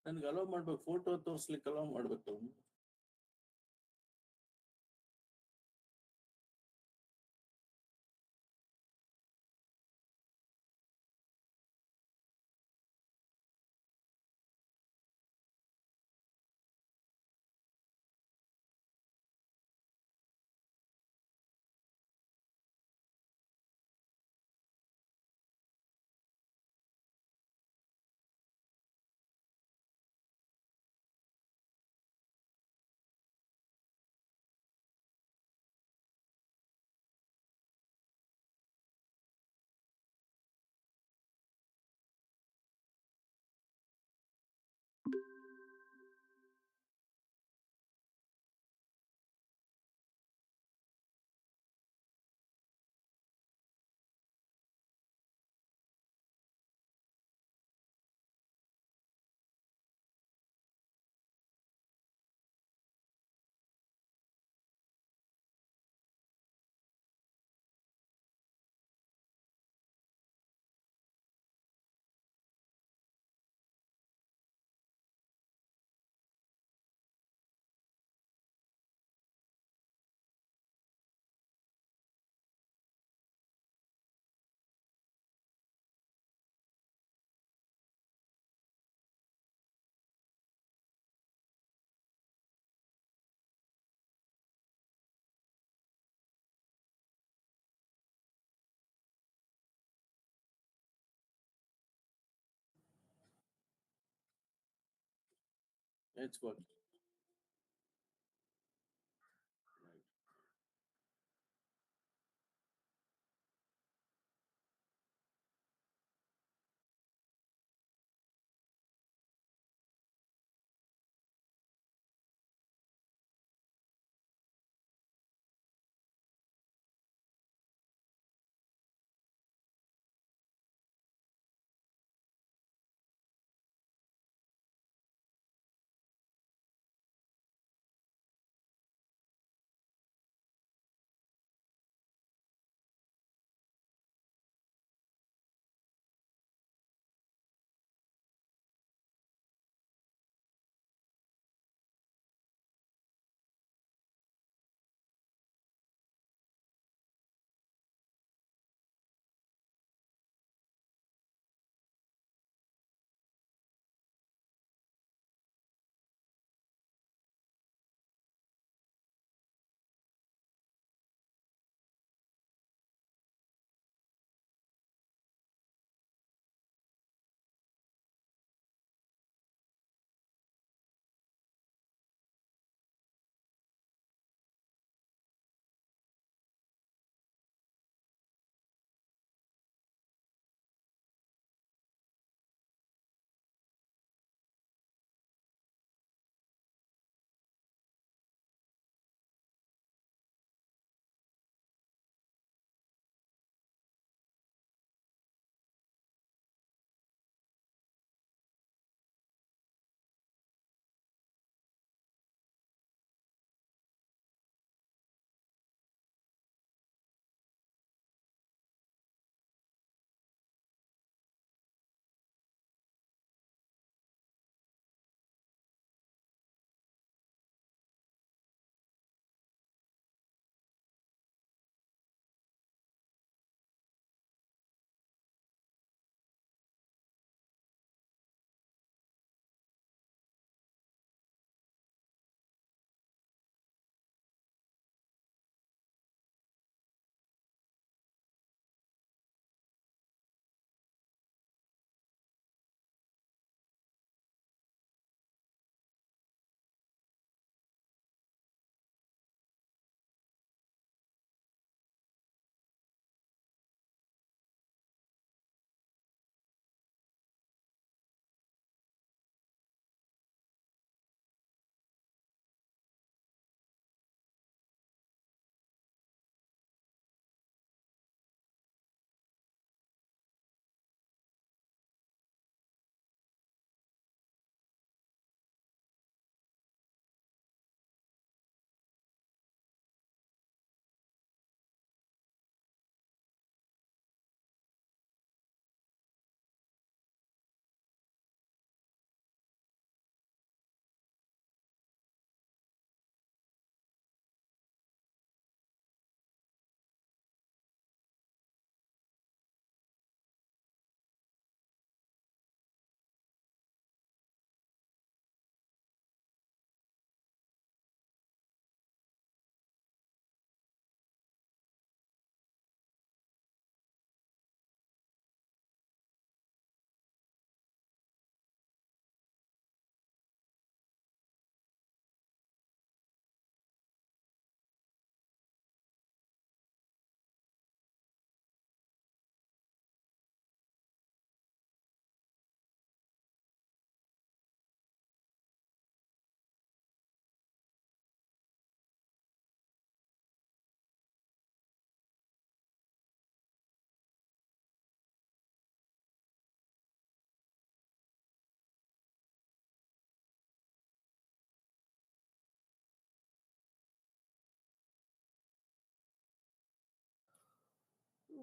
ನನ್ಗೆ ಅಲೋ ಮಾಡ್ಬೇಕು, photo ತೋರ್ಸ್ಲಿಕ್ಕೆ hello ಮಾಡ್ಬೇಕು. It's what? Right.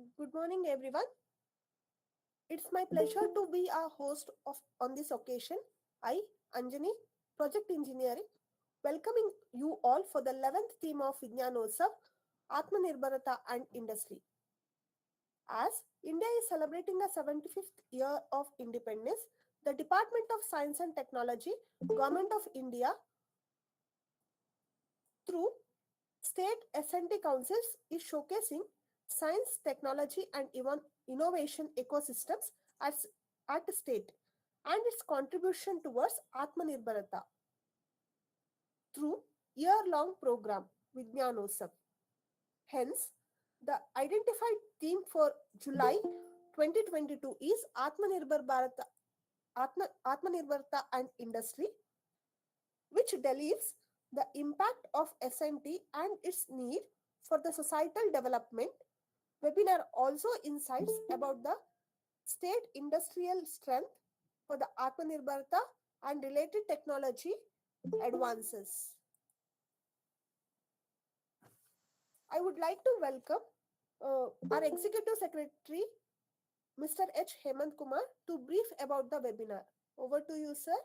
Good morning, everyone. It's my pleasure to be a host of on this occasion. I, Anjani, Project Engineering, welcoming you all for the 11th theme of Vigyan Utsav, Atmanirbharata and Industry. As India is celebrating a 75th year of independence, the Department of Science and Technology, Government of India, through State S&T Councils is showcasing science, technology, and even innovation ecosystems as, at state and its contribution towards Atmanirbharata through year-long program Vigyan Utsav. Hence, the identified theme for July 2022 is Atmanirbhar Bharat, Atmanirbharata and Industry, which delves the impact of S&T and its need for the societal development. Webinar also insights about the state industrial strength for the Atmanirbharata and related technology advances. I would like to welcome our Executive Secretary, Mr. H. Hemant Kumar, to brief about the webinar. Over to you, sir.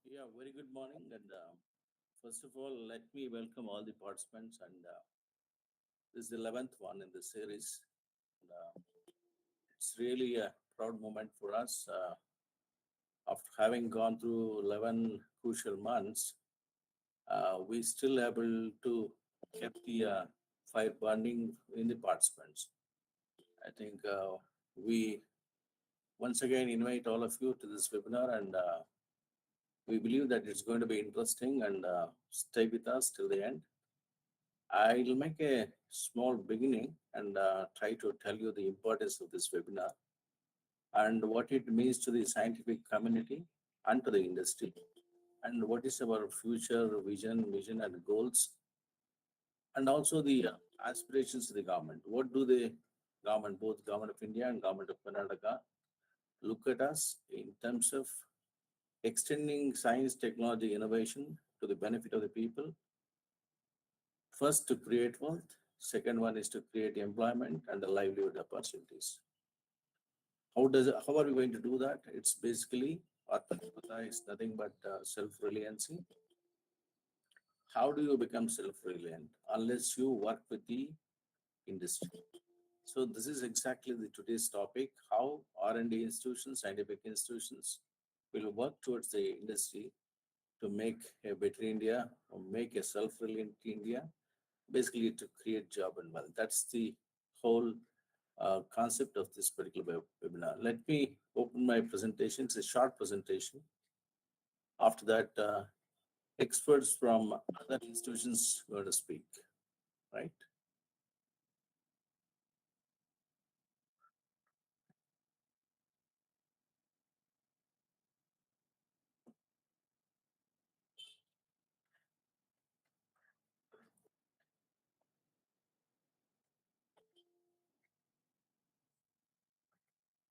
Yeah, very good morning. And first of all, let me welcome all the participants. And this is the 11th one in the series. And, it's really a proud moment for us. After having gone through 11 crucial months, we still able to keep the fire burning in the participants. I think we once again invite all of you to this webinar, and we believe that it's going to be interesting, and stay with us till the end. I'll make a small beginning and try to tell you the importance of this webinar and what it means to the scientific community and to the industry, and what is our future vision and goals, and also the aspirations of the government. What do the government, both government of India and government of Karnataka, look at us in terms of extending science, technology, innovation to the benefit of the people? First, to create wealth. Second one is to create employment and the livelihood opportunities. How are we going to do that? It's basically Atmanirbhara is nothing but self-reliancy. How do you become self-reliant? Unless you work with the industry. So this is exactly the today's topic: how R&D institutions, scientific institutions, will work towards the industry to make a better India or make a self-reliant India, basically to create job and wealth. That's the whole concept of this particular webinar. Let me open my presentation. It's a short presentation. After that, experts from other institutions are going to speak, right?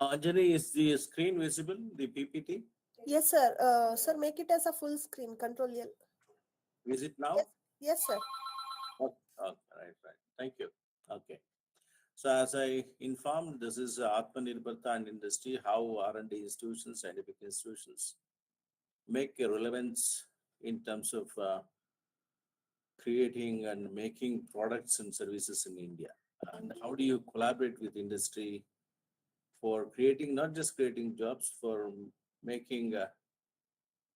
Anjali, is the screen visible, the PPT? Yes, sir. Sir, make it as a full screen. Control L. Is it now? Yes, yes, sir. Oh, right. Thank you. Okay. So as I informed, this is Atmanirbharata and Industry, how R&D institutions, scientific institutions make a relevance in terms of creating and making products and services in India. And how do you collaborate with industry for creating, not just creating jobs, for making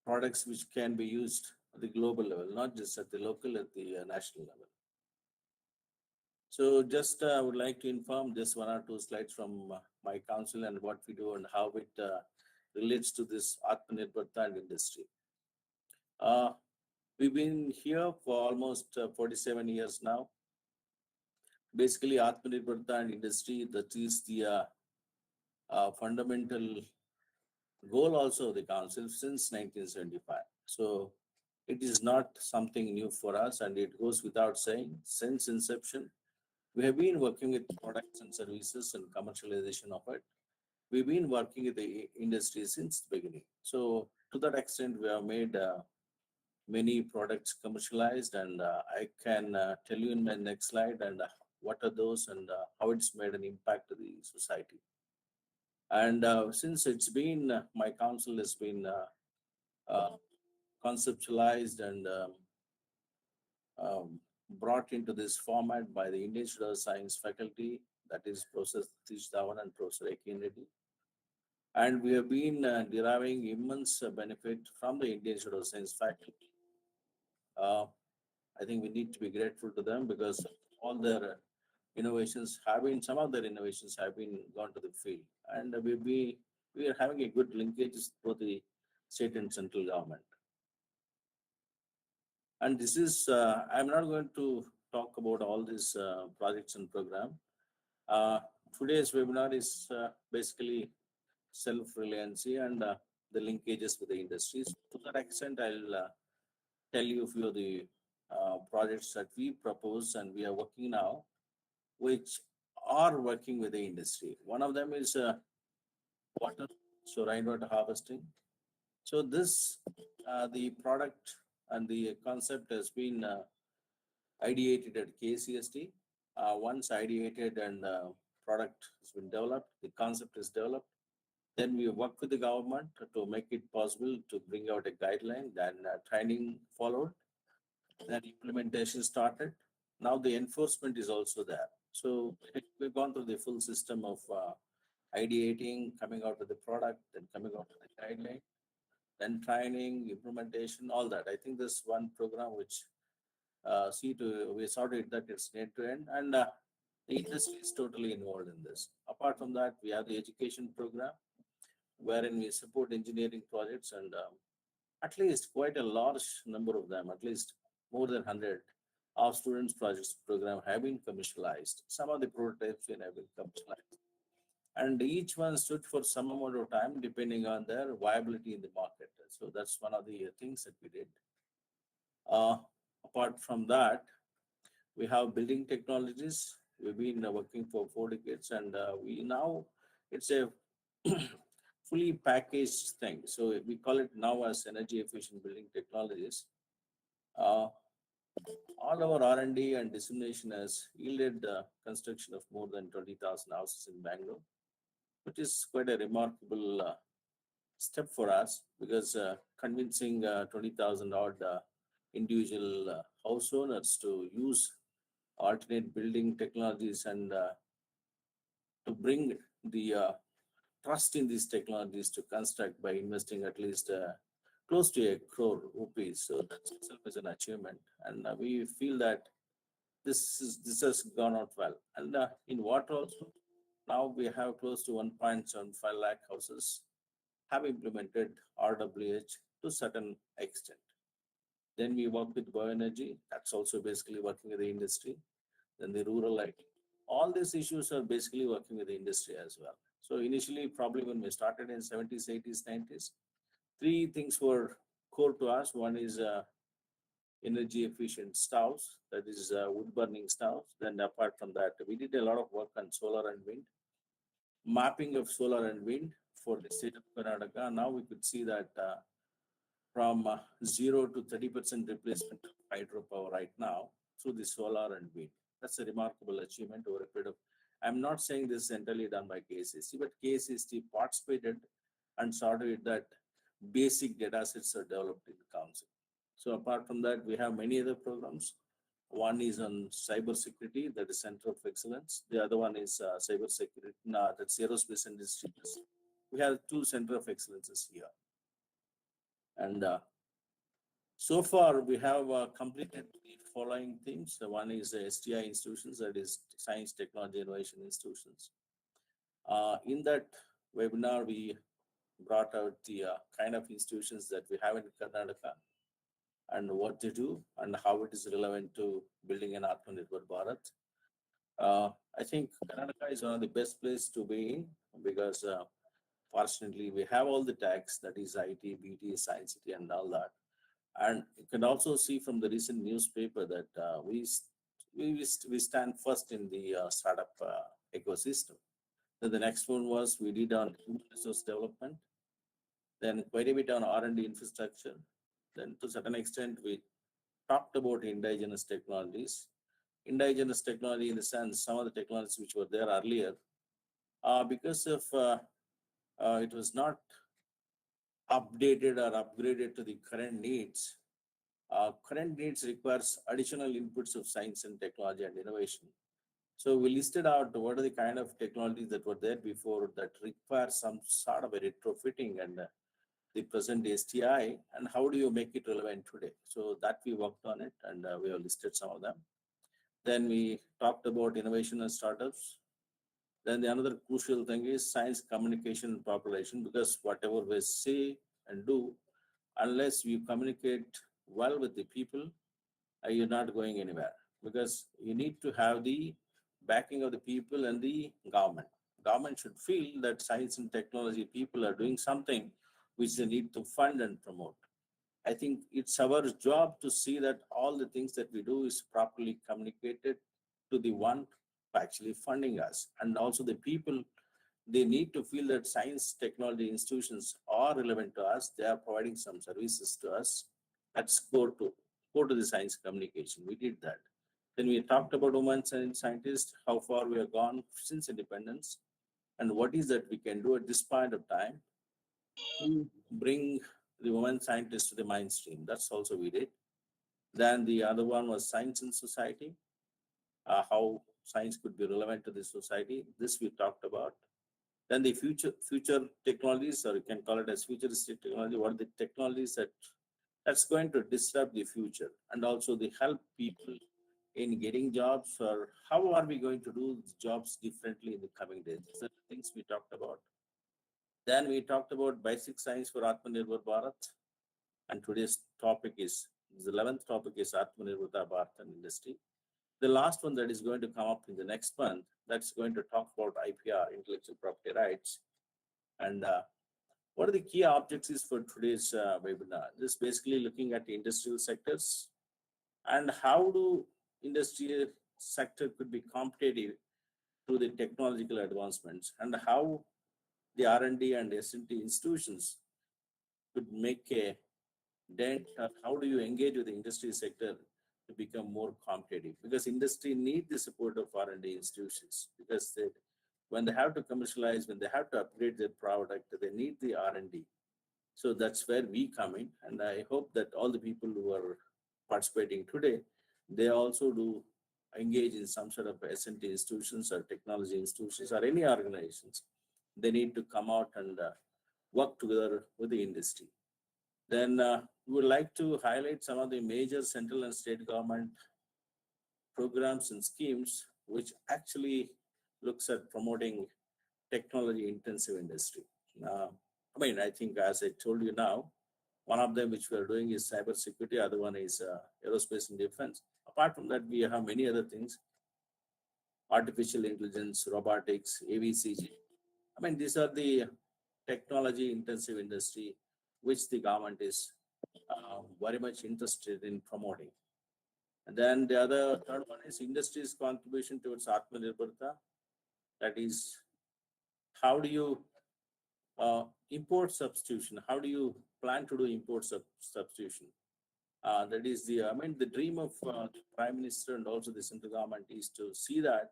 products which can be used at the global level, not just at the local, at the national level. So just I would like to inform just one or two slides from my council and what we do and how it relates to this Atmanirbharata and industry. We've been here for almost 47 years now. Basically, Atmanirbharata and industry, that is the fundamental goal also of the council since 1975. So it is not something new for us, and it goes without saying, since inception, we have been working with products and services and commercialization of it. We've been working with the industry since the beginning. So to that extent, we have made many products commercialized, and I can tell you in my next slide and what are those and how it's made an impact to the society. And since it's been my council has been uh, conceptualized and um, brought into this format by the Indian Institute of Science faculty, that is Professor Satish Dhawan and Professor Akin Reddy. And we have been deriving immense benefit from the Indian Institute of Science faculty. Uh, I think we need to be grateful to them because all their innovations have been, some of their innovations have been gone to the field. And we are having a good linkages for the state and central government. And this is, I'm not going to talk about all these projects and program. Uh, Today's webinar is basically self-reliancy and the linkages with the industries. To that extent, I'll tell you a few of the projects that we propose and we are working now, which are working with the industry. One of them is water, so rainwater harvesting. So this, the product and the concept has been ideated at KSCST. Once ideated and product has been developed, the concept is developed, then we work with the government to make it possible to bring out a guideline, then training followed, then implementation started. Now the enforcement is also there. So we've gone through the full system of ideating, coming out with the product, then coming out with the guideline, then training, implementation, all that. I think this one program which we sorted that it's end to end, and the industry is totally involved in this. Apart from that, we have the education program wherein we support engineering projects and at least quite a large number of them, at least more than 100 of students projects program have been commercialized. Some of the prototypes have been commercialized. And each one stood for some amount of time depending on their viability in the market. So that's one of the things that we did. Uh, Apart from that, we have building technologies. We've been working for 4 decades and we now, it's a fully packaged thing. So we call it now as energy efficient building technologies. Uh, all our R&D and dissemination has yielded the construction of more than 20,000 houses in Bangalore, which is quite a remarkable step for us because convincing 20,000 odd individual house owners to use alternate building technologies and to bring the trust in these technologies to construct by investing at least close to a crore rupees. So that itself is an achievement, and we feel that this has gone out well. And in water also, now we have close to 1.75 lakh houses have implemented RWH to certain extent. Then we work with bioenergy. That's also basically working with the industry. Then the rural light. All these issues are basically working with the industry as well. So initially, probably when we started in 70s, 80s, 90s, three things were core to us. One is energy efficient stoves, that is wood burning stoves. Then apart from that, we did a lot of work on solar and wind, mapping of solar and wind for the state of Karnataka. Now we could see that from 0 to 30% replacement of hydropower right now through the solar and wind. That's a remarkable achievement over a period of. I'm not saying this is entirely done by KSCST, but KSCST participated and sorted that basic data sets are developed in the council. So apart from that, we have many other programs. One is on cyber security, that is Center of Excellence. The other one is cyber security, that's aerospace industry. We have two Center of Excellences here. And so far, we have completed the following themes. The one is STI institutions, that is Science, Technology, Innovation Institutions. In that webinar, we brought out the kind of institutions that we have in Karnataka and what they do and how it is relevant to building an Atmanirbhar Bharat. I think Karnataka is one of the best places to be in because fortunately we have all the tags, that is IT, BT, Science City and all that. And you can also see from the recent newspaper that we stand first in the startup ecosystem. Then the next one was we did on human resource development, then quite a bit on R&D infrastructure, Then to a certain extent, we talked about indigenous technologies. Indigenous technology in the sense, some of the technologies which were there earlier, because of it was not updated or upgraded to the current needs. Current needs requires additional inputs of science and technology and innovation. So we listed out what are the kind of technologies that were there before that require some sort of a retrofitting and the present STI, and how do you make it relevant today? So that we worked on it, and we have listed some of them. Then we talked about innovation and startups. Then the another crucial thing is science communication and population, because whatever we say and do, unless you communicate well with the people, you're not going anywhere, because you need to have the backing of the people and the government. Government should feel that science and technology people are doing something which they need to fund and promote. I think it's our job to see that all the things that we do is properly communicated to the one actually funding us. And also the people, they need to feel that science technology institutions are relevant to us. They are providing some services to us. That's core to the science communication. We did that. Then we talked about women scientists, how far we have gone since independence, and what is that we can do at this point of time to bring the women scientists to the mainstream. That's also we did. Then the other one was science in society, how science could be relevant to the society. This we talked about. Then the future technologies, or you can call it as futuristic technology. What are the technologies that's going to disrupt the future, and also they help people in getting jobs, or how are we going to do jobs differently in the coming days? These are the things we talked about. Then we talked about basic science for Atmanirbhar Bharat, and today's topic is the 11th topic is Atmanirbharata Bharat Industry. The last one that is going to come up in the next month, that's going to talk about IPR, intellectual property rights, and what are the key objectives for today's webinar? This is basically looking at the industrial sectors and how do industrial sector could be competitive through the technological advancements, and how the R&D and S&T institutions could make a dent, or how do you engage with the industry sector to become more competitive, because industry need the support of R&D institutions, because when they have to commercialize, when they have to upgrade their product, they need the R&D. So that's where we come in, and I hope that all the people who are participating today, they also do engage in some sort of S&T institutions or technology institutions or any organizations. They need to come out and work together with the industry. Then we would like to highlight some of the major central and state government programs and schemes which actually looks at promoting technology intensive industry. I think as I told you now, one of them which we are doing is cyber security, other one is aerospace and defense. Apart from that, we have many other things, artificial intelligence, robotics, AVCG. These are the technology intensive industry which the government is very much interested in promoting. And then the third one is industry's contribution towards Atmanirbharata. That is, how do you import substitution? How do you plan to do import substitution? That is the dream of the Prime Minister and also the central government is to see that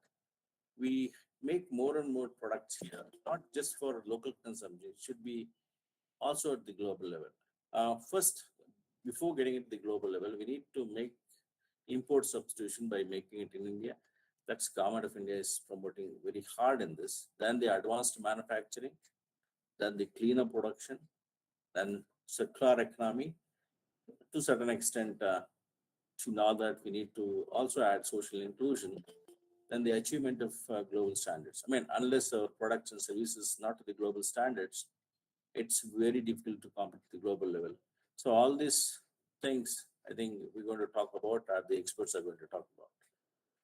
we make more and more products here, not just for local consumption. It should be also at the global level. First, before getting at the global level, we need to make import substitution by making it in India. That's government of India is promoting very hard in this. Then the advanced manufacturing, then the cleaner production, then circular economy. To a certain extent, to know that we need to also add social inclusion, then the achievement of global standards. Unless our products and services not to the global standards, it's very difficult to compete at the global level. So all these things, I think we're going to talk about, or the experts are going to talk about.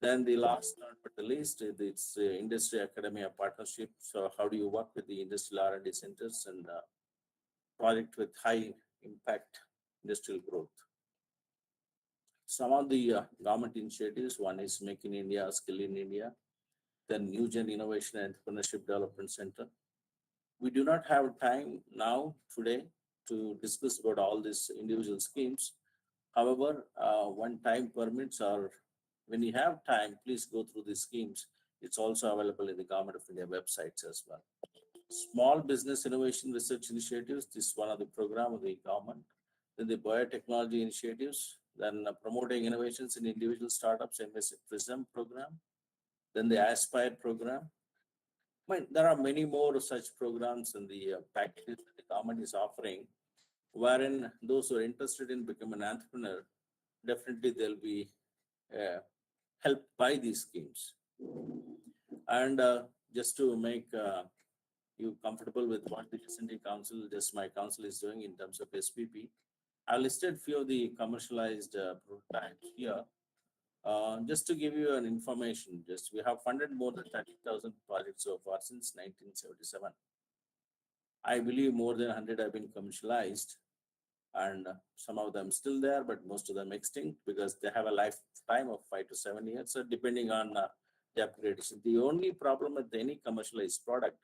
Then the last but the least, it's industry academia partnership. So how do you work with the industrial R&D centers and project with high impact industrial growth? Some of the government initiatives, one is Make in India, Skill in India, then New Gen Innovation and Entrepreneurship Development Center. We do not have time now today to discuss about all these individual schemes. However, when time permits or when you have time, please go through these schemes. It's also available in the Government of India websites as well. Small Business Innovation Research Initiatives, this is one of the program of the government. Then the biotechnology initiatives, then promoting innovations in individual startups, MS PRISM program, then the Aspire program. I mean, there are many more such programs in the packages that the government is offering, wherein those who are interested in becoming an entrepreneur, definitely they'll be uh, helped by these schemes. And just to make you comfortable with what the S&T Council, just my council is doing in terms of SPP, I listed few of the commercialized prototypes here. Just to give you an information, just we have funded more than 30,000 projects so far since 1977. I believe more than 100 have been commercialized, and some of them still there, but most of them extinct because they have a lifetime of 5 to 7 years, so depending on the upgradation. The only problem with any commercialized product,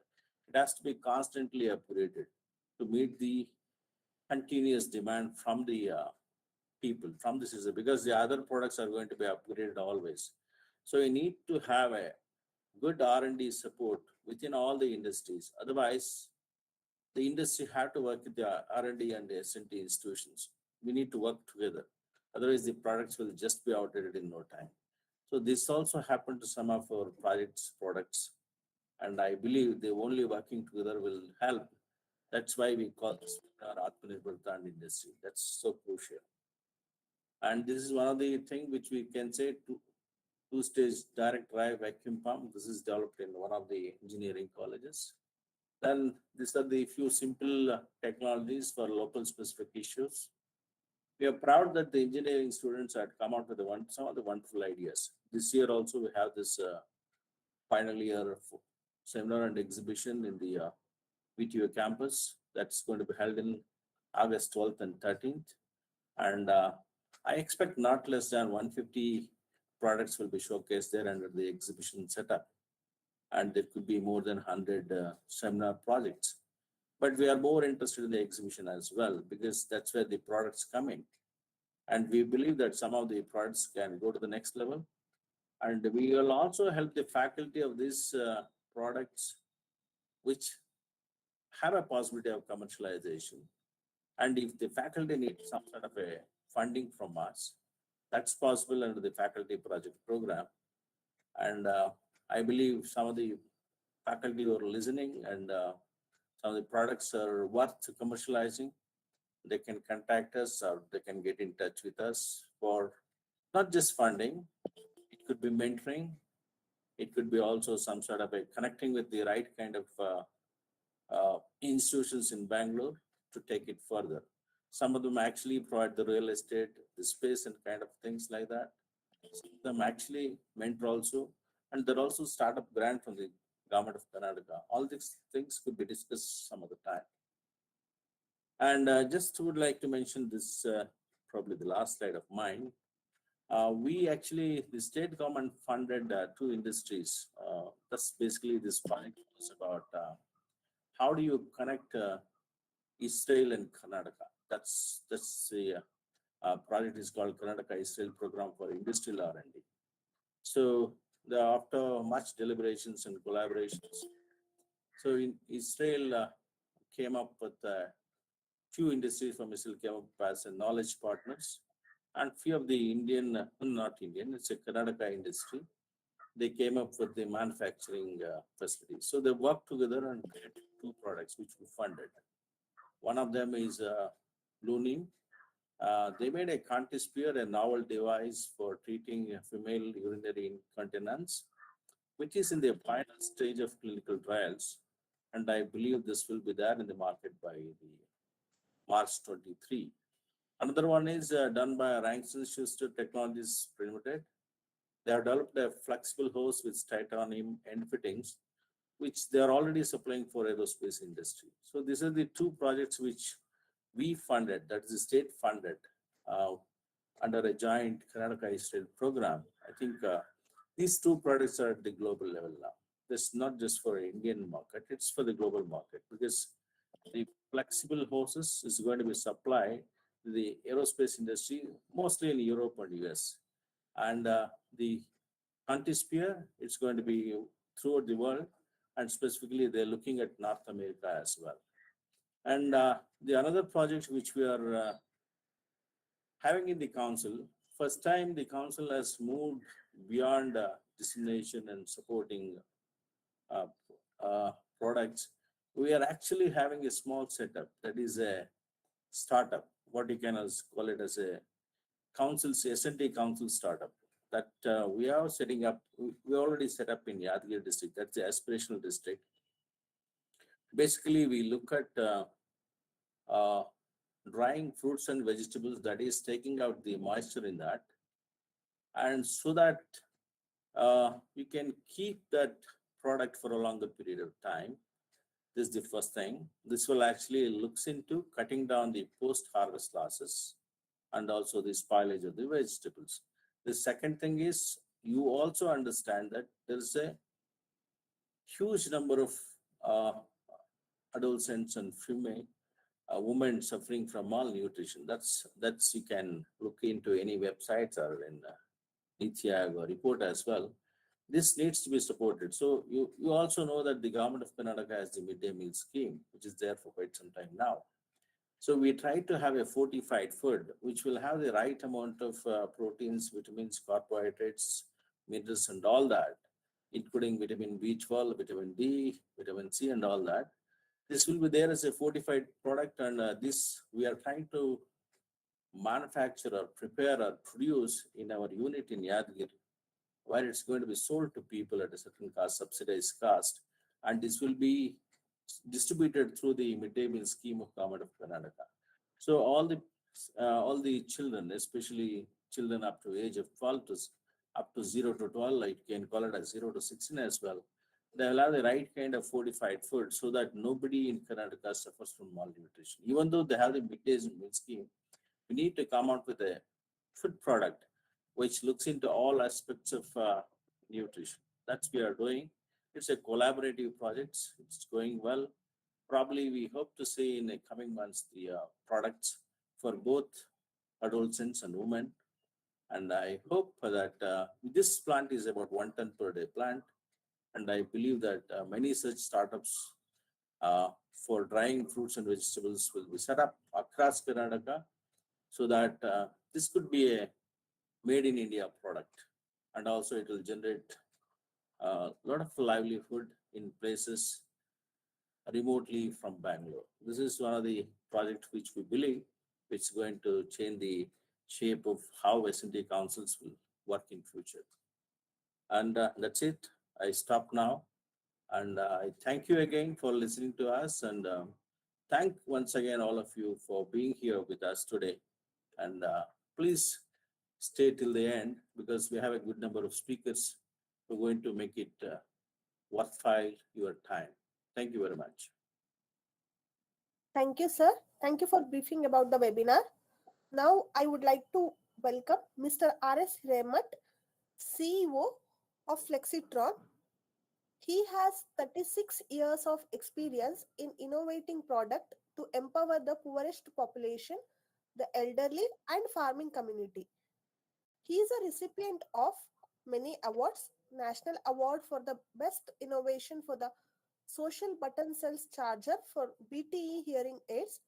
it has to be constantly upgraded to meet the continuous demand from the people, from the citizen, because the other products are going to be upgraded always. So you need to have a good R&D support within all the industries. Otherwise, the industry have to work with the R&D and the S&T institutions. We need to work together. Otherwise, the products will just be outdated in no time. So this also happened to some of our projects, products, and I believe the only working together will help. That's why we call this our Atmanirbharata Industry. That's so crucial. And this is one of the things which we can say two-stage direct drive vacuum pump. This is developed in one of the engineering colleges. Then these are the few simple technologies for local specific issues. We are proud that the engineering students had come out with some of the wonderful ideas. This year also we have this final year seminar and exhibition in the VTU campus that's going to be held in August 12th and 13th. And I expect not less than 150 products will be showcased there under the exhibition setup. And there could be more than 100 seminar projects. But we are more interested in the exhibition as well, because that's where the products come in. And we believe that some of the products can go to the next level. And we will also help the faculty of these products which have a possibility of commercialization. And if the faculty needs some sort of a funding from us, that's possible under the faculty project program. And I believe some of the faculty who are listening and some of the products are worth commercializing, they can contact us or they can get in touch with us for not just funding, it could be mentoring, it could be also some sort of a connecting with the right kind of institutions in Bangalore to take it further. Some of them actually provide the real estate, the space and kind of things like that. Some of them actually mentor also, and there are also startup grant from the government of Karnataka. All these things could be discussed some other time. And just would like to mention this, probably the last slide of mine. We actually, the state government funded two industries. That's basically this project was about how do you connect Israel and Karnataka. That's the project is called Karnataka Israel Program for Industrial R&D. So after much deliberations and collaborations, so in Israel came up with few industries from Israel came up as knowledge partners, and few of the Indian, not Indian, it's a Karnataka industry. They came up with the manufacturing facilities. So they worked together and created two products which we funded. One of them is Blue Neem. They made a Contisphere, a novel device for treating female urinary incontinence, which is in the final stage of clinical trials. And I believe this will be there in the market by the March 23. Another one is done by Rankin Schuster Technologies Limited. They have developed a flexible hose with titanium end fittings, which they are already supplying for aerospace industry. So these are the two projects which we funded, that is the state funded under a joint Karnataka Israel program. I think these two products are at the global level now. This is not just for Indian market, it's for the global market, because the flexible hoses is going to be supplied to the aerospace industry, mostly in Europe and US. And the country sphere, it's going to be throughout the world, and specifically they're looking at North America as well. And the another project which we are having in the council, first time the council has moved beyond dissemination and supporting uh, products. We are actually having a small setup that is a startup, what you can call it as a council's S&T council startup that we are setting up. We already set up in Yadgir district. That's the aspirational district. Basically, we look at uh, drying fruits and vegetables, that is taking out the moisture in that, and so that you can keep that product for a longer period of time. This is the first thing. This will actually looks into cutting down the post-harvest losses and also the spoilage of the vegetables. The second thing is you also understand that there is a huge number of uh, adolescents and female women suffering from malnutrition. That's you can look into any websites or in NITI or report as well. This needs to be supported. So you also know that the government of Karnataka has the midday meal scheme, which is there for quite some time now. So we try to have a fortified food, which will have the right amount of proteins, vitamins, carbohydrates, minerals, and all that, including vitamin B12, vitamin D, vitamin C, and all that. This will be there as a fortified product, and this we are trying to manufacture or prepare or produce in our unit in Yadgir, where it's going to be sold to people at a certain cost, subsidized cost, and this will be distributed through the midday meal scheme of government of Karnataka. So all the children, especially children up to age of 12 to up to 0 to 12, like you can call it as 0 to 16 as well. They will have the right kind of fortified food so that nobody in Karnataka suffers from malnutrition. Even though they have the midday meal scheme, we need to come out with a food product which looks into all aspects of nutrition. That's we are doing. It's a collaborative project. It's going well. Probably we hope to see in the coming months the products for both adolescents and women. And I hope that this plant is about 1 ton per day plant. And I believe that many such startups uh, for drying fruits and vegetables will be set up across Karnataka so that this could be a made in India product. And also it will generate a lot of livelihood in places remotely from Bangalore. This is one of the projects which we believe which is going to change the shape of how S&T councils will work in future. And that's it. I stop now. And I thank you again for listening to us. And thank once again all of you for being here with us today. And please stay till the end because we have a good number of speakers who are going to make it worthwhile your time. Thank you very much. Thank you, sir. Thank you for briefing about the webinar. Now, I would like to welcome Mr. R.S. Remat, CEO of Flexitron. He has 36 years of experience in innovating product to empower the poorest population, the elderly and farming community. He is a recipient of many awards, National Award for the Best Innovation for the Social Button Cells Charger for BTE hearing aids,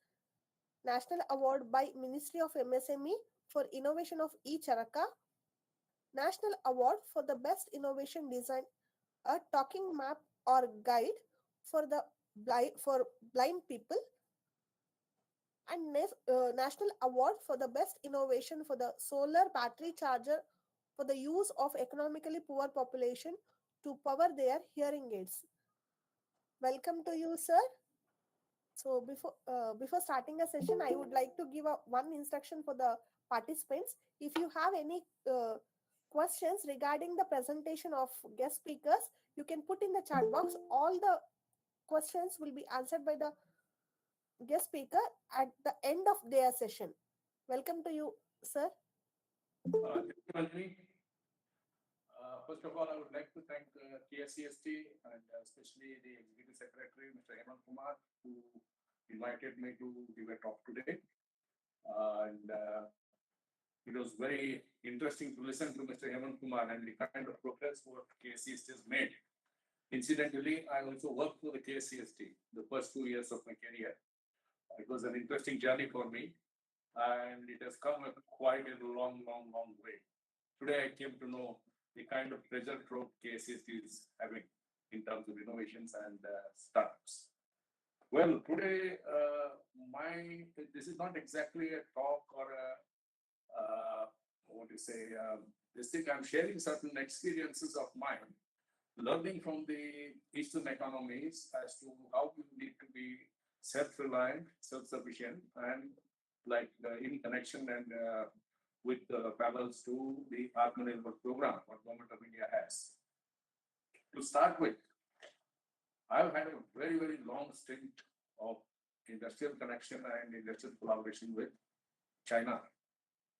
National Award by Ministry of MSME for Innovation of e-Charaka, National Award for the Best Innovation Design, a talking map or guide for the blind people, and National Award for the Best Innovation for the Solar Battery Charger for the use of economically poor population to power their hearing aids. Welcome to you, sir. So before starting a session, I would like to give one instruction for the participants. If you have any questions regarding the presentation of guest speakers, you can put in the chat box. All the questions will be answered by the guest speaker at the end of their session. Welcome to you, sir. Thank you, Anjali. First of all, I would like to thank KSCST and especially the Executive Secretary, Mr. Hemant Kumar, who invited me to give a talk today. And it was very interesting to listen to Mr. Hemant Kumar and the kind of progress what KSCST has made. Incidentally, I also worked for the KSCST the first 2 years of my career. It was an interesting journey for me, and it has come quite a long way. Today, I came to know the kind of treasure trove KSCST is having in terms of innovations and startups. Well, today, this is not exactly a talk or this thing. I'm sharing certain experiences of mine, learning from the Eastern economies as to how we need to be self-reliant, self-sufficient, and in connection and with parallels to the Atmanirbhar program what Government of India has. To start with, I've had a very long stint of industrial connection and industrial collaboration with China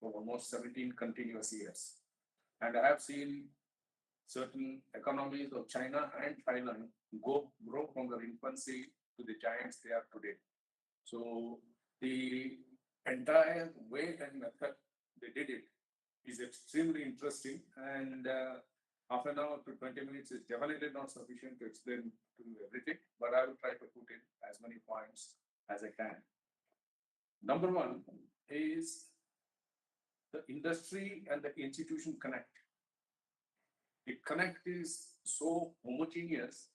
for almost 17 continuous years. And I have seen certain economies of China and Thailand grow from their infancy to the giants they are today. So the entire way and method they did it is extremely interesting, and half an hour to 20 minutes is definitely not sufficient to explain to you everything, but I will try to put in as many points as I can. Number one is the industry and the institution connect. The connect is so homogeneous.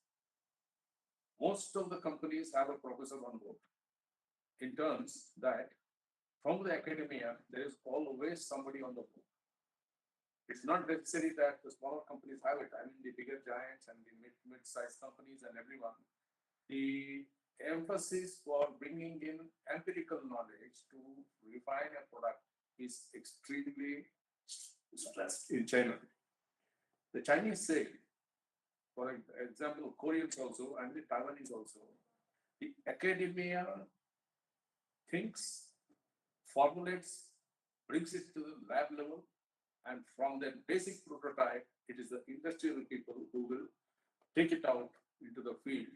Most of the companies have a professor on board, in terms that from the academia, there is always somebody on the board. It's not necessary that the smaller companies have it. I mean, the bigger giants and the mid-sized companies and everyone. The emphasis for bringing in empirical knowledge to refine a product is extremely stressed in China. The Chinese say, for example, Koreans also and the Taiwanese also, the academia thinks, formulates, brings it to the lab level, and from the basic prototype, it is the industrial people who will take it out into the field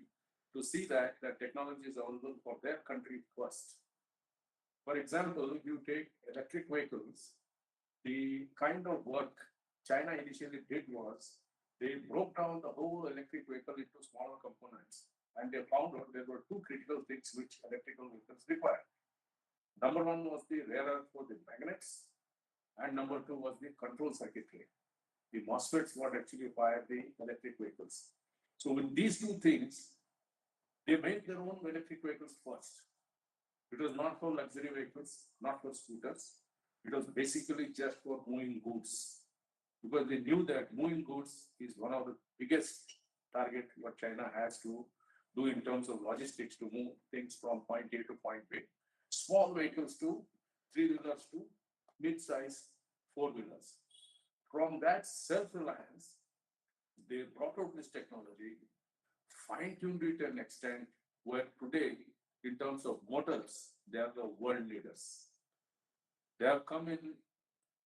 to see that the technology is available for their country first. For example, if you take electric vehicles, the kind of work China initially did was they broke down the whole electric vehicle into smaller components, and they found out there were two critical things which electrical vehicles require. Number one was the rare earth for the magnets, and number two was the control circuitry. The MOSFETs what actually fire the electric vehicles. So with these two things, they made their own electric vehicles first. It was not for luxury vehicles, not for scooters. It was basically just for moving goods, because they knew that moving goods is one of the biggest target what China has to do in terms of logistics to move things from point A to point B. Small vehicles to three-wheelers to mid-size four-wheelers. From that self-reliance, they brought out this technology, fine-tuned it to an extent where today, in terms of motors, they are the world leaders. They have come in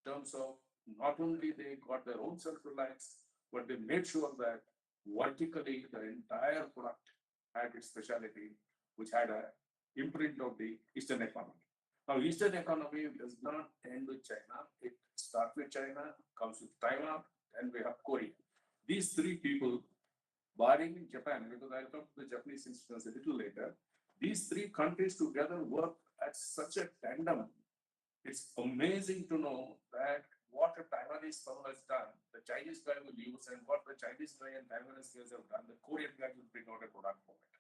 terms of not only they got their own self-reliance, but they made sure that vertically the entire product had its specialty, which had an imprint of the Eastern economy. Now, Eastern economy does not end with China. It starts with China, comes with Taiwan, and we have Korea. These three people, barring Japan, because I'll come to the Japanese instance a little later, these three countries together work at such a tandem. It's amazing to know that what a Taiwanese fellow has done, the Chinese guy will use, and what the Chinese guy and Taiwanese guys have done, the Korean guy will bring out a product for it.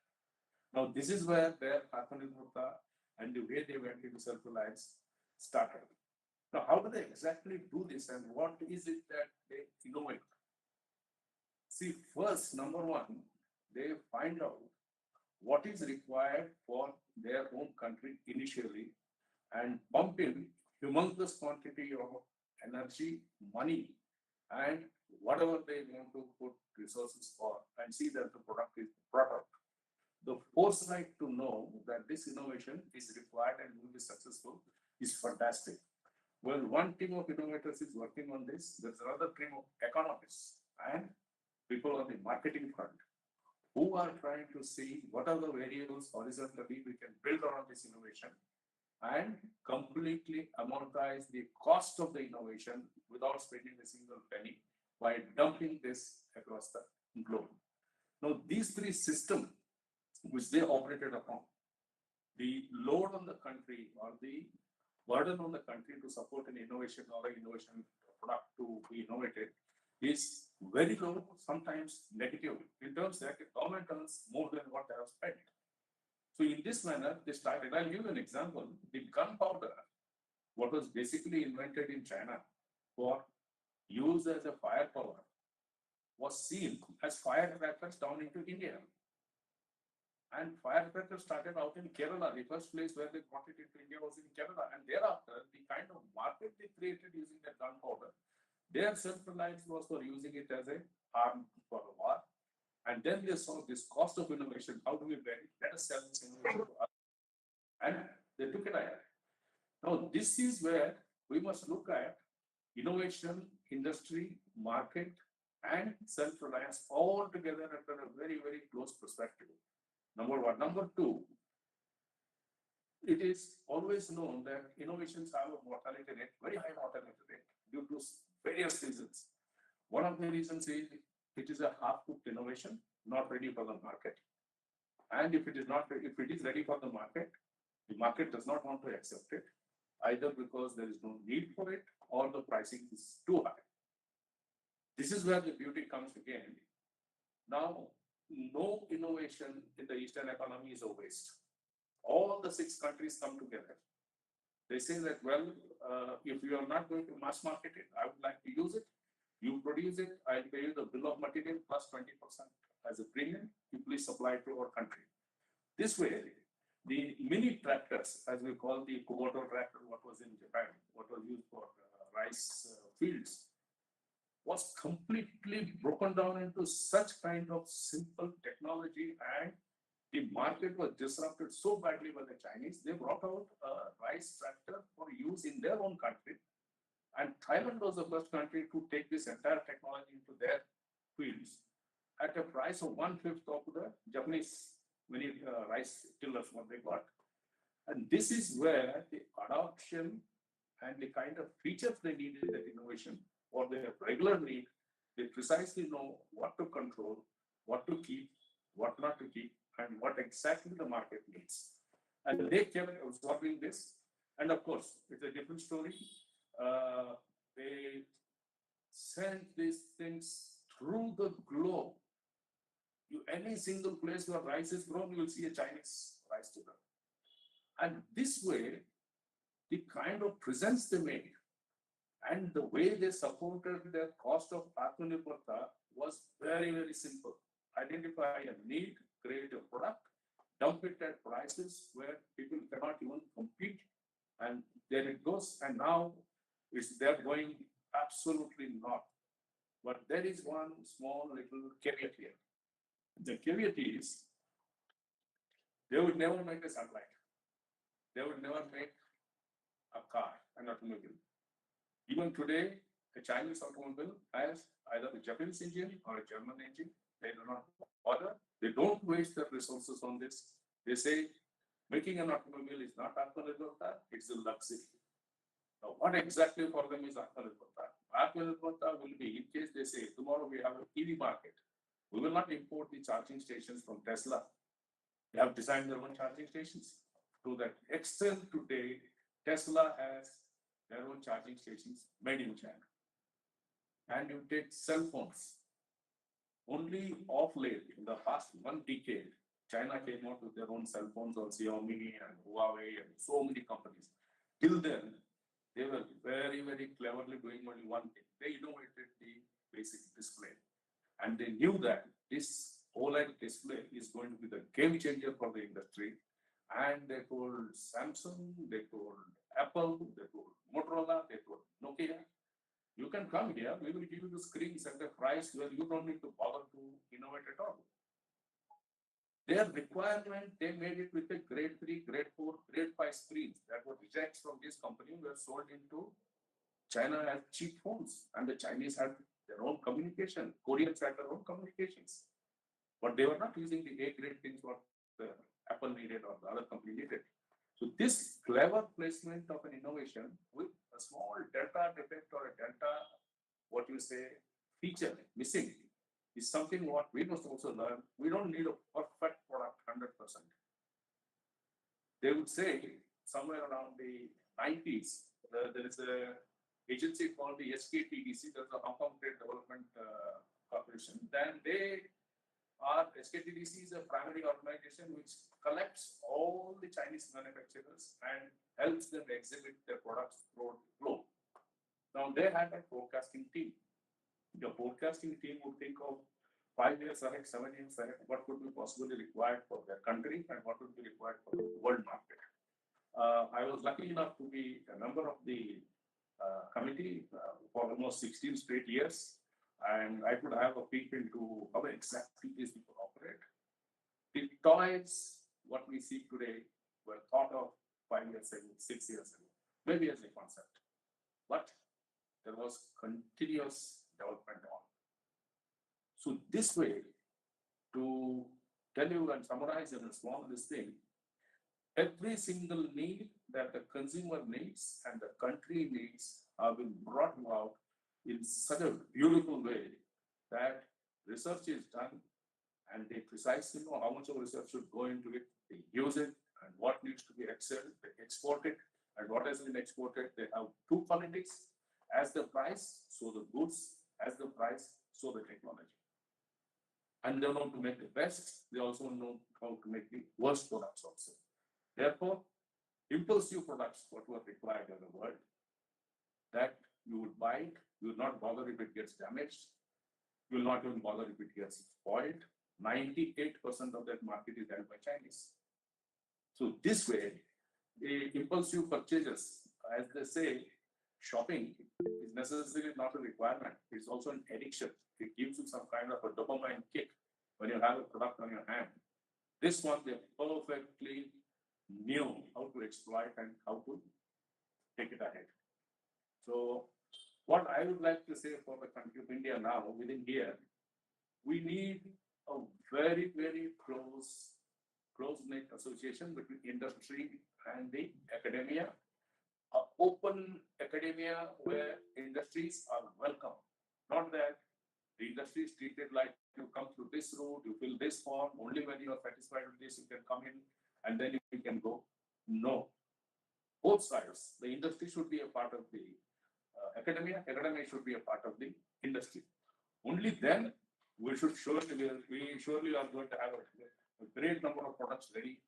Now, this is where their Atmanirbharata and the way they went into self-reliance started. Now, how do they exactly do this, and what is it that they innovate? See, first, number one, they find out what is required for their own country initially and pump in humongous quantity of energy, money, and whatever they want to put resources for, and see that the product is brought out. The foresight to know that this innovation is required and will be successful is fantastic. Well, one team of innovators is working on this. There's another team of economists and people on the marketing front who are trying to see what are the variables horizontally we can build around this innovation and completely amortize the cost of the innovation without spending a single penny by dumping this across the globe. Now, these three systems which they operated upon, the load on the country or the burden on the country to support an innovation or an innovation product to be innovated is very low, sometimes negative, in terms that the government earns more than what they have spent. So in this manner, they started. I'll give you an example. The gunpowder, what was basically invented in China for use as a firepower, was seen as firecrackers down into India. And firecrackers started out in Kerala. The first place where they brought it into India was in Kerala. And thereafter, the kind of market they created using that gunpowder, their self-reliance was for using it as an arm for a war. And then they saw this cost of innovation. How do we bear it? Let us sell this innovation to others. And they took it ahead. Now, this is where we must look at innovation, industry, market, and self-reliance all together at a very, very close perspective. Number one. Number two, it is always known that innovations have a mortality rate, very high mortality rate, due to various reasons. One of the reasons is it is a half-cooked innovation, not ready for the market. And if it is ready for the market does not want to accept it, either because there is no need for it or the pricing is too high. This is where the beauty comes again. Now, no innovation in the Eastern economy is a waste. All the 6 countries come together. They say that, well, if you are not going to mass market it, I would like to use it. You produce it, I'll pay you the bill of material plus 20% as a premium. You please supply it to our country. This way, the mini tractors, as we call the Kubota tractor, what was in Japan, what was used for rice fields, was completely broken down into such kind of simple technology, and the market was disrupted so badly by the Chinese. They brought out a rice tractor for use in their own country. And Thailand was the first country to take this entire technology into their fields at a price of 1/5 of the Japanese mini rice tillers, what they got. And this is where the adoption and the kind of features they need in that innovation or their regular need, they precisely know what to control, what to keep, what not to keep, and what exactly the market needs. And they kept absorbing this. And of course, it's a different story. They sent these things through the globe. Any single place where rice is grown, you will see a Chinese rice tiller. And this way, the kind of presence they made and the way they supported their cost of Atmanirbharata was very, very simple. Identify a need, create a product, dump it at prices where people cannot even compete, and there it goes. And now they're going absolutely not. But there is one small little caveat here. The caveat is they would never make a satellite. They would never make a car, an automobile. Even today, a Chinese automobile has either a Japanese engine or a German engine. They do not bother. They don't waste their resources on this. They say making an automobile is not Atmanirbharata, it's a luxury. Now, what exactly for them is Atmanirbharata? Atmanirbharata will be, in case they say tomorrow we have an EV market, we will not import the charging stations from Tesla. They have designed their own charging stations. To that extent today, Tesla has their own charging stations made in China. And you take cell phones. Only of late, in the past 1 decade, China came out with their own cell phones, or Xiaomi and Huawei and so many companies. Till then, they were very, very cleverly doing only one thing. They innovated the basic display. And they knew that this OLED display is going to be the game changer for the industry. And they told Samsung, they told Apple, they told Motorola, they told Nokia, you can come here, we will give you the screens at a price where you don't need to bother to innovate at all. Their requirement, they made it with a grade 3, grade 4, grade 5 screens that were rejects from this company were sold into China as cheap phones. And the Chinese had their own communication. Koreans had their own communications. but they were not using the A-grade things what Apple needed or the other company needed. So this clever placement of an innovation with a small delta defect or a delta, what you say, feature missing is something what we must also learn. We don't need a perfect product 100%. They would say somewhere around the 90s, there is a agency called the SKTDC, that's the Hong Kong Trade Development Corporation. Then SKTDC is a primary organization which collects all the Chinese manufacturers and helps them exhibit their products throughout the globe. Now they had a forecasting team. The forecasting team would think of 5 years ahead, 7 years ahead, what could be possibly required for their country and what would be required for the world market. I was lucky enough to be a member of the committee for almost 16 straight years, and I could have a peek into how exactly these people operate. The toys, what we see today, were thought of 5 years ago, 6 years ago, maybe as a concept, but there was continuous development on. So this way, to tell you and summarize and respond to this thing, every single need that the consumer needs and the country needs have been brought about in such a beautiful way that research is done and they precisely know how much of research should go into it, they use it, and what needs to be they export it, and what has been exported, they have two politics: as the price, so the goods; as the price, so the technology. And they know to make the best, they also know how to make the worst products also. Therefore, impulsive products, what were required in the world, that you would buy it, you will not bother if it gets damaged, you will not even bother if it gets spoiled. 98% of that market is held by Chinese. So this way, the impulsive purchases, as they say, shopping is necessarily not a requirement. It's also an addiction. It gives you some kind of a dopamine kick when you have a product on your hand. This one, they perfectly knew how to exploit and how to take it ahead. So what I would like to say for the country of India now, within here, we need a very, very close-knit association between industry and the academia, an open academia where industries are welcome. Not that the industry is treated like you come through this route, you fill this form, only when you are satisfied with this, you can come in and then you can go. No. Both sides. The industry should be a part of the academia should be a part of the industry. Only then we surely are going to have a great number of products ready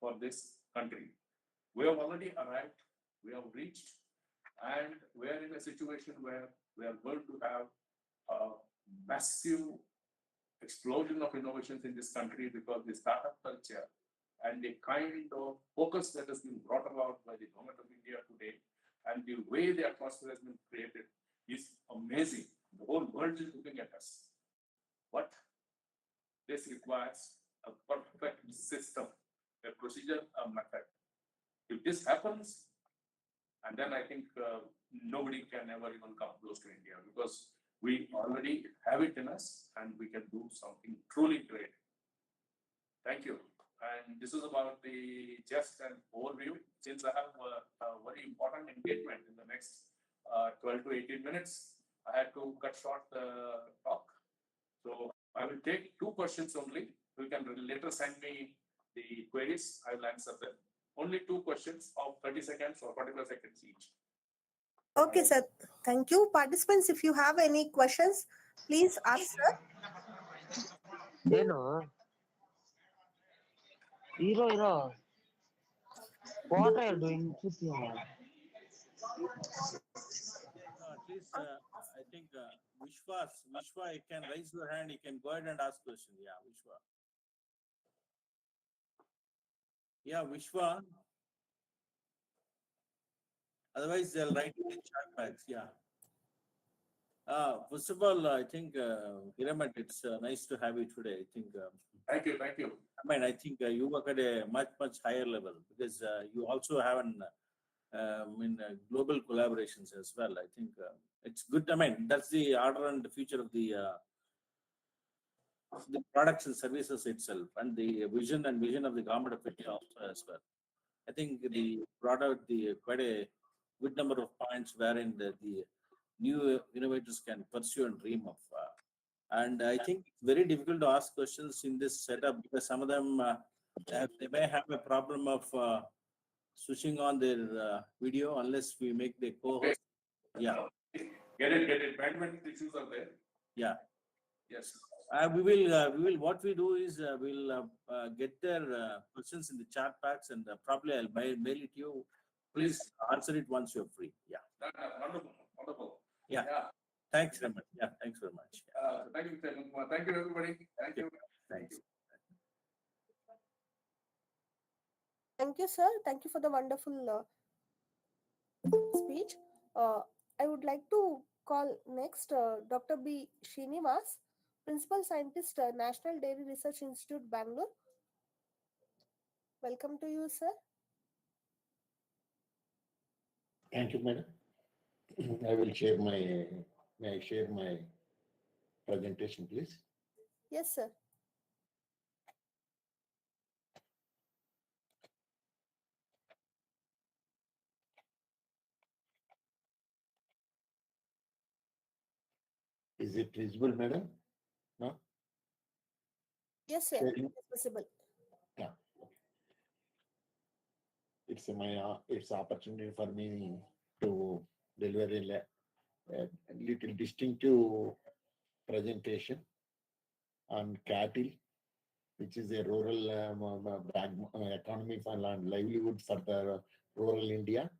for this country. We have already arrived, we have reached, and we are in a situation where we are going to have a massive explosion of innovations in this country because the startup culture and the kind of focus that has been brought about by the government of India today and the way the atmosphere has been created is amazing. The whole world is looking at us. But this requires a perfect system, a procedure, a method. If this happens, and then I think nobody can ever even come close to India because we already have it in us and we can do something truly great. Thank you. And this is about just an overview. Since I have a very important engagement in the next 12 to 18 minutes, I had to cut short the talk. So I will take 2 questions only. You can later send me the queries. I will answer them. Only 2 questions of 30 seconds or 45 seconds each. Okay, sir. Thank you. Participants, if you have any questions, please ask, sir. Hello. Hero. What are you doing with your At least I think Vishwa, you can raise your hand. You can go ahead and ask question. Yeah, Vishwa. Yeah, Vishwa. Otherwise, they'll write in the chat box. Yeah. First of all, I think Hiramat, it's nice to have you today. I think. Thank you. I think you work at a much higher level because you also have global collaborations as well. I think it's good. That's the order and the future of the the products and services itself, and the vision of the government of India also as well. I think the brought out the quite a good number of points wherein the new innovators can pursue and dream of. And I think it's very difficult to ask questions in this setup because some of them they may have a problem of switching on their video unless we make the co-host. Yeah. Get it. Bandwidth issues are there. Yeah. Yes. We will. What we do is we'll get their questions in the chat packs, and probably I'll mail it to you. Please answer it once you're free. Yeah. Wonderful. Yeah. Thanks very much. Yeah. Thanks very much. Thank you, Kumar. Thank you, everybody. Thank you. Thanks. Thank you, sir. Thank you for the wonderful speech. I would like to call next Dr. B. Srinivas, Principal Scientist, National Dairy Research Institute, Bangalore. Welcome to you, sir. Thank you, madam. I will share my, may I share my presentation, please? Yes, sir. Is it visible, madam? No? Yes, sir. Sharing? It's visible. Yeah. It's opportunity for me to deliver a little distinctive presentation on cattle, which is a rural economy for and livelihood for the rural India.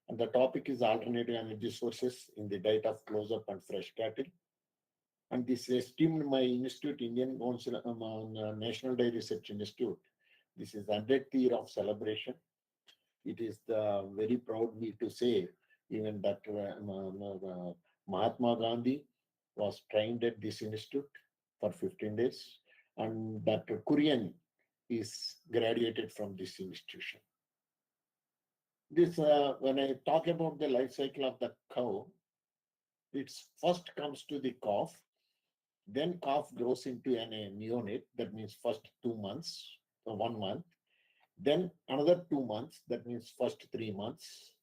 And the topic is alternative energy sources in the diet of close-up and fresh cattle. And this esteemed my institute, Indian Council, National Dairy Research Institute. This is 100th year of celebration. It is the very proud me to say, even Dr. Mahatma Gandhi was trained at this institute for 15 days. And Dr. Kurian is graduated from this institution. This, when I talk about the life cycle of the cow, it first comes to the calf, then calf grows into a neonate, that means first 2 months, or 1 month, then another 2 months, that means first 3 months,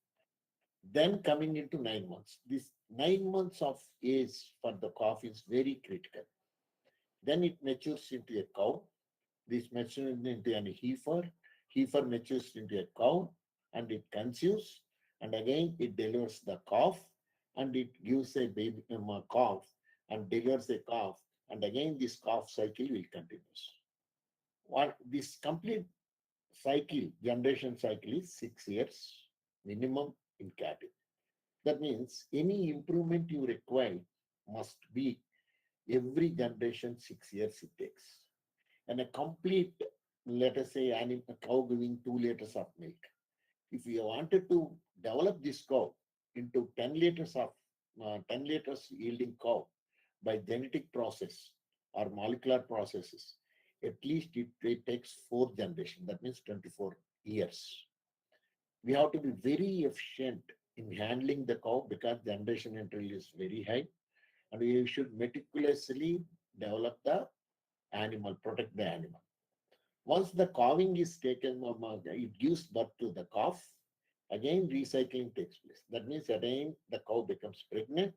then coming into 9 months. This 9 months of age for the calf is very critical. Then it matures into a cow. This matures into an heifer matures into a cow, and it conceives, and again it delivers the calf, and it gives a baby calf, and delivers a calf, and again this calf cycle will continue. What this complete cycle, generation cycle, is 6 years minimum in cattle. That means any improvement you require must be every generation 6 years it takes. And a complete, let us say, a cow giving 2 liters of milk. If you wanted to develop this cow into 10 liters yielding cow by genetic process or molecular processes, at least it takes 4 generations. That means 24 years. We have to be very efficient in handling the cow because generation interval is very high, and we should meticulously develop the animal, protect the animal. Once the calving is taken, it gives birth to the calf. Again, recycling takes place. That means again the cow becomes pregnant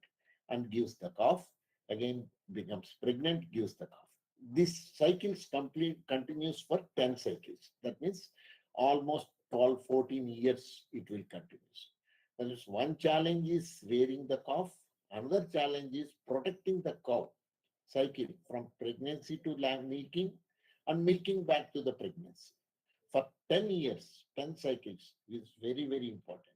and gives the calf. Again, becomes pregnant, gives the calf. This cycles continues for 10 cycles. That means almost 12, 14 years it will continue. That is one challenge is rearing the calf. Another challenge is protecting the cow cycle from pregnancy to milking and milking back to the pregnancy. For 10 years, 10 cycles is very, very important.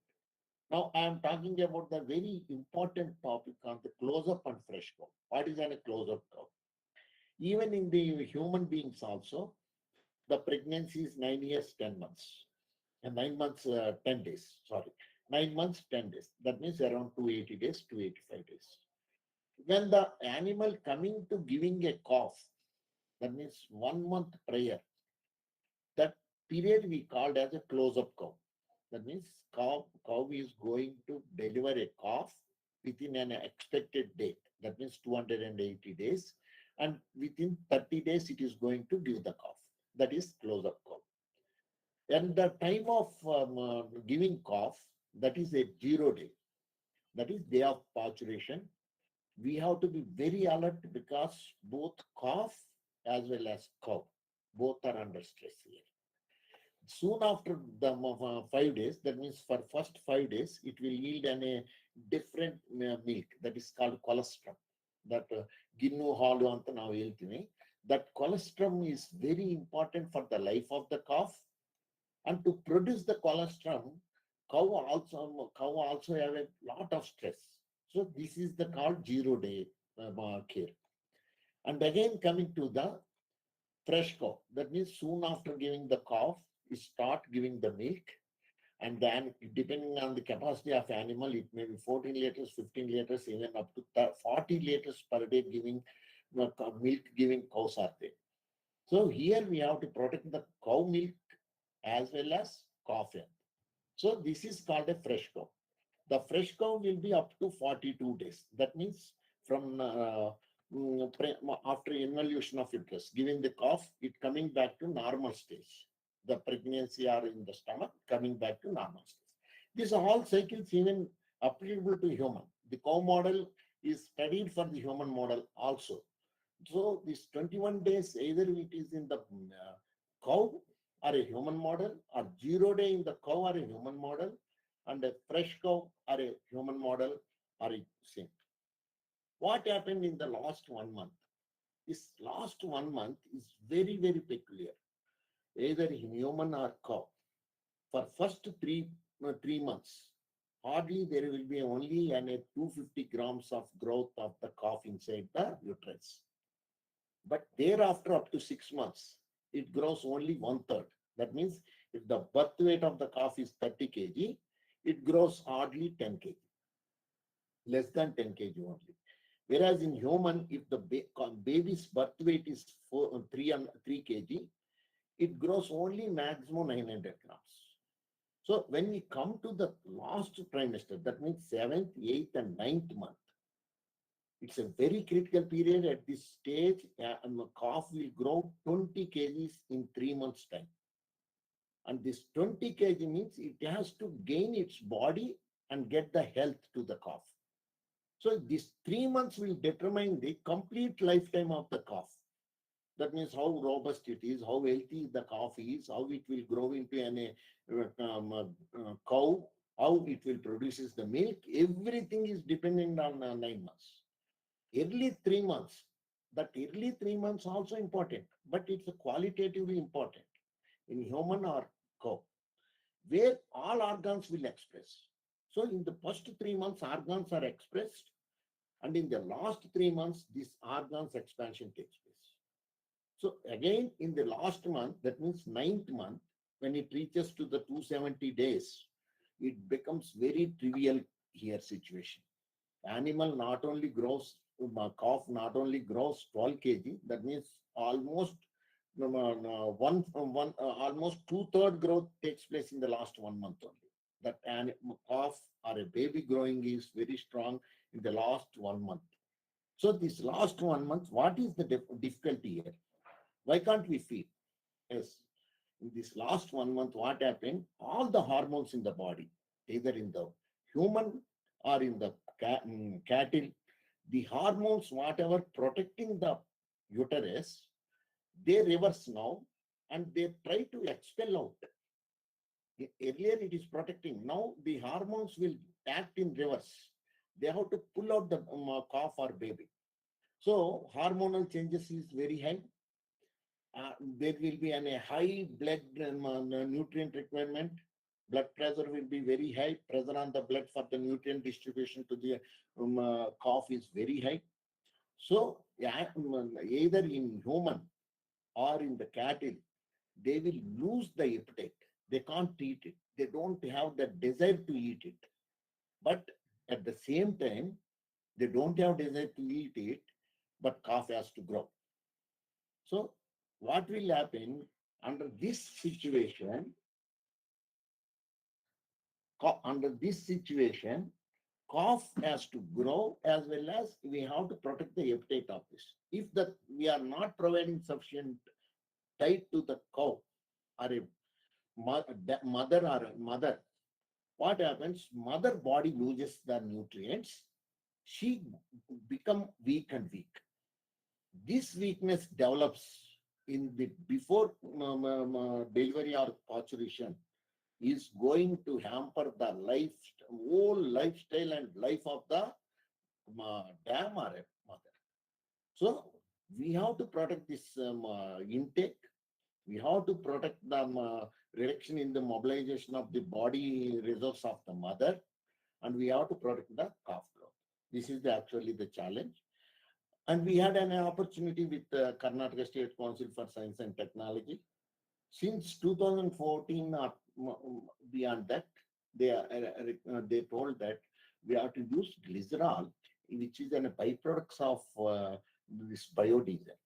Now I am talking about the very important topic on the close-up and fresh cow. What is a close-up cow? Even in the human beings also, the pregnancy is 9 years, 10 months. And 9 months, 10 days, sorry. 9 months, 10 days. That means around 280 days, 285 days. When the animal coming to giving a calf, that means 1 month prior, that period we called as a close-up cow. That means cow is going to deliver a calf within an expected date. That means 280 days. and within 30 days it is going to give the cough. That is close-up cough. And the time of giving cough, that is a 0 day. That is day of pasteurization. We have to be very alert because both cough as well as cow, both are under stress here. Soon after the 5 days, that means for first 5 days, it will yield a different milk that is called colostrum. That ginnu halu anta ನಾವು ಹೇಳ್ತೀವಿ. That colostrum is very important for the life of the calf, and to produce the colostrum, cow also have a lot of stress. So this is the called 0 day care. And again coming to the fresh cow, that means soon after giving the calf, you start giving the milk, and then depending on the capacity of animal, it may be 14 liters, 15 liters, even up to 40 liters per day giving milk giving cows are there. So here we have to protect the cow milk as well as calf health. So this is called a fresh cow. The fresh cow will be up to 42 days. That means from after involution of uterus, giving the calf, it coming back to normal stage. The pregnancy are in the stomach, coming back to normal stage. These all cycles even applicable to human. The cow model is studied for the human model also. So this 21 days, either it is in the cow or a human model, or 0 day in the cow or a human model, and a fresh cow or a human model are same. What happened in the last 1 month? This last 1 month is very, very peculiar. Either in human or cow. For first three months, hardly there will be only 250 grams of growth of the calf inside the uterus. But thereafter, up to 6 months, it grows only 1/3. That means if the birth weight of the calf is 30 kg, it grows hardly 10 kg, less than 10 kg only. Whereas in human, if the baby's birth weight is 3 kg, it grows only maximum 900 grams. So when we come to the last trimester, that means 7th, 8th, and 9th month, it's a very critical period. At this stage, the calf will grow 20 kgs in 3 months' time. And this 20 kg means it has to gain its body and get the health to the calf. So these 3 months will determine the complete lifetime of the calf. That means how robust it is, how healthy the calf is, how it will grow into a cow, how it will produces the milk. Everything is dependent on 9 months. Early 3 months, that early 3 months also important, but it's qualitatively important in human or cow, where all organs will express. So in the first 3 months, organs are expressed, and in the last 3 months, this organs expansion takes place. So again, in the last month, that means 9th month, when it reaches to the 270 days, it becomes very trivial here situation. Animal not only grows, calf not only grows 12 kg, that means almost almost 2/3 growth takes place in the last 1 month only. That calf or a baby growing is very strong in the last 1 month. So this last 1 month, what is the difficulty here? Why can't we feed? Yes, in this last 1 month, what happened? All the hormones in the body, either in the human or in the cattle, the hormones, whatever protecting the uterus, they reverse now and they try to expel out. Earlier it is protecting. Now the hormones will act in reverse. They have to pull out the calf or baby. So hormonal changes is very high. There will be a high blood nutrient requirement. Blood pressure will be very high. Pressure on the blood for the nutrient distribution to the calf is very high. So either in human or in the cattle, they will lose the appetite. They can't eat it. They don't have the desire to eat it. But at the same time, they don't have desire to eat it, but calf has to grow. So what will happen under this situation? calf has to grow, as well as we have to protect the appetite of this. If we are not providing sufficient diet to the cow or a mother, what happens? Mother body loses the nutrients. She become weak and weak. This weakness develops in the before delivery or parturition, is going to hamper the whole lifestyle and life of the dam or a mother. So we have to protect this intake. We have to protect the reduction in the mobilization of the body reserves of the mother, and we have to protect the calf growth. This is actually the challenge. And we had an opportunity with the Karnataka State Council for Science and Technology. Since 2014 or beyond that, they told that we have to use glycerol, which is a byproduct of this biodiesel.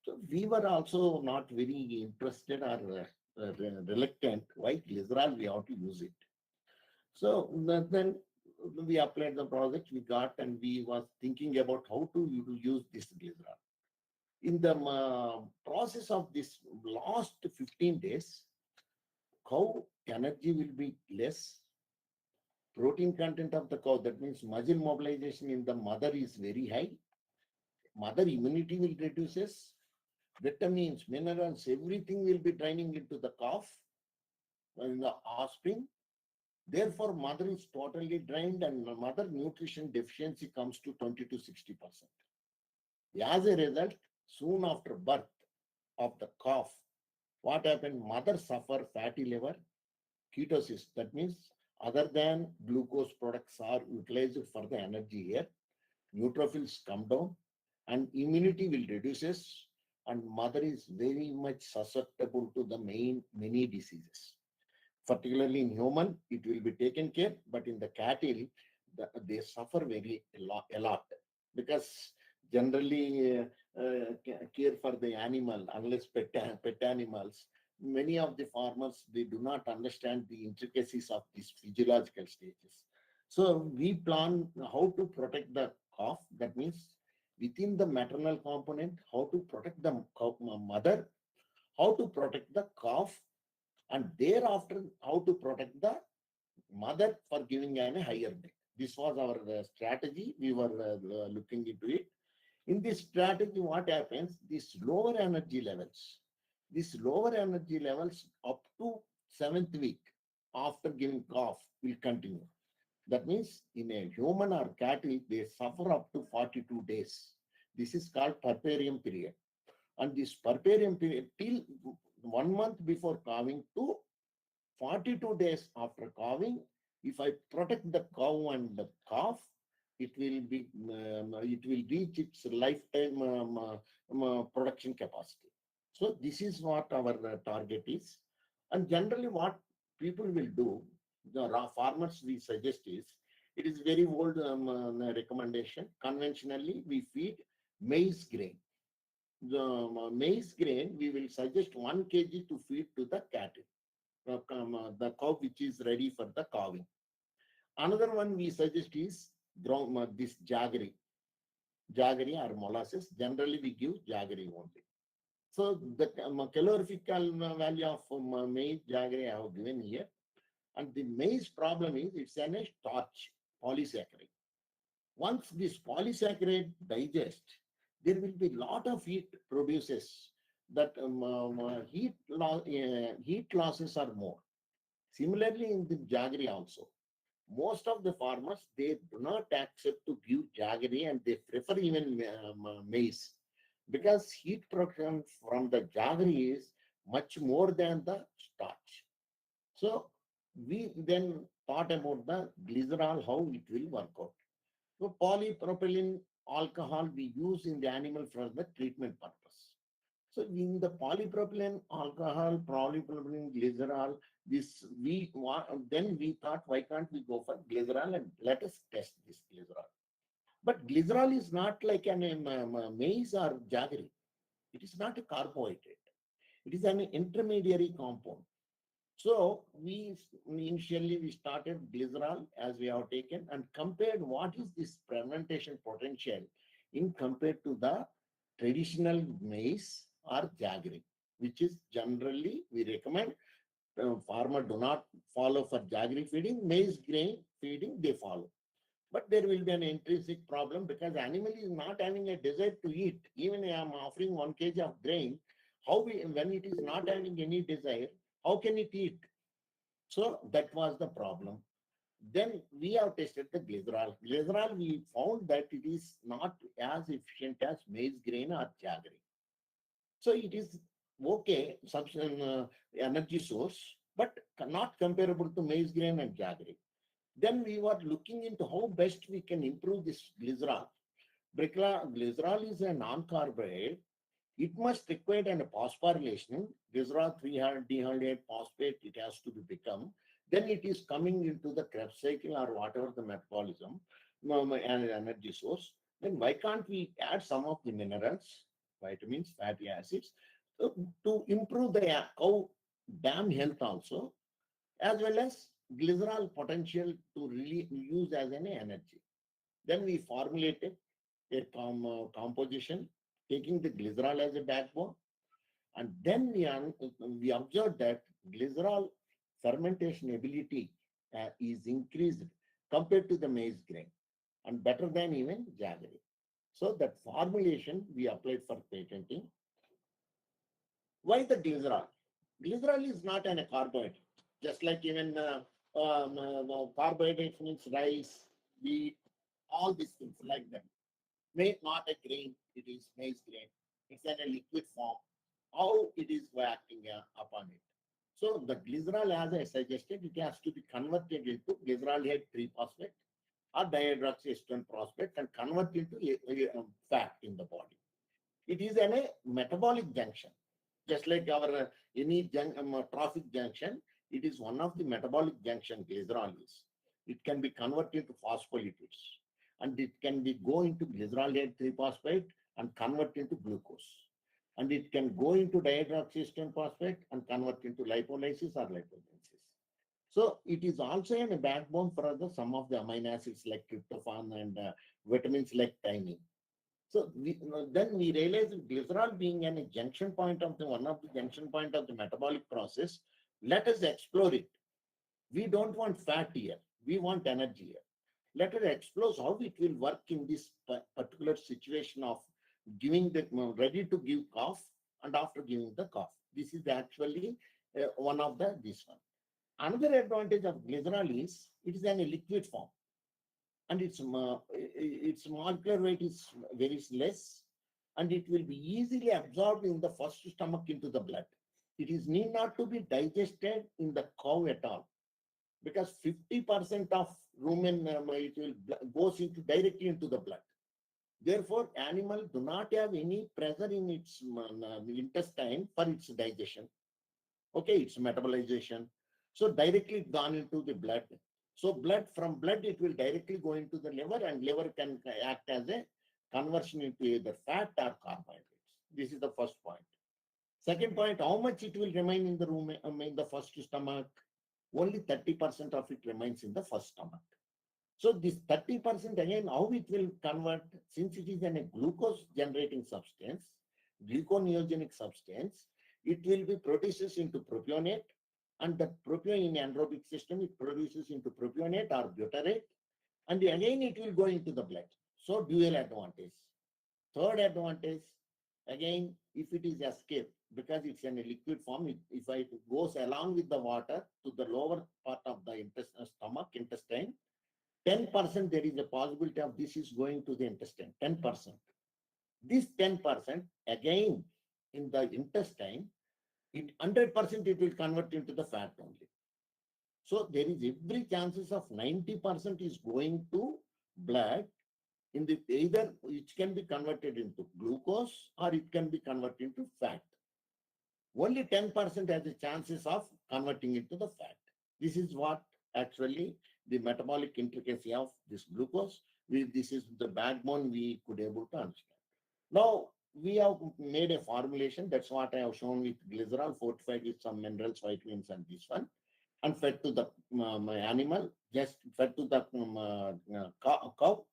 So we were also not very interested or reluctant. Why glycerol? We have to use it. So then we applied the project we got, and we was thinking about how to use this glycerol. In the process of this last 15 days, cow energy will be less. Protein content of the cow, that means muscle mobilization in the mother is very high. Mother immunity will reduces. Vitamins, minerals, everything will be draining into the calf in the offspring. Therefore, mother is totally drained, and mother nutrition deficiency comes to 20 to 60%. As a result, soon after birth of the calf, what happened? Mother suffer fatty liver, ketosis. That means other than glucose products are utilized for the energy here. Neutrophils come down, and immunity will reduces, and mother is very much susceptible to the many diseases. Particularly in human, it will be taken care, but in the cattle, they suffer a lot, because generally care for the animal, unless pet animals, many of the farmers, they do not understand the intricacies of these physiological stages. So we plan how to protect the calf. That means within the maternal component, how to protect the mother, how to protect the calf, and thereafter how to protect the mother for giving a higher milk. This was our strategy. We were looking into it. In this strategy, what happens? These lower energy levels up to 7th week after giving calf will continue. That means in a human or cattle, they suffer up to 42 days. This is called Purparium period. And this Purparium period till 1 month before calving to 42 days after calving, if I protect the cow and the calf, it will reach its lifetime production capacity. So this is what our target is. And generally what people will do, the raw farmers we suggest is, it is very old recommendation. Conventionally, we feed maize grain. The maize grain, we will suggest 1 kg to feed to the cattle, the cow which is ready for the calving. Another one we suggest is this jaggery or molasses. Generally, we give jaggery only. So the calorifical value of maize jaggery I have given here. And the maize problem is it's a starch, polysaccharide. Once this polysaccharide digest, there will be lot of heat produces. That heat losses are more. Similarly, in the jaggery also, most of the farmers, they do not accept to give jaggery, and they prefer even maize, because heat production from the jaggery is much more than the starch. So we then thought about the glycerol, how it will work out. So polypropylene alcohol we use in the animal for the treatment purpose. So in the polypropylene alcohol, polypropylene glycerol, then we thought, why can't we go for glycerol and let us test this glycerol. But glycerol is not like an maize or jaggery. It is not a carbohydrate. It is an intermediary compound. So initially we started glycerol as we have taken and compared what is this fermentation potential in compared to the traditional maize or jaggery, which is generally we recommend farmer do not follow for jaggery feeding, maize grain feeding they follow. But there will be an intrinsic problem because animal is not having a desire to eat. Even I am offering 1 kg of grain, when it is not having any desire, how can it eat? So that was the problem. Then we have tested the glycerol. Glycerol, we found that it is not as efficient as maize grain or jaggery. So it is okay, energy source, but not comparable to maize grain and jaggery. Then we were looking into how best we can improve this glycerol. Glycerol is a non-carbohydrate. It must require a phosphorylation. Glycerol 3-dehydrate phosphate, it has to be become. Then it is coming into the Krebs cycle or whatever the metabolism and energy source. Then why can't we add some of the minerals, vitamins, fatty acids, to improve the cow dam health also, as well as glycerol potential to really use as an energy. Then we formulated a composition taking the glycerol as a backbone, and then we observed that glycerol fermentation ability is increased compared to the maize grain and better than even jaggery. So that formulation we applied for patenting. Why the glycerol? Glycerol is not a carbohydrate, just like even carbohydrates means rice, wheat, all these things like that. Not a grain, it is maize grain. It's in a liquid form. How it is acting upon it. So the glycerol, as I suggested, it has to be converted into glycerol 3-phosphate or dihydroxyestone phosphate and convert into a fat in the body. It is a metabolic junction. Just like our any trophic junction, it is one of the metabolic junction glycerol is. It can be converted to phospholipids and it can be go into glycerol 3-phosphate and convert into glucose. And it can go into dihydroxyestone phosphate and convert into lipolysis or lipogenesis. So it is also a backbone for some of the amino acids like tryptophan and vitamins like thiamine. So then we realized glycerol being a junction point of one of the junction point of the metabolic process. Let us explore it. We don't want fat here. We want energy here. Let us explore how it will work in this particular situation of giving the ready to give cough and after giving the cough. This is actually one of this one. Another advantage of glycerol is it is in a liquid form and its molecular weight is very less and it will be easily absorbed in the first stomach into the blood. It is need not to be digested in the cow at all because 50% of rumen it will goes into directly into the blood. Therefore, animal do not have any pressure in its intestine for its digestion. Okay, its metabolization. So directly gone into the blood. So from blood it will directly go into the liver and liver can act as a conversion into either fat or carbohydrates. This is the first point. Second point, how much it will remain in the room in the first stomach? Only 30% of it remains in the first stomach. So this 30% again, how it will convert, since it is a glucose generating substance, gluconeogenic substance, it will be produces into propionate, and the propion in anaerobic system, it produces into propionate or butyrate, and again it will go into the blood. So dual advantage. Third advantage, again, if it is escape, because it's in a liquid form, if it goes along with the water to the lower part of the intestine, 10% there is a possibility of this is going to the intestine, 10%. This 10%, again, in the intestine, 100% it will convert into the fat only. So there is every chances of 90% is going to blood in the either which can be converted into glucose or it can be converted into fat. Only 10% has the chances of converting into the fat. This is what actually the metabolic intricacy of this glucose. This is the backbone we could able to understand. Now, we have made a formulation. That's what I have shown with glycerol fortified with some minerals, vitamins, and this one, and fed to the animal, just fed to the cow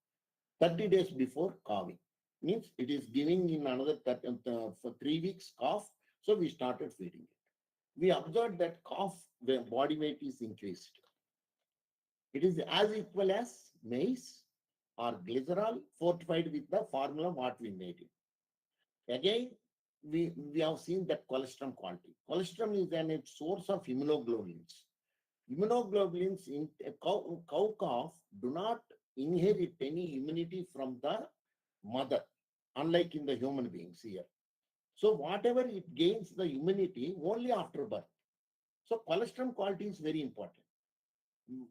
30 days before calving. Means it is giving in another for 3 weeks cough. So we started feeding it. We observed that cough body weight is increased. It is as equal as maize or glycerol fortified with the formula what we made it. Again, we have seen that cholesterol quality. Cholesterol is a source of immunoglobulins. Immunoglobulins in cow calf do not inherit any immunity from the mother, unlike in the human beings here. So whatever it gains the immunity only after birth. So cholesterol quality is very important.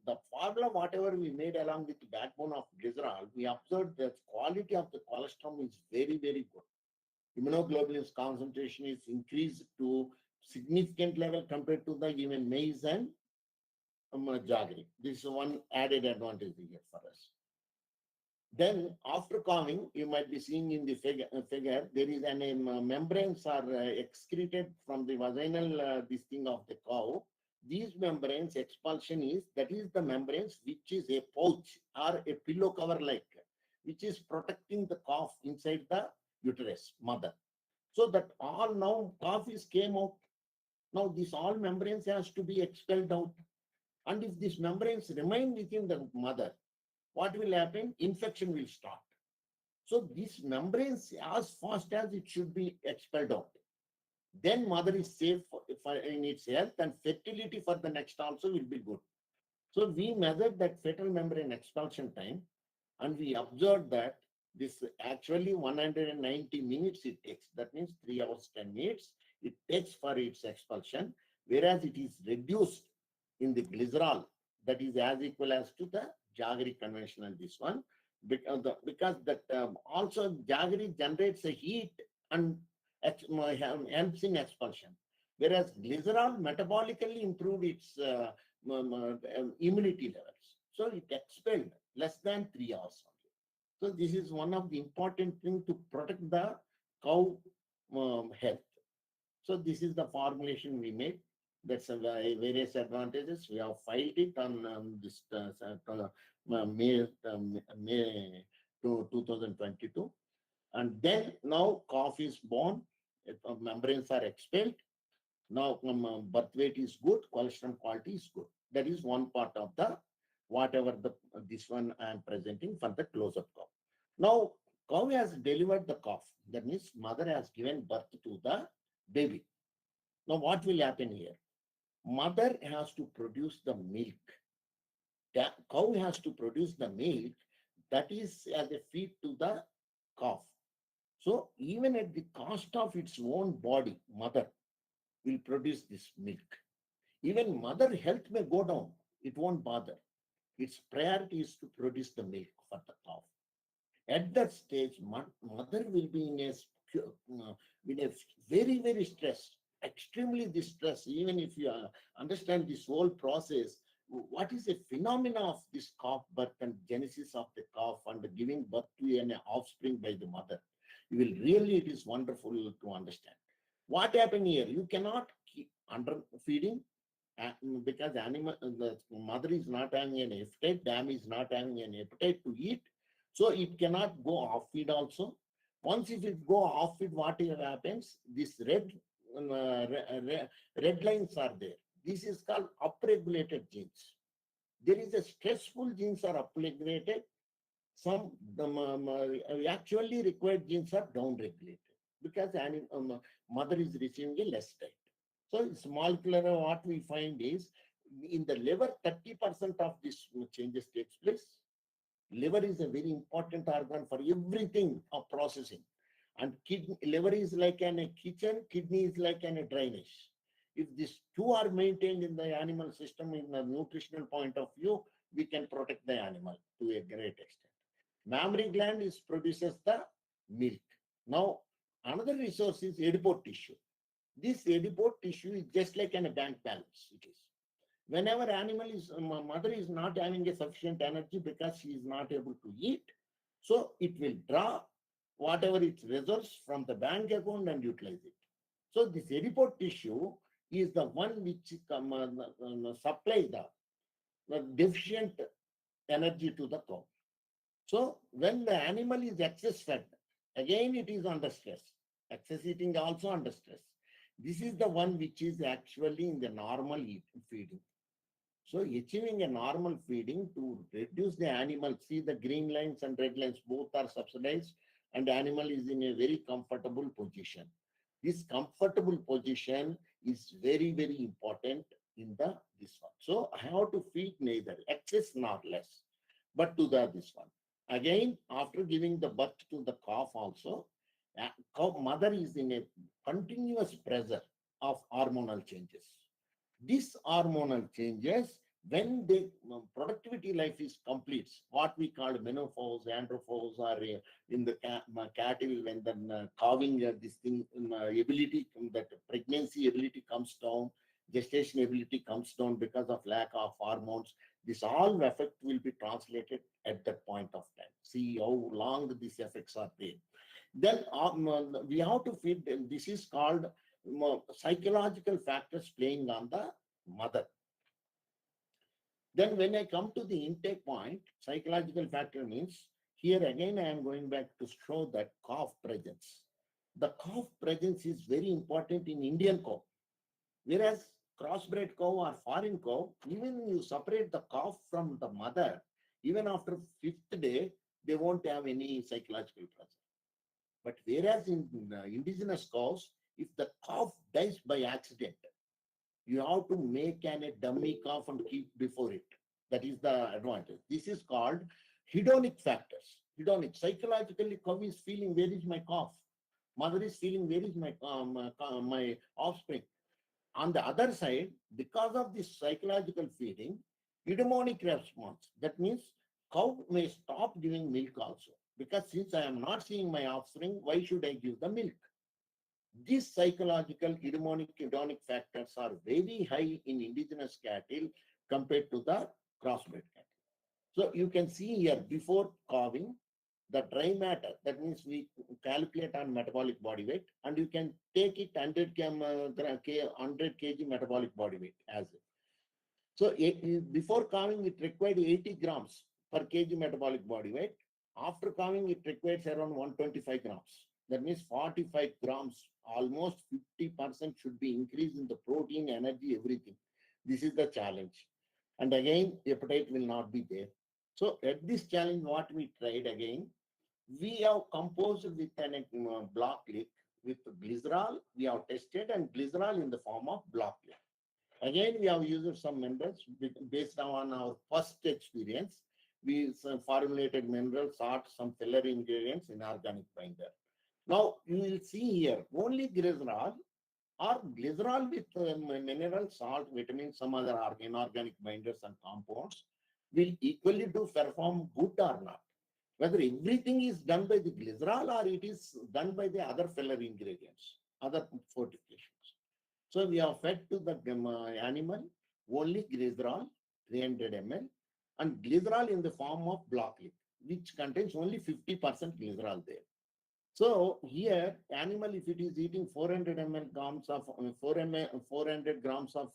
The formula, whatever we made along with the backbone of glycerol, we observed that quality of the cholesterol is very, very good. Immunoglobulins concentration is increased to significant level compared to the even maize and jaggery. This is one added advantage here for us. Then after calving, you might be seeing in the figure there is an membranes are excreted from the vaginal this thing of the cow. These membranes expulsion is, that is the membranes which is a pouch or a pillow cover like, which is protecting the calf inside the uterus, mother. So that all now calf is came out. Now this all membranes has to be expelled out. And if these membranes remain within the mother, what will happen? Infection will start. So these membranes, as fast as it should be expelled out, then mother is safe for in its health, and fertility for the next also will be good. So we measured that fetal membrane expulsion time, and we observed that this actually 190 minutes it takes. That means 3 hours 10 minutes it takes for its expulsion, whereas it is reduced in the glycerol, that is as equal as to the jaggery conventional this one, because that also jaggery generates a heat and helps in expulsion, whereas glycerol metabolically improved its immunity levels. So it expelled less than 3 hours only. So this is one of the important things to protect the cow health. So this is the formulation we made. That's various advantages. We have filed it on this May 2022. And then now calf is born, membranes are expelled. Now birth weight is good, cholesterol quality is good. That is one part of the whatever this one I am presenting for the close-up cow. Now cow has delivered the calf. That means mother has given birth to the baby. Now what will happen here? Mother has to produce the milk. The cow has to produce the milk that is as a feed to the calf. So even at the cost of its own body, mother will produce this milk. Even mother health may go down. It won't bother. Its priority is to produce the milk for the calf. At that stage, mother will be in a very, very stressed, extremely distressed. Even if you understand this whole process, what is the phenomena of this calf birth and genesis of the calf and giving birth to an offspring by the mother, you will really, it is wonderful to understand. What happened here? You cannot keep under feeding because the mother is not having an appetite, dam is not having an appetite to eat. So it cannot go off feed also. Once if it go off feed, what happens? This red lines are there. This is called upregulated genes. There is a stressful genes are upregulated. Some actually required genes are downregulated because mother is receiving a less diet. So it's molecular, what we find is in the liver, 30% of this changes takes place. Liver is a very important organ for everything of processing. And liver is like a kitchen, kidney is like a drainage. If these two are maintained in the animal system in a nutritional point of view, we can protect the animal to a great extent. Mammary gland produces the milk. Now, another resource is adipose tissue. This adipose tissue is just like a bank balance. It is. Whenever mother is not having a sufficient energy because she is not able to eat, so it will draw whatever its reserves from the bank account and utilize it. So this adipose tissue is the one which supplies the deficient energy to the cow. So when the animal is excess fed, again it is under stress. Excess eating also under stress. This is the one which is actually in the normal feeding. So achieving a normal feeding to reduce the animal, see the green lines and red lines, both are subsidized and the animal is in a very comfortable position. This comfortable position is very, very important in this one. So I have to feed neither excess nor less, but to this one. Again, after giving the birth to the calf also, cow mother is in a continuous pressure of hormonal changes. These hormonal changes, when the productivity life is complete, what we call menopause, andropause, or in the cattle, when the calving, this thing, ability, that pregnancy ability comes down, gestation ability comes down because of lack of hormones. This all effect will be translated at that point of time. See how long these effects are there. Then we have to feed them. This is called psychological factors playing on the mother. Then when I come to the intake point, psychological factor means, here again I am going back to show that calf presence. The calf presence is very important in Indian cow. Whereas crossbred cow or foreign cow, even you separate the calf from the mother, even after 5th day, they won't have any psychological presence. But whereas in indigenous cows, if the calf dies by accident, you have to make a dummy calf and keep before it. That is the advantage. This is called hedonic factors. Hedonic, psychologically, cow is feeling, where is my calf? Mother is feeling, where is my offspring? On the other side, because of this psychological feeding, eudaimonic response. That means cow may stop giving milk also. Because since I am not seeing my offspring, why should I give the milk? These psychological hedonic factors are very high in indigenous cattle compared to the crossbred cattle. So you can see here, before calving, the dry matter, that means we calculate on metabolic body weight, and you can take it 100 kg metabolic body weight as it. So before calving, it required 80 grams per kg metabolic body weight. After calving, it requires around 125 grams. That means 45 grams, almost 50% should be increased in the protein, energy, everything. This is the challenge. And again, appetite will not be there. So at this challenge, what we tried again, we have composed with a block lick with glycerol. We have tested and glycerol in the form of block lick. Again, we have used some minerals based on our first experience. We formulated minerals, salt, some filler ingredients in organic binder. Now you will see here only glycerol or glycerol with mineral, salt, vitamins, some other inorganic binders and compounds will equally do perform good or not. Whether everything is done by the glycerol or it is done by the other filler ingredients, other fortifications. So we have fed to the animal only glycerol, 300 ml, and glycerol in the form of block lick, which contains only 50% glycerol there. So here, animal, if it is eating 400 grams of 400 grams of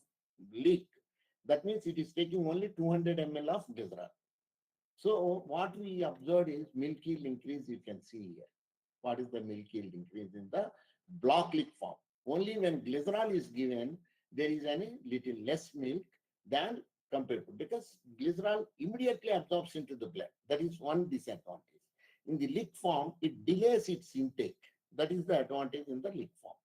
lick, that means it is taking only 200 ml of glycerol. So what we observed is milk yield increase. You can see here. What is the milk yield increase in the block lick form? Only when glycerol is given, there is a little less milk than compared to, because glycerol immediately absorbs into the blood. That is one disadvantage. In the lick form, it delays its intake. That is the advantage in the lick form.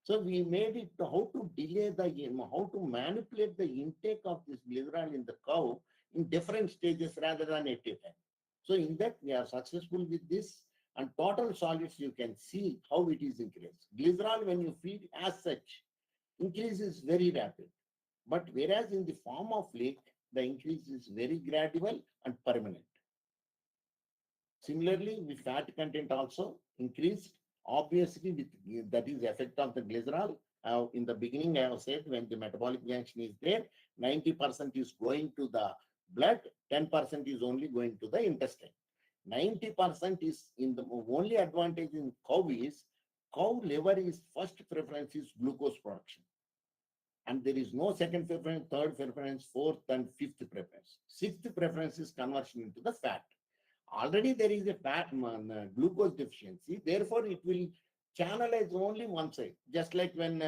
So we made it how to delay how to manipulate the intake of this glycerol in the cow in different stages rather than at a time. So in that, we are successful with this. And total solids, you can see how it is increased. Glycerol, when you feed as such, increase is very rapid. But whereas in the form of lick, the increase is very gradual and permanent. Similarly, with fat content also increased. Obviously, with that is the effect of the glycerol. In the beginning, I have said when the metabolic junction is there, 90% is going to the blood, 10% is only going to the intestine. 90% is in the only advantage in cow is cow liver is first preference is glucose production. And there is no second preference, third preference, fourth and fifth preference. Sixth preference is conversion into the fat. Already there is a fat glucose deficiency. Therefore, it will channelize only one side. Just like when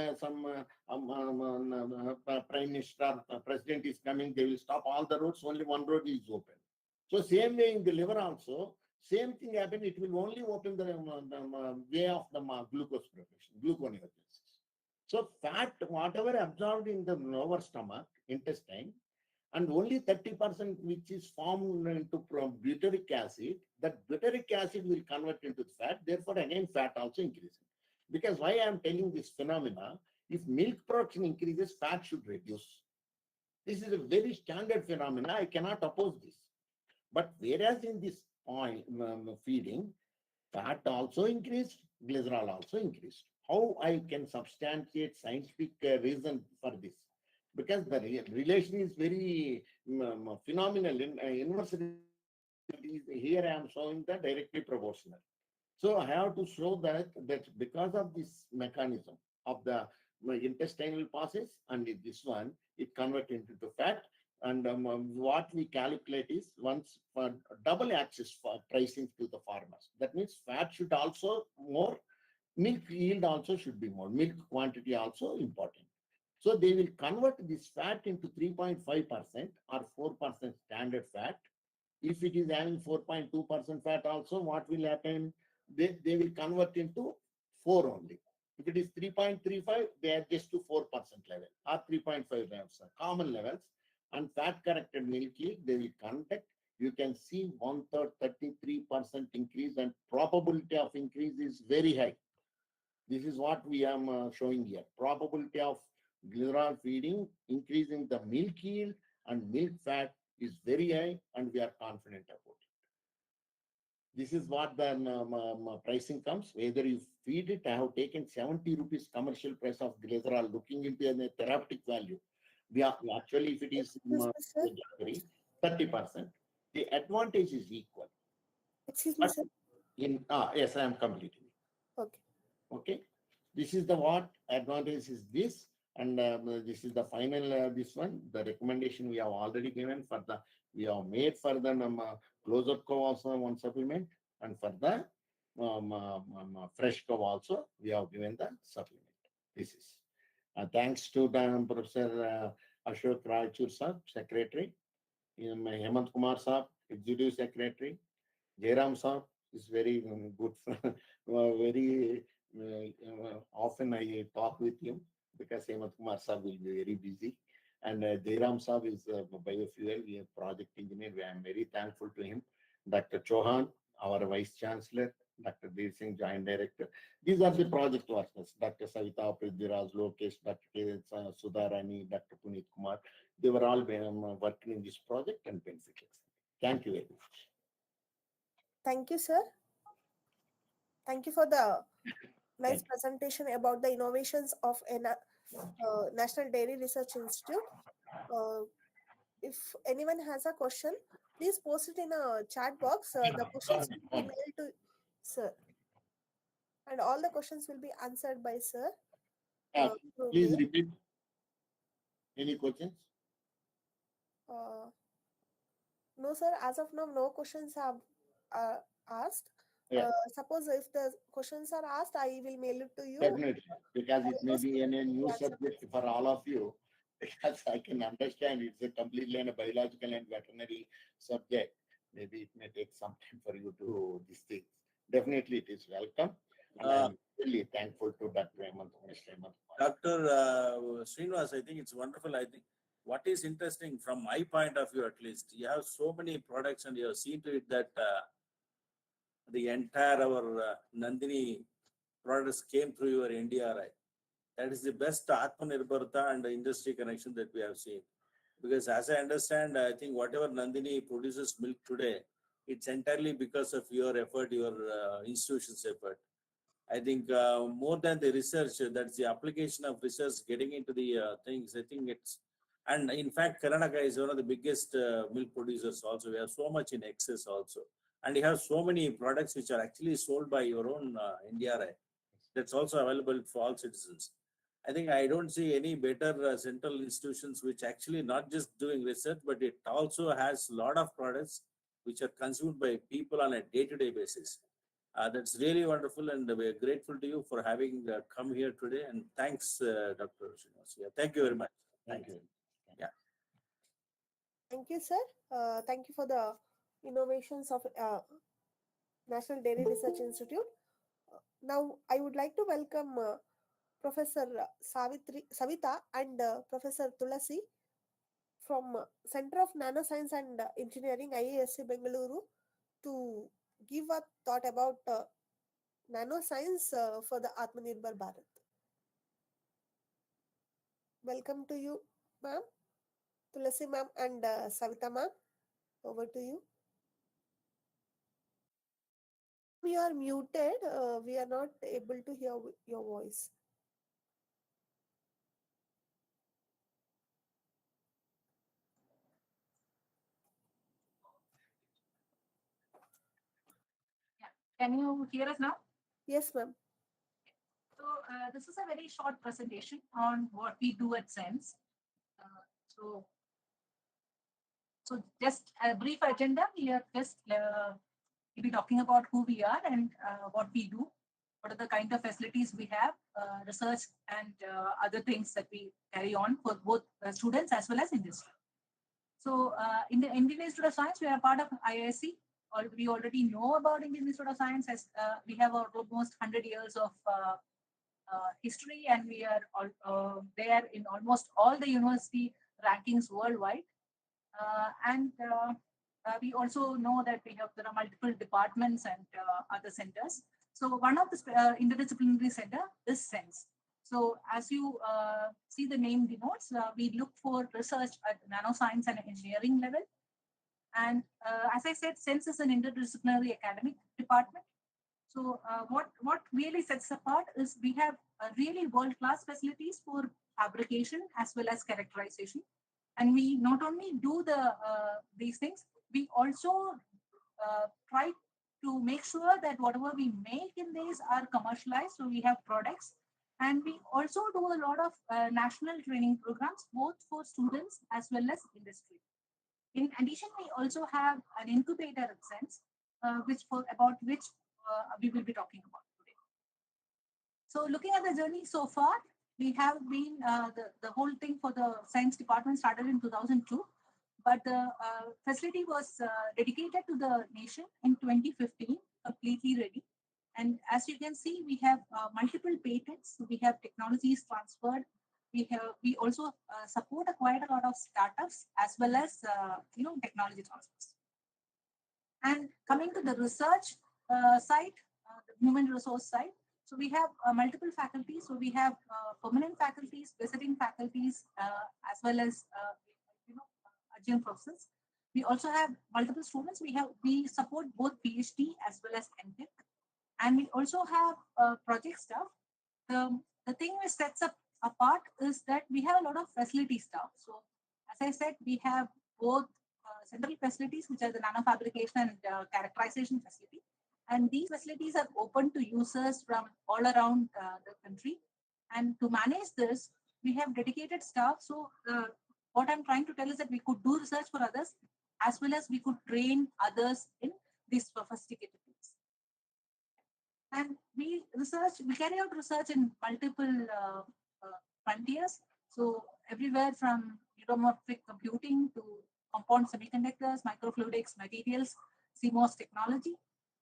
prime minister, president is coming, they will stop all the roads. Only one road is open. So same way in the liver also, same thing happen. It will only open the way of the glucose production, gluconeogenesis. So fat, whatever absorbed in the lower stomach, intestine, and only 30% which is formed into butyric acid, that butyric acid will convert into fat. Therefore, again, fat also increases. Because why I am telling this phenomena, if milk production increases, fat should reduce. This is a very standard phenomena. I cannot oppose this. But whereas in this point, feeding, fat also increased, glycerol also increased. How I can substantiate scientific reason for this? Because the relation is very phenomenal. Inversely, here I am showing the directly proportional. So I have to show that because of this mechanism of the intestinal process and this one, it converts into the fat. And what we calculate is once for double axis for pricing to the farmers. That means fat should also more, milk yield also should be more, milk quantity also important. So they will convert this fat into 3.5% or 4% standard fat. If it is having 4.2% fat also, what will happen? They will convert into 4 only. If it is 3.35, they adjust to 4% level or 3.5 levels, common levels. And fat corrected milk yield, they will contact. You can see 1/3, 33% increase, and probability of increase is very high. This is what we are showing here. Probability of glycerol feeding, increasing the milk yield and milk fat is very high, and we are confident about it. This is what the pricing comes. Whether you feed it, I have taken 70 rupees commercial price of glycerol, looking into a therapeutic value. We are actually, if it is 30%, the advantage is equal. Excuse me, sir. Yes, I am completing. Okay. Okay. This is the what advantage is this, and this is the final this one. The recommendation we have already given for the we have made for the closer cow also one supplement, and for the fresh cow also we have given the supplement. This is. Thanks to the Professor Ashok Raichur sir, Secretary, Hemant Kumar sir, Executive Secretary, Jairam sir is very good, very often I talk with him because Hemant Kumar sir will be very busy. And Jairam sir is biofuel project engineer. I am very thankful to him. Dr. Chauhan, our Vice Chancellor, Dr. Dev Singh, Joint Director. These are the project workers, Dr. Savita Prithviraj, Lokesh, Dr. K. Sudharani, Dr. Puneet Kumar. They were all working in this project and benefited. Thank you very much. Thank you, sir. Thank you for the nice presentation about the innovations of National Dairy Research Institute. If anyone has a question, please post it in a chat box. The questions will be mailed to sir. And all the questions will be answered by sir. Please repeat. Any questions? No, sir. As of now, no questions have asked. Yeah. Suppose if the questions are asked, I will mail it to you. Definitely, because it may be a new subject for all of you. Because I can understand it's a completely a biological and veterinary subject. Maybe it may take some time for you to these things. Definitely, it is welcome. And I'm really thankful to Dr. Hemant. Dr. Srinivas, I think it's wonderful. I think what is interesting from my point of view, at least, you have so many products and you have seen to it that the entire our Nandini products came through your NDRI. That is the best Atmanirbharata and industry connection that we have seen. Because as I understand, I think whatever Nandini produces milk today, it's entirely because of your effort, your institution's effort. I think more than the research, that's the application of research getting into the things. I think it's, and in fact, Karnataka is one of the biggest milk producers also. We have so much in excess also. and you have so many products which are actually sold by your own NDRI. That's also available for all citizens. I think I don't see any better central institutions which actually not just doing research, but it also has a lot of products which are consumed by people on a day-to-day basis. That's really wonderful, and we're grateful to you for having come here today. And thanks, Dr. Srinivas. Yeah, thank you very much. Thank you. Thank you, sir. Thank you for the innovations of National Dairy Research Institute. Now, I would like to welcome Professor Savita and Professor Tulasi from Center of Nanoscience and Engineering, IISc Bengaluru, to give a thought about nanoscience for the Atmanirbhar Bharat. Welcome to you, ma'am. Tulasi ma'am and Savita ma'am. Over to you. You are muted. We are not able to hear your voice. Can you hear us now? Yes, ma'am. So this is a very short presentation on what we do at SENS. So just a brief agenda. We are just we'll be talking about who we are and what we do, what are the kind of facilities we have, research and other things that we carry on for both students as well as industry. So in the Indian Institute of Science, we are part of IISc. We already know about Indian Institute of Science as we have almost 100 years of history, and we are there in almost all the university rankings worldwide. We also know that there are multiple departments and other centers. So one of the interdisciplinary center is SENS. So as you see the name denotes, we look for research at nanoscience and engineering level. And as I said, SENS is an interdisciplinary academic department. So what really sets apart is we have really world-class facilities for fabrication as well as characterization. And we not only do these things, we also try to make sure that whatever we make in these are commercialized. So we have products. And we also do a lot of national training programs, both for students as well as industry. In addition, we also have an incubator at SENS, which we will be talking about today. So looking at the journey so far, we have been, the whole thing for the science department started in 2002, but the facility was dedicated to the nation in 2015, completely ready. And as you can see, we have multiple patents. We have technologies transferred. We also support quite a lot of startups as well as technology transfers. And coming to the research side, the human resource side, so we have multiple faculties. So we have permanent faculties, visiting faculties, as well as adjunct professors. We also have multiple students. We support both PhD as well as MTech, and we also have project staff. The thing which sets up apart is that we have a lot of facility staff. So as I said, we have both central facilities, which are the nanofabrication and characterization facility. And these facilities are open to users from all around the country. And to manage this, we have dedicated staff. So what I'm trying to tell is that we could do research for others, as well as we could train others in these sophisticated things. And we carry out research in multiple frontiers. So everywhere from neuromorphic computing to compound semiconductors, microfluidics, materials, CMOS technology.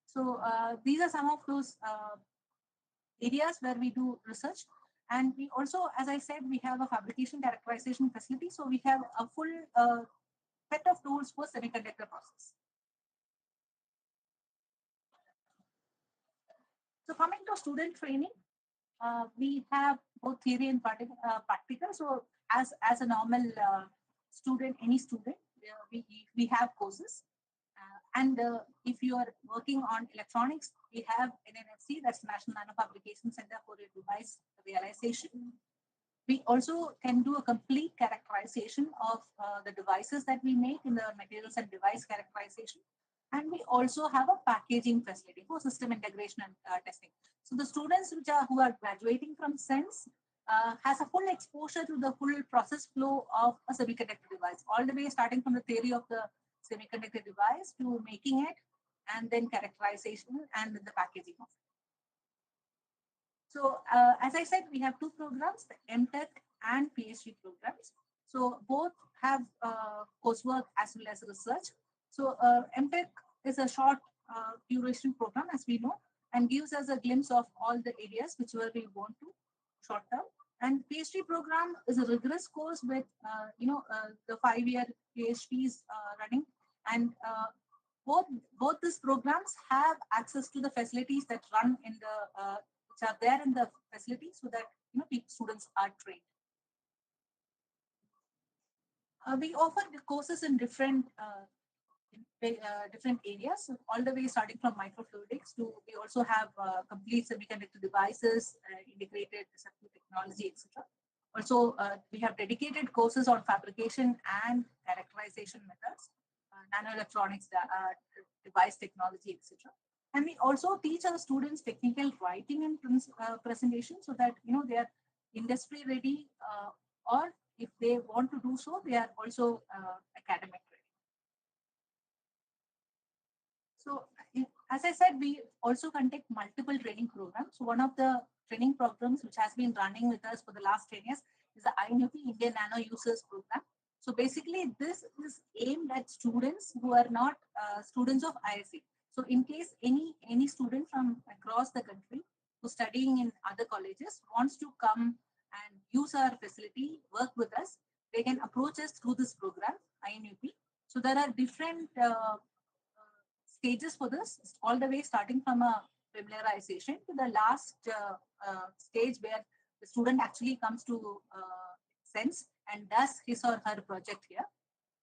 So these are some of those areas where we do research. And we also, as I said, we have a fabrication characterization facility. So we have a full set of tools for semiconductor process. So coming to student training, we have both theory and practical. So as a normal student, any student, we have courses. And if you are working on electronics, we have NNFC, that's National Nanofabrication Center for Device Realization. We also can do a complete characterization of the devices that we make in the materials and device characterization. And we also have a packaging facility for system integration and testing. So the students who are graduating from SENS has a full exposure to the full process flow of a semiconductor device, all the way starting from the theory of the semiconductor device to making it, and then characterization and the packaging of it. So as I said, we have two programs, the MTech and PhD programs. So both have coursework as well as research. So MTech is a short duration program, as we know, and gives us a glimpse of all the areas which we want to short term. And PhD program is a rigorous course with the 5-year PhDs running, and both these programs have access to the facilities that run in the which are there in the facility, so that students are trained. We offer the courses in different areas, all the way starting from microfluidics to we also have complete semiconductor devices, integrated circuit technology, etc. Also, we have dedicated courses on fabrication and characterization methods, nanoelectronics, device technology, etc. And we also teach our students technical writing and presentation, so that they are industry ready, or if they want to do so, they are also academic ready. So, as I said, we also conduct multiple training programs. So one of the training programs which has been running with us for the last 10 years is the INUP Indian Nano Users Program. So basically, this is aimed at students who are not students of ISC. So in case any student from across the country who's studying in other colleges wants to come and use our facility, work with us, they can approach us through this program, INUP. So there are different stages for this, all the way starting from a familiarization to the last stage where the student actually comes to SENS and does his or her project here.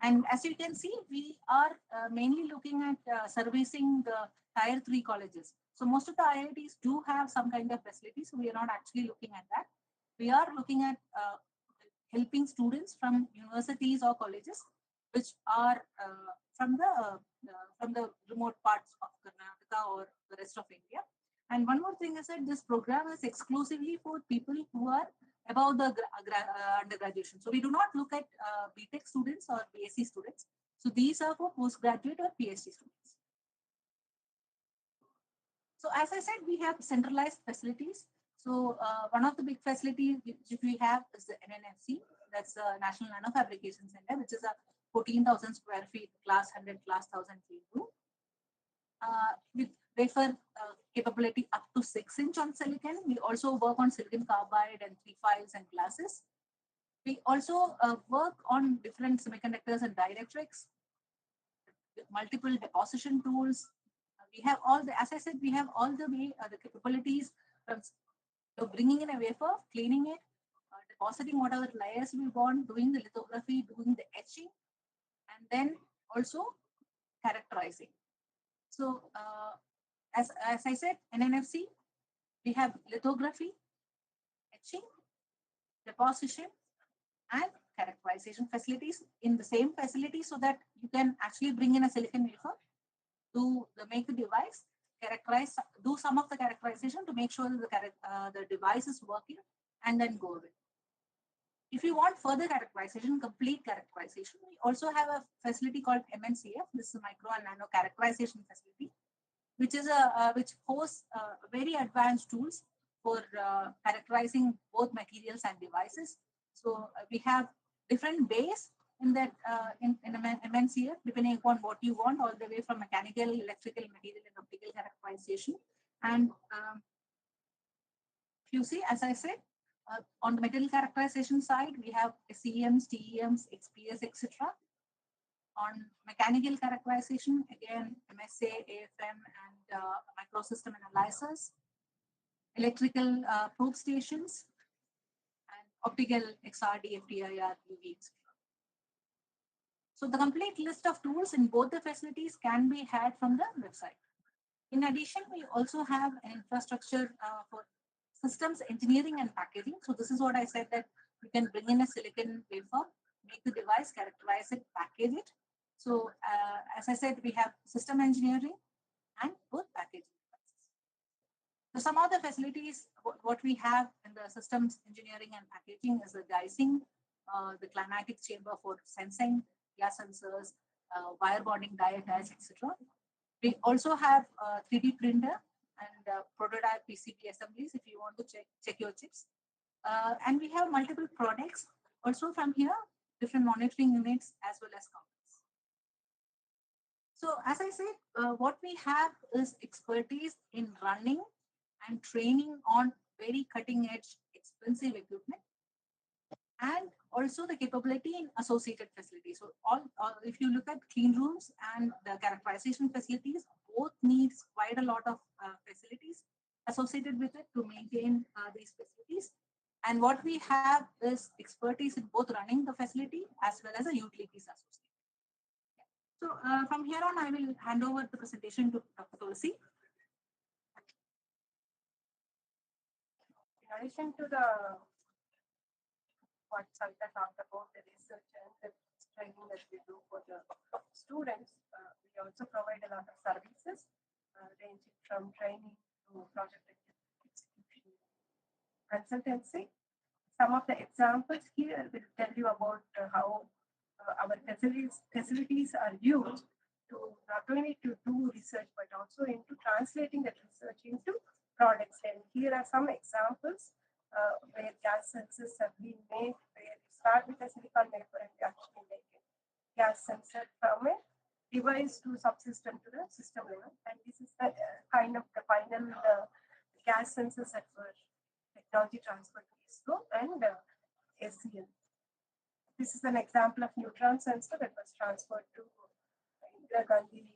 And as you can see, we are mainly looking at servicing the Tier 3 colleges. So most of the IITs do have some kind of facility, so we are not actually looking at that. We are looking at helping students from universities or colleges which are from the remote parts of Karnataka or the rest of India. And one more thing is that this program is exclusively for people who are above the undergraduation. So we do not look at BTech students or BSc students. So these are for postgraduate or PhD students. So as I said, we have centralized facilities. So one of the big facilities which we have is the NNFC, that's the National Nano Fabrication Center, which is a 14,000 square feet, class 100, class 1000 clean room. With wafer capability up to 6-inch on silicon. We also work on silicon carbide and 3-5s and glasses. We also work on different semiconductors and dielectrics, with multiple deposition tools. We have all the, as I said, we have all the way the capabilities from bringing in a wafer, cleaning it, depositing whatever layers we want, doing the lithography, doing the etching, and then also characterizing. So as I said, in NFC, we have lithography, etching, deposition, and characterization facilities in the same facility, so that you can actually bring in a silicon wafer to make the device, characterize, do some of the characterization to make sure that the device is working, and then go with it. If you want further characterization, complete characterization, we also have a facility called MNCF. This is a micro and nano characterization facility, which is which hosts very advanced tools for characterizing both materials and devices. So we have different bays in that in MNCF, depending upon what you want, all the way from mechanical, electrical, material, and optical characterization. And if you see, as I said, on the material characterization side, we have CEMs, TEMs, XPS, etc. On mechanical characterization, again, MSA, AFM, and microsystem analyzers, electrical probe stations, and optical XRD, FTIR, UV, etc. So the complete list of tools in both the facilities can be had from the website. In addition, we also have an infrastructure for systems engineering and packaging. So this is what I said, that we can bring in a silicon wafer, make the device, characterize it, package it. So as I said, we have system engineering and both packaging. So some of the facilities, what we have in the systems engineering and packaging is the dicing, the climatic chamber for sensing, gas sensors, wire bonding die attach, etc. We also have a 3D printer and prototype PCB assemblies if you want to check your chips. And we have multiple products also from here, different monitoring units as well as counters. So as I said, what we have is expertise in running and training on very cutting edge expensive equipment, and also the capability in associated facilities. So if you look at clean rooms and the characterization facilities, both needs quite a lot of facilities associated with it to maintain these facilities. And what we have is expertise in both running the facility as well as the utilities associated. So from here on, I will hand over the presentation to Dr. Tulsi. In addition to the what Savita talked about, the research and the training that we do for the students, we also provide a lot of services ranging from training to project execution, consultancy. Some of the examples here will tell you about how our facilities are used to not only to do research but also into translating that research into products. And here are some examples where gas sensors have been made, where you start with a silicon wafer and you actually make a gas sensor from a device to subsystem to the system level. And this is the kind of the final gas sensors that were technology transferred to ISRO and SCL. This is an example of neutron sensor that was transferred to Indira Gandhi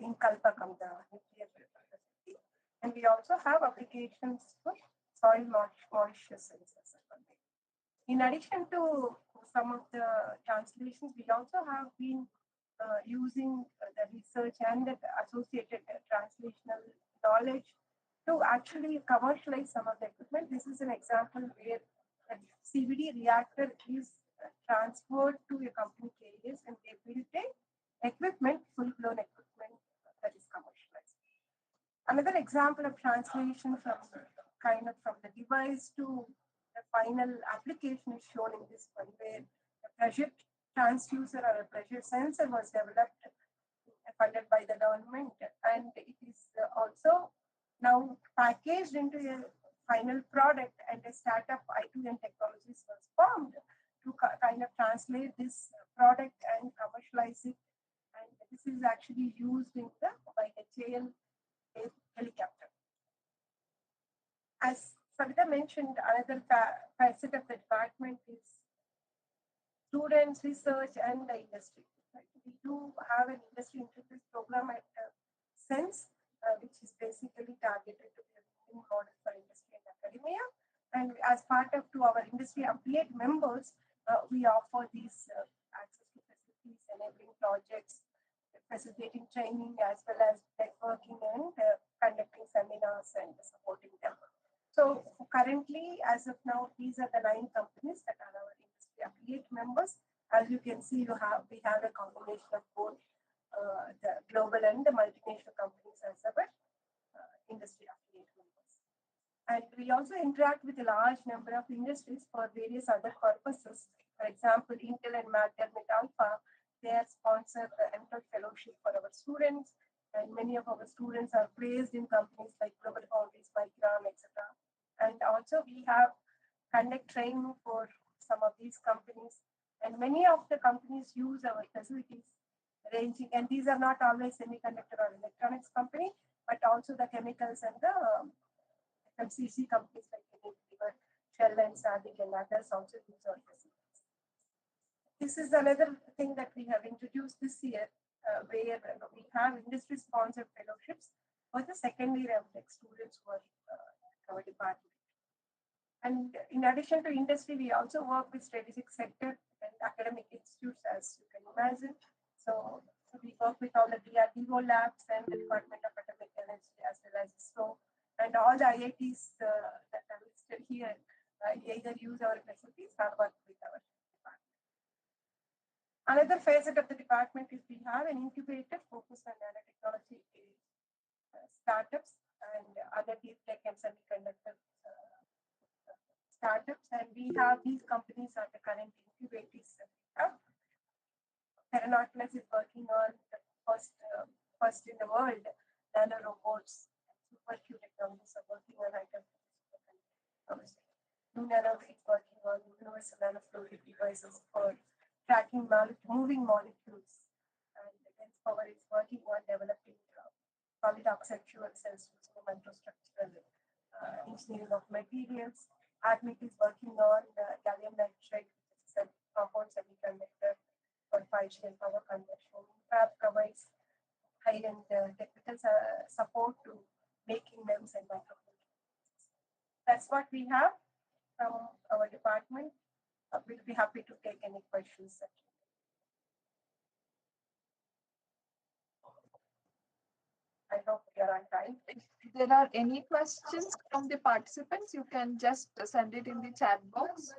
in Kalpakam, the nuclear facility. And we also have applications for soil moisture sensors. In addition to some of the translations, we also have been using the research and the associated translational knowledge to actually commercialize some of the equipment. This is an example where a CVD reactor is transferred to a company KS and they build a equipment, full-blown equipment that is commercialized. Another example of translation from the device to the final application is shown in this one, where a pressure transducer or a pressure sensor was developed, funded by the government, and it is also now packaged into a final product, and a startup I2N Technologies was formed to kind of translate this product and commercialize it. And this is actually used in by HAL helicopter. As Savita mentioned, another facet of the department is students, research, and the industry. Right? We do have an industry interface program at SENSE, which is basically targeted to be a leading model for industry and academia. And as part of our industry affiliate members, we offer these access to facilities, enabling projects, facilitating training, as well as networking and conducting seminars and supporting them. So currently, as of now, these are the 9 companies that are our industry affiliate members. As you can see, we have a combination of both the global and the multinational companies as our industry affiliate members. And we also interact with a large number of industries for various other purposes. For example, Intel and McDermott Alpha, they have sponsored the MTech Fellowship for our students, and many of our students are placed in companies like Global Foundries, Micron, etc. And also we have conduct training for some of these companies, and many of the companies use our facilities ranging, and these are not always semiconductor or electronics company, but also the chemicals and the FMCG companies like Shell and Azadi and others also use our facilities. This is another thing that we have introduced this year, where we have industry-sponsored fellowships for the second year MTech students who are in our department. And in addition to industry, we also work with strategic sector and academic institutes, as you can imagine. So we work with all the DRDO labs and the Department of Atomic Energy, as well as ISRO, and all the IITs that are listed here either use our facilities or work with our department. Another facet of the department is we have an incubator focused on nanotechnology startups and other deep tech and semiconductor startups, and we have these companies are the current incubators that we have. Pheromone is working on the first in the world nano robots. Super Q technologies are working on items. Nano is working on universal nanofluidic devices for tracking moving molecules, and Dense Power is working on developing solid oxide fuel cells using microstructural engineering of materials. Atmanirbhar is working on gallium nitride, which is a compound semiconductor for 5G and power conversion. Fab provides high-end technical support to making MEMS and microcontrollers. That's what we have from our department. We'll be happy to take any questions that you I hope you're on time. If there are any questions from the participants, you can just send it in the chat box.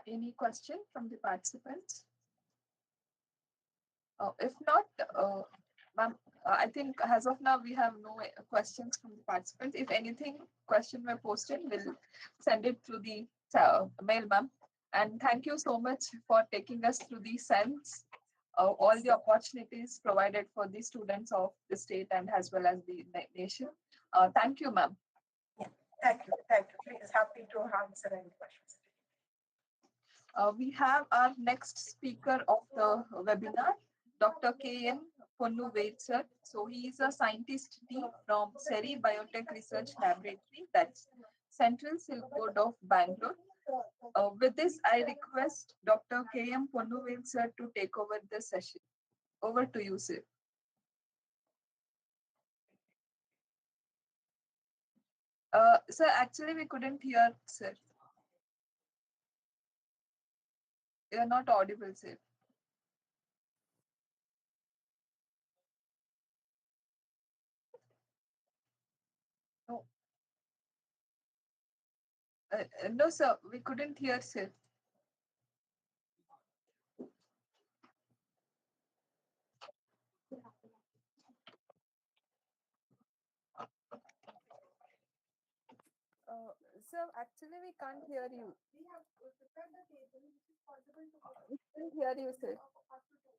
Any question from the participants? If not, ma'am, I think as of now we have no questions from the participants. If anything, question were posted, we'll send it through the mail, ma'am. And thank you so much for taking us through the sense of all the opportunities provided for the students of the state and as well as the nation. Thank you, ma'am. Yeah, thank you. Thank you. Please, happy to answer any questions. We have our next speaker of the webinar, Dr. K.N. Ponnuvel, sir. So he is a scientist from Shri Biotech Research Laboratory, that's Central Silk Board of Bangalore. With this, I request Dr. K.M. Ponnuvel, sir, to take over the session. Over to you, sir. Sir, actually, we couldn't hear, sir. You're not audible, sir. No. No, sir, we couldn't hear, sir. Sir, actually, we can't hear you. We have prepared the table, which is possible to We can't hear you, sir. up to 2.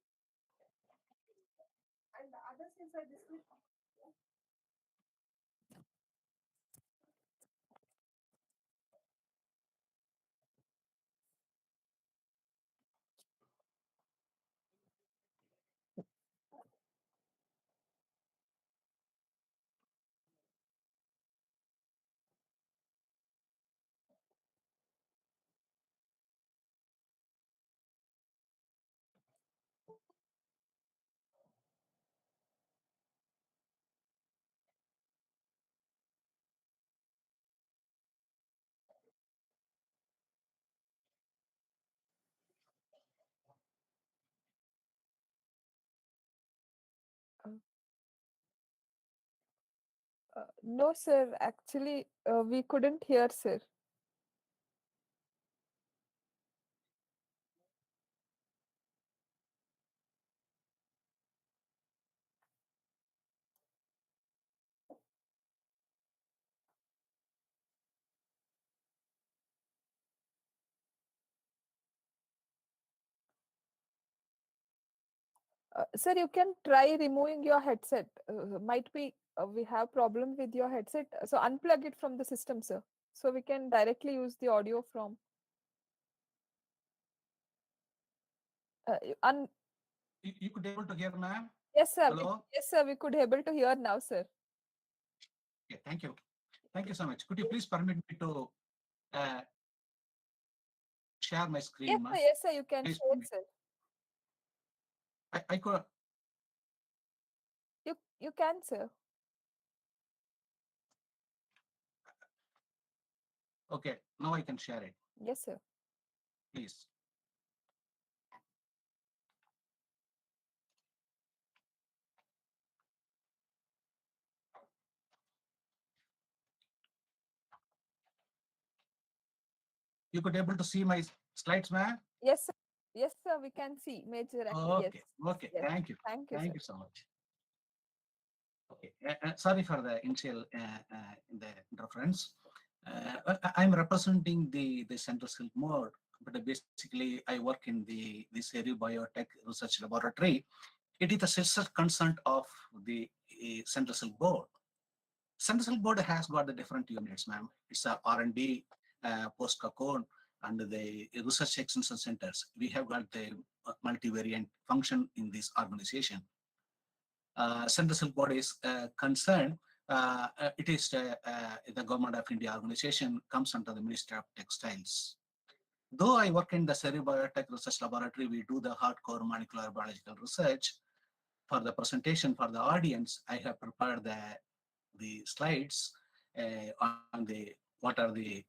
And the other things are discussed. No, sir, actually, we couldn't hear, sir. Sir, you can try removing your headset. Might be we have problem with your headset. So unplug it from the system, sir. So we can directly use the audio from. You could able to hear, ma'am? Yes, sir. Hello? Yes, sir. We could able to hear now, sir. Okay, thank you. Thank you so much. Could you please permit me to share my screen, Yes, ma'am? sir. Yes, sir. You can Please share, permit. sir. I could. You can, sir. Okay, now I can share it, Yes, sir. please. You could able to see my slides, ma'am? Yes, sir. Yes, sir. We can see major. Okay, Yes. okay. Yes. Thank you. Thank you, Thank sir. you so much. Okay, sorry for the initial in the reference. I'm representing the Central Silk Mode, but basically I work in the Seri Biotech Research Laboratory. It is the sister concern of the Central Silk Board. Central Silk Board has got the different units, ma'am. It's a R&D, post cocoon, and the research extension centers. We have got the multivariant function in this organization. Central Silk Board is concerned. It is the Government of India organization, comes under the Ministry of Textiles. Though I work in the Seri Biotech Research Laboratory, we do the hardcore molecular biological research. For the presentation for the audience, I have prepared the slides on the what are the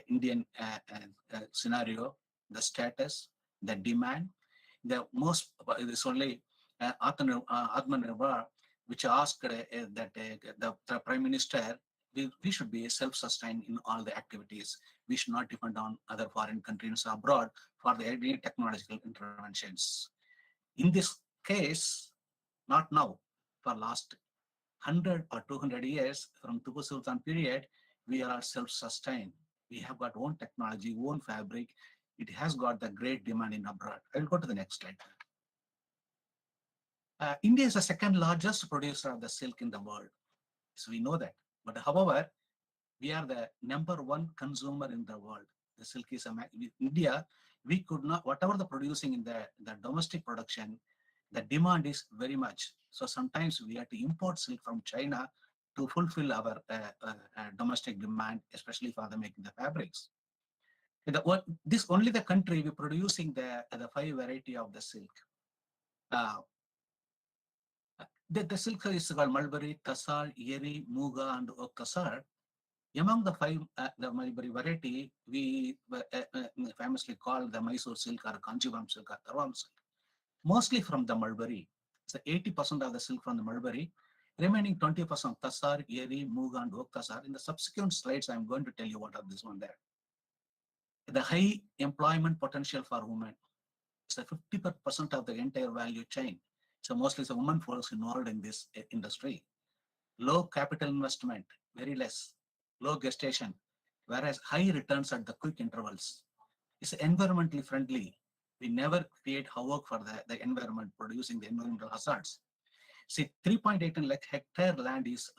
Indian scenario, the status, the demand. The most this only Atmanirbhar, which asked that the Prime Minister, we should be self-sustained in all the activities. We should not depend on other foreign countries abroad for the any technological interventions. In this case, not now, for last 100 or 200 years from Tipu Sultan period, we are self-sustained. We have got own technology, own fabric. It has got the great demand in abroad. I'll go to the next slide. India is the second largest producer of the silk in the world. So we know that. But however, we are the #1 consumer in the world. The silk is India, we could not, whatever the producing in the domestic production, the demand is very much. So sometimes we have to import silk from China to fulfill our domestic demand, especially for the making the fabrics. This only the country we producing the 5 variety of the silk. The silk is called mulberry, tassar, yeri, muga, and oak tassar. Among the 5 the mulberry variety, we famously call the Mysore silk or Kanchipuram silk or Tarwam silk. Mostly from the mulberry. So 80% of the silk from the mulberry, remaining 20% tassar, yeri, muga, and oak tassar. In the subsequent slides, I'm going to tell you what are this one there. The high employment potential for women. It's 50% of the entire value chain. So mostly it's a woman force involved in this industry. Low capital investment, very less. Low gestation, whereas high returns at the quick intervals. It's environmentally friendly. We never create havoc for the environment, producing the environmental hazards. See, 3.8 lakh hectare land is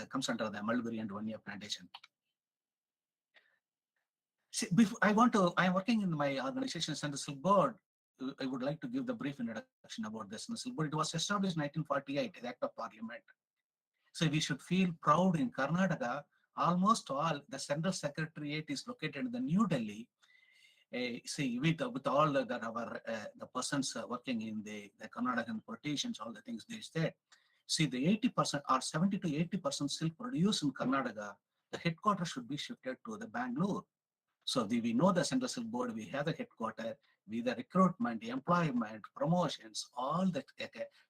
comes under the mulberry and 1 year plantation. See, I'm working in my organization, Central Silk Board. I would like to give the brief introduction about this Central Silk Board. It was established in 1948, the Act of Parliament. So we should feel proud in Karnataka. Almost all the Central Secretariat is located in the New Delhi. See, with all the persons working in the Karnataka politicians, all the things they said. See, the 80% or 70 to 80% silk produced in Karnataka, the headquarters should be shifted to the Bangalore. So we know the Central Silk Board, we have the headquarters, with the recruitment, employment, promotions, all the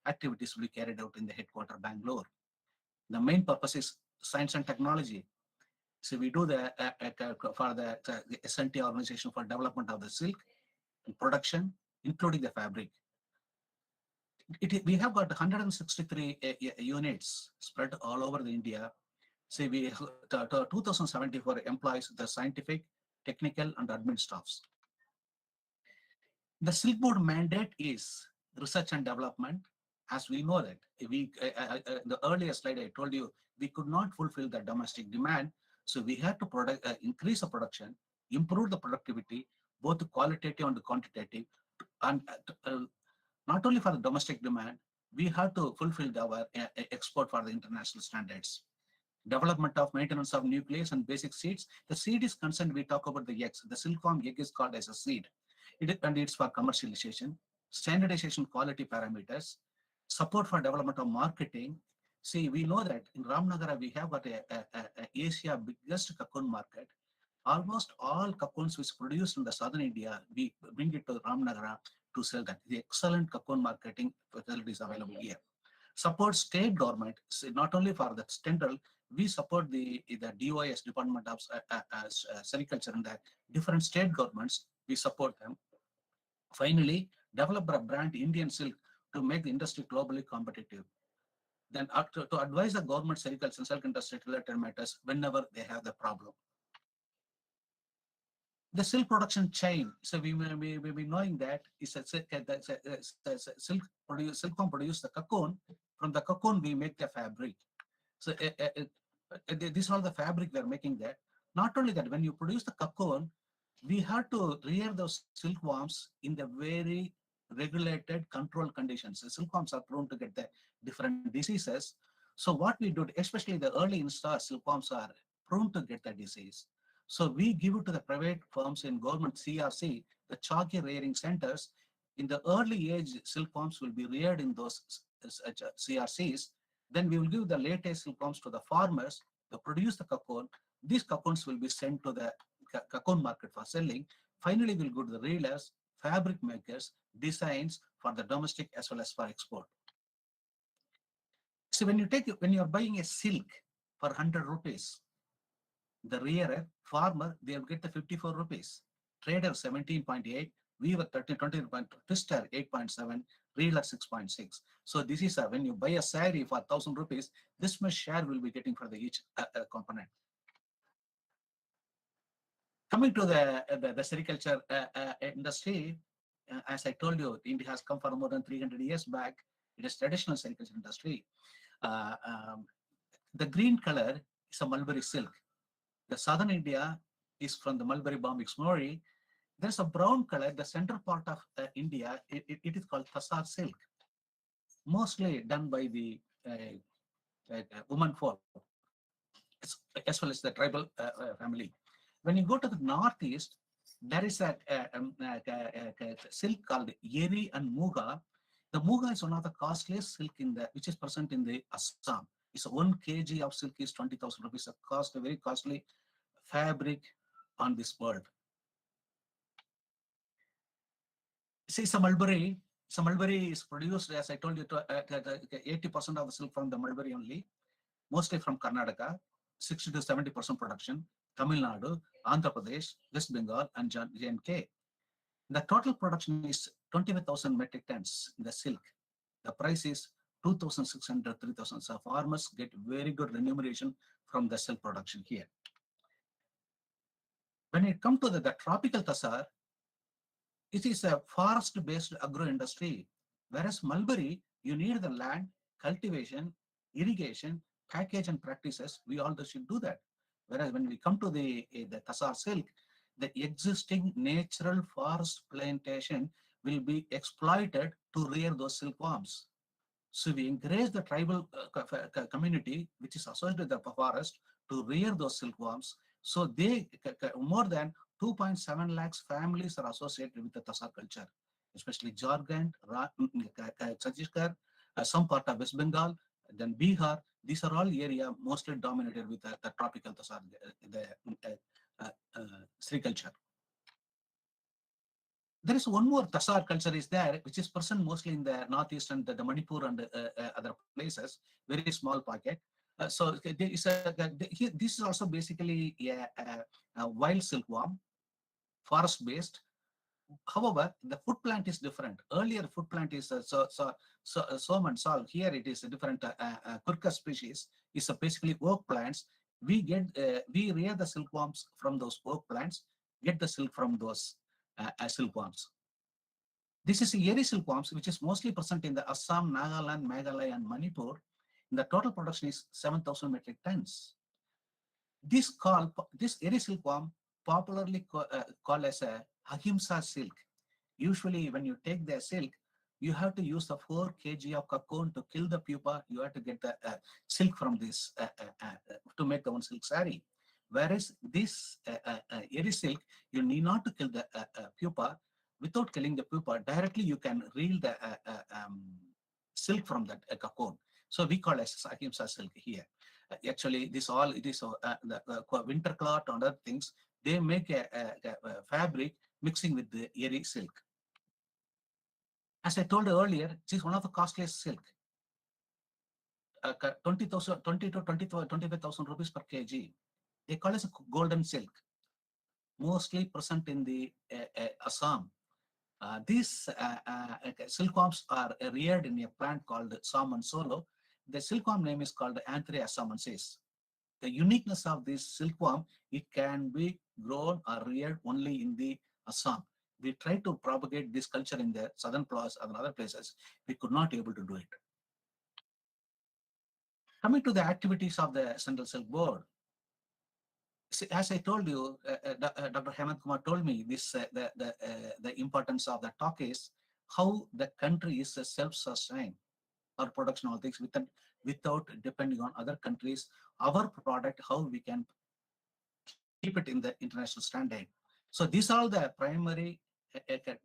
activities will be carried out in the headquarters Bangalore. The main purpose is science and technology. So we do the for the S&T organization for development of the silk and production, including the fabric. We have got 163 units spread all over the India. So we 2074 employs the scientific, technical, and admin staffs. The Silk Board mandate is research and development. As we know that the earlier slide I told you, we could not fulfill the domestic demand. So we had to increase the production, improve the productivity, both the qualitative and the quantitative. And not only for the domestic demand, we have to fulfill our export for the international standards. Development of maintenance of nucleus and basic seeds. The seed is concerned, we talk about the eggs. The silkworm egg is called as a seed. And it's for commercialization, standardization quality parameters, support for development of marketing. See, we know that in Ramnagara, we have got Asia biggest cocoon market. Almost all cocoons which produced in the southern India, we bring it to Ramnagara to sell that. The excellent cocoon marketing facilities available here. Support state government, not only for the central, we support the DOIS, Department of Cericulture, and the different state governments. We support them. Finally, develop a brand Indian silk to make the industry globally competitive. Then to advise the government cericulture and silk industry related matters whenever they have the problem. The silk production chain. So we will be knowing that silkworm produce the cocoon. From the cocoon, we make the fabric. So these are the fabric we are making that. Not only that, when you produce the cocoon, we have to rear those silkworms in the very regulated, controlled conditions. The silkworms are prone to get the different diseases. So what we do, especially the early instars, silkworms are prone to get the disease. So we give it to the private firms in government CRC, the chalky rearing centers. In the early age, silkworms will be reared in those CRCs. Then we will give the latest silkworms to the farmers to produce the cocoon. These cocoons will be sent to the cocoon market for selling. Finally, we'll go to the reelers, fabric makers, designs for the domestic as well as for export. So when you're buying a silk for 100 rupees, the rearer, farmer, they'll get the 54 rupees. Trader 17.8, weaver 20, twister 8.7, reeler 6.6. So this is when you buy a saree for 1,000 rupees, this much share will be getting for the each component. Coming to the sericulture industry, as I told you, India has come for more than 300 years back. It is traditional sericulture industry. The green color is a mulberry silk. The southern India is from the mulberry bomb exmory. There's a brown color, the center part of India, it is called Tasar silk, mostly done by the woman folk, as well as the tribal family. When you go to the northeast, there is a silk called Yeri and Muga. The Muga is one of the costliest silk which is present in the Assam. It's 1 kg of silk is 20,000 rupees. A very costly fabric on this world. See, some mulberry is produced, as I told you, 80% of the silk from the mulberry only, mostly from Karnataka, 60 to 70% production, Tamil Nadu, Andhra Pradesh, West Bengal, and J&K. The total production is 25,000 metric tons in the silk. The price is 2,600, 3,000. So farmers get very good remuneration from the silk production here. When it comes to the tropical Tasar, it is a forest-based agro-industry, whereas mulberry, you need the land, cultivation, irrigation, package and practices. We all should do that. Whereas when we come to the Tasar silk, the existing natural forest plantation will be exploited to rear those silkworms. So we encourage the tribal community, which is associated with the forest, to rear those silkworms. So they more than 2.7 lakhs families are associated with the Tasar culture, especially Jharkhand, Chhattisgarh, some part of West Bengal, then Bihar. These are all area mostly dominated with the tropical Tasar, Cericulture. There is one more Tasar culture is there, which is present mostly in the northeast and the Manipur and other places, very small pocket. So this is also basically a wild silkworm, forest-based. However, the food plant is different. Earlier food plant is Som and Sal. Here it is a different Kurka species. It's basically oak plants. We rear the silkworms from those oak plants, get the silk from those silkworms. This is a Yeri silkworms, which is mostly present in the Assam, Nagaland, Meghalaya, and Manipur. And the total production is 7,000 metric tons. This Yeri silkworm popularly called as a Hakimsa Silk. Usually, when you take the silk, you have to use the 4 kg of cocoon to kill the pupa. You have to get the silk from this to make the one silk saree. Whereas this Yeri silk, you need not to kill the pupa. Without killing the pupa, directly you can reel the silk from that cocoon. So we call it as Hakimsa Silk here. Actually, it is the winter cloth and other things. They make a fabric mixing with the Yeri silk. As I told you earlier, it is one of the costliest silk. 20,000, 20 to 25,000 rupees per kg. They call it a golden silk, mostly present in the Assam. These silkworms are reared in a plant called salmon solo. The silkworm name is called Anthraea assamensis. The uniqueness of this silkworm, it can be grown or reared only in the Assam. We tried to propagate this culture in the southern places and other places. We could not able to do it. Coming to the activities of the Central Silk Board, as I told you, Dr. Hemant Kumar told me this. The importance of the talk is how the country is self-sustained or production all things without depending on other countries. Our product, how we can keep it in the international standard. So these are the primary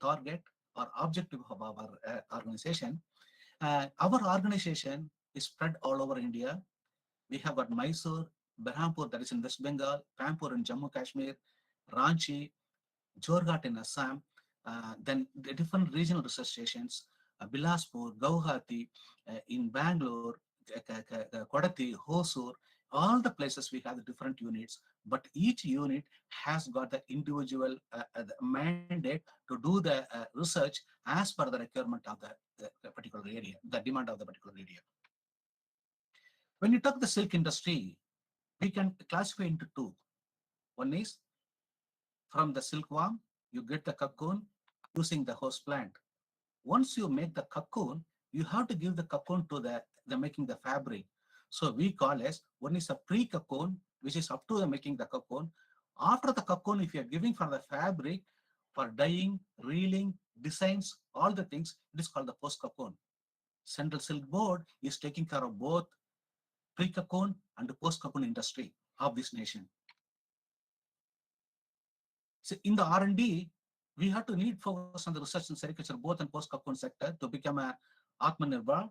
target or objective of our organization. Our organization is spread all over India. We have got Mysore, Berhampur, that is in West Bengal, Pampur in Jammu Kashmir, Ranchi, Jorhat in Assam, then the different regional research stations, Bilaspur, Guwahati, in Bangalore, Kodati, Hosur, all the places we have the different units, but each unit has got the individual the mandate to do the research as per the requirement of the particular area, the demand of the particular area. When you talk the silk industry, we can classify into two. One is from the silkworm, you get the cocoon using the host plant. Once you make the cocoon, you have to give the cocoon to the making the fabric. So we call as one is a pre-cocoon, which is up to the making the cocoon. After the cocoon, if you are giving for the fabric, for dyeing, reeling, designs, all the things, it is called the post-cocoon. Central Silk Board is taking care of both pre-cocoon and the post-cocoon industry of this nation. So in the R&D, we have to need focus on the research and sericulture, both in post-cocoon sector, to become a Atmanirbhar.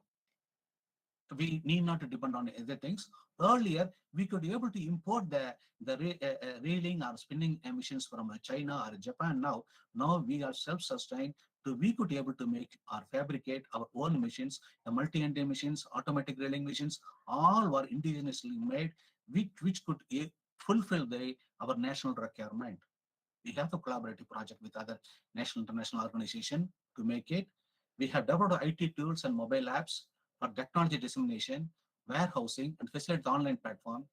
We need not to depend on other things. Earlier, we could be able to import the reeling or spinning machines from China or Japan. Now we are self-sustained. So we could be able to make or fabricate our own machines, the multi-ending machines, automatic reeling machines, all were indigenously made, which could fulfill our national requirement. We have a collaborative project with other national international organizations to make it. We have developed IT tools and mobile apps for technology dissemination, warehousing, and facilitate the online platform,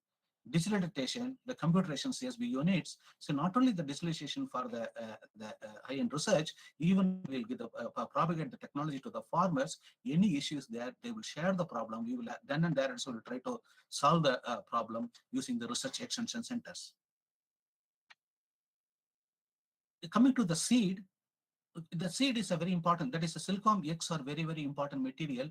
digitalization, the computerization CSB units. So not only the digitalization for the high-end research, even we'll give propagate the technology to the farmers. Any issues there, they will share the problem. We will then and there also will try to solve the problem using the research extension centers. Coming to the seed is a very important. That is, the silkworm eggs are very, very important material.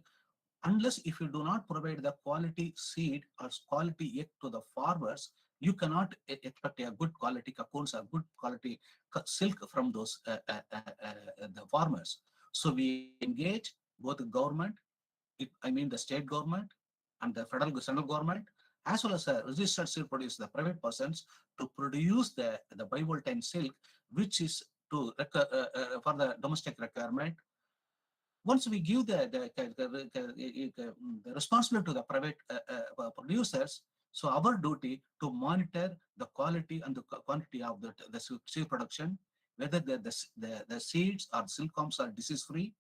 Unless if you do not provide the quality seed or quality egg to the farmers, you cannot expect a good quality cocoons or good quality silk from those the farmers. So we engage both the government, I mean the state government and the federal central government, as well as registered silk producers, the private persons, to produce the bivoltine silk, which is to for the domestic requirement. Once we give the responsibility to the private producers, so our duty to monitor the quality and the quantity of the seed production, whether the seeds or silkworms are disease-free,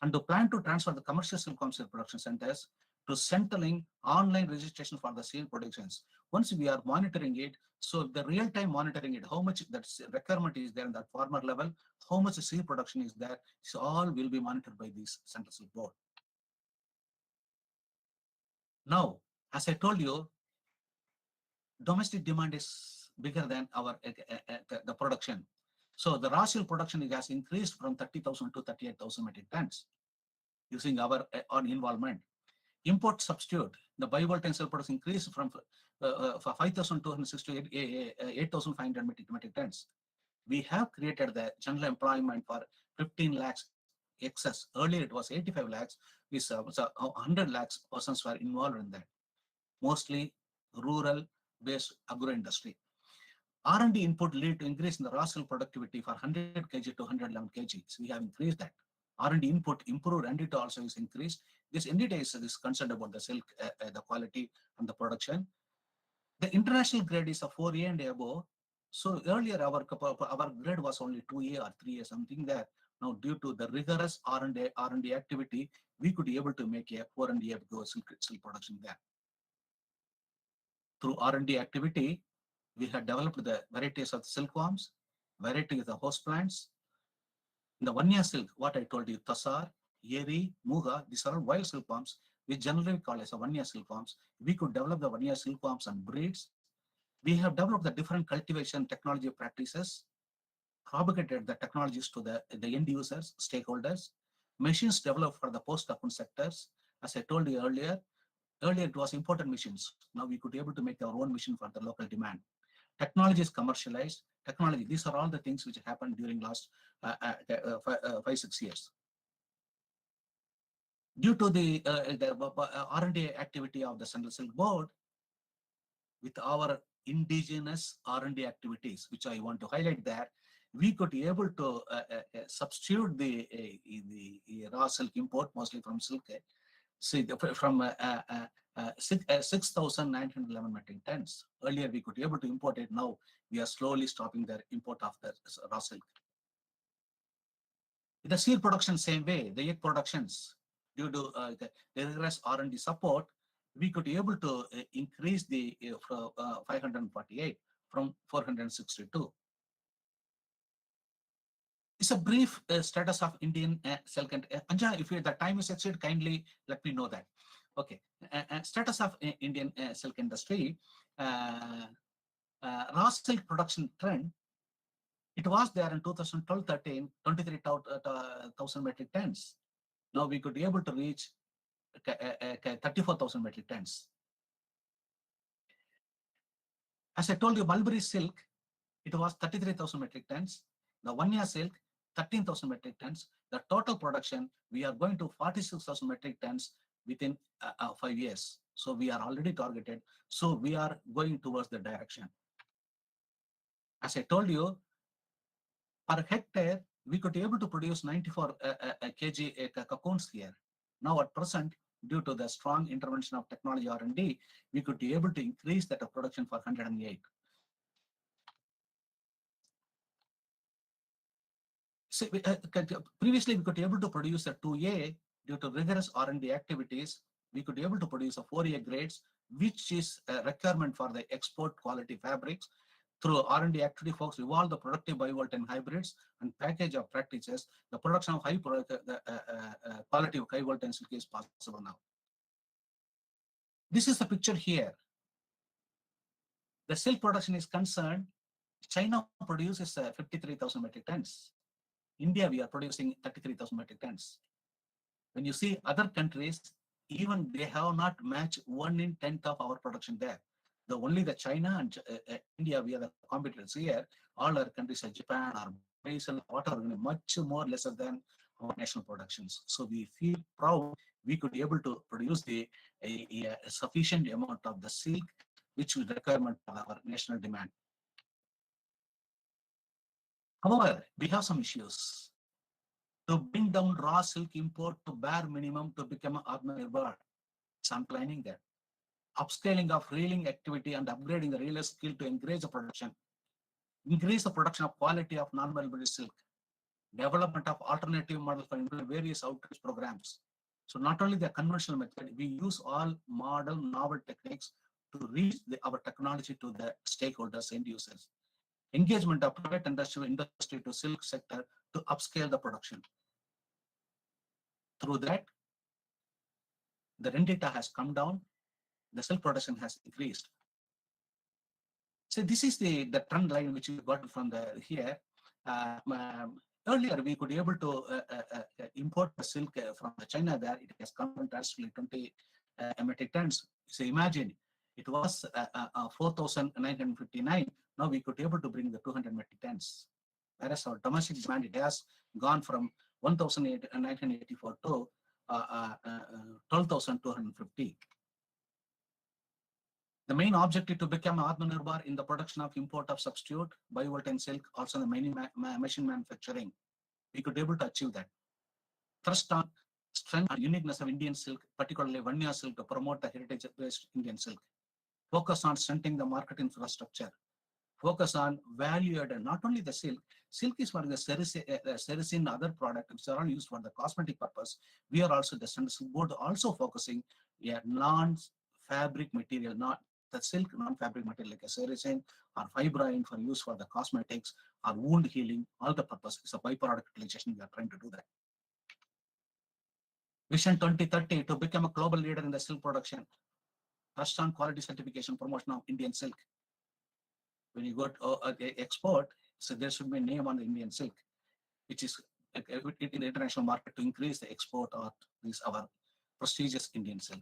and to plan to transfer the commercial silkworm seed production centers to centering online registration for the seed productions. Once we are monitoring it, so the real-time monitoring it, how much that requirement is there in that farmer level, how much seed production is there, so all will be monitored by this Central Silk Board. Now, as I told you, domestic demand is bigger than our the production. So the raw silk production has increased from 30,000 to 38,000 metric tons using our own involvement. Import substitute, the bivoltine silk production increased from 5,260 to 8,500 metric tons. We have created the general employment for 15 lakhs excess. Earlier it was 85 lakhs, with 100 lakhs persons were involved in that. Mostly rural-based agro-industry. R&D input lead to increase in the raw silk productivity for 100 kg to 111 kg. So we have increased that. R&D input improved and it also is increased. This NDT is concerned about the silk, the quality and the production. The international grade is a 4A and above. So earlier our grade was only 2A or 3A, something there. Now due to the rigorous R&D activity, we could be able to make a 4 and above silk production there. Through R&D activity, we had developed the varieties of silkworms, varieties of the host plants. In the 1-year silk, what I told you, Tassar, Yeri, Muga, these are all wild silkworms, we generally call as a 1-year silkworms. We could develop the 1-year silkworms and breeds. We have developed the different cultivation technology practices, propagated the technologies to the end users, stakeholders, machines developed for the post-cocoon sectors. As I told you earlier it was imported machines. Now we could be able to make our own machine for the local demand. Technology is commercialized. Technology, these are all the things which happened during last 5-6 years. Due to the R&D activity of the Central Silk Board, with our indigenous R&D activities, which I want to highlight there, we could be able to substitute the raw silk import, mostly from silk, from 6,911 metric tons. Earlier we could be able to import it. Now we are slowly stopping the import of the raw silk. The seal production, same way, the egg productions, due to the rigorous R&D support, we could be able to increase the 548 from 462. It's a brief status of Indian silk and Anja. If the time is exceeded, kindly let me know that. Okay, status of Indian silk industry. Raw silk production trend. It was there in 2012-13, 23,000 metric tons. Now we could be able to reach 34,000 metric tons. As I told you, mulberry silk, it was 33,000 metric tons. The 1-year silk, 13,000 metric tons. The total production, we are going to 46,000 metric tons within 5 years. So we are already targeted. So we are going towards the direction. As I told you, per hectare, we could be able to produce 94 kg cocoons here. Now at present, due to the strong intervention of technology R&D, we could be able to increase that production for 108. So, previously, we could be able to produce a 2A due to rigorous R&D activities. We could be able to produce a 4A grades, which is a requirement for the export quality fabrics. Through R&D activity, folks evolve the productive bivoltane hybrids and package of practices. The production of high quality of high voltane silk is possible now. This is the picture here. The silk production is concerned. China produces 53,000 metric tons. India, we are producing 33,000 metric tons. When you see other countries, even they have not matched 1/10 of our production there. Only the China and India, we are the competitors here. All other countries like Japan or Brazil, whatever, much more lesser than our national productions. So we feel proud we could be able to produce a sufficient amount of the silk, which is requirement for our national demand. However, we have some issues. To bring down raw silk import to bare minimum to become Atmanirbhar. So I'm planning that. Upscaling of reeling activity and upgrading the reeler skill to encourage the production. Increase the production of quality of non-mulberry silk. Development of alternative models for various outreach programs. So not only the conventional method, we use all modern novel techniques to reach our technology to the stakeholders, end users. Engagement of private industry to silk sector to upscale the production. Through that, the rendita has come down, the silk production has increased. So this is the trend line which we got from here. Earlier, we could be able to import the silk from China there. It has come drastically 20 metric tons. So imagine, it was 4,959. Now we could be able to bring the 200 metric tons. Whereas our domestic demand, it has gone from 1,984 to 12,250. The main objective to become Atmanirbhar in the production of import of substitute, bivoltane silk, also the machine manufacturing. We could be able to achieve that. thrust on strength and uniqueness of Indian silk, particularly Vanya silk, to promote the heritage-based Indian silk. Focus on strengthening the market infrastructure. Focus on value added, not only the silk. Silk is for the sericin, other products which are all used for the cosmetic purpose. We are also, the Central Silk Board also focusing non-fabric material, not the silk, non-fabric material like a sericin or fibrine for use for the cosmetics or wound healing. All the purpose is a byproduct utilization. We are trying to do that. Vision 2030 to become a global leader in the silk production. Trust on quality certification, promotion of Indian silk. When you go to export, so there should be a name on the Indian silk, which is in the international market to increase the export of this our prestigious Indian silk.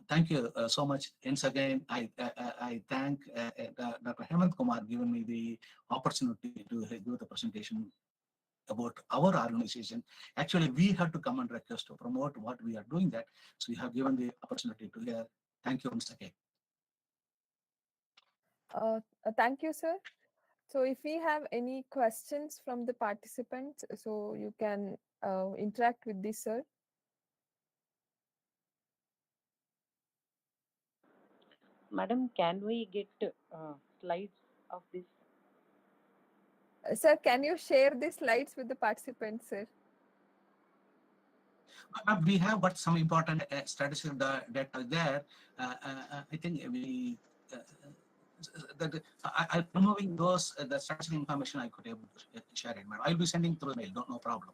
Thank you so much. Once again, I thank Dr. Hemant Kumar giving me the opportunity to give the presentation about our organization. Actually, we had to come and request to promote what we are doing that. So we have given the opportunity to hear. Thank you once again. Thank you, sir. So if we have any questions from the participants, so you can interact with this, sir. Madam, can we get slides of this? Sir, can you share the slides with the participants, sir? We have got some important statistical data there. I think we I'm removing those the statistical information I could able to share it. I'll be sending through mail. No problem.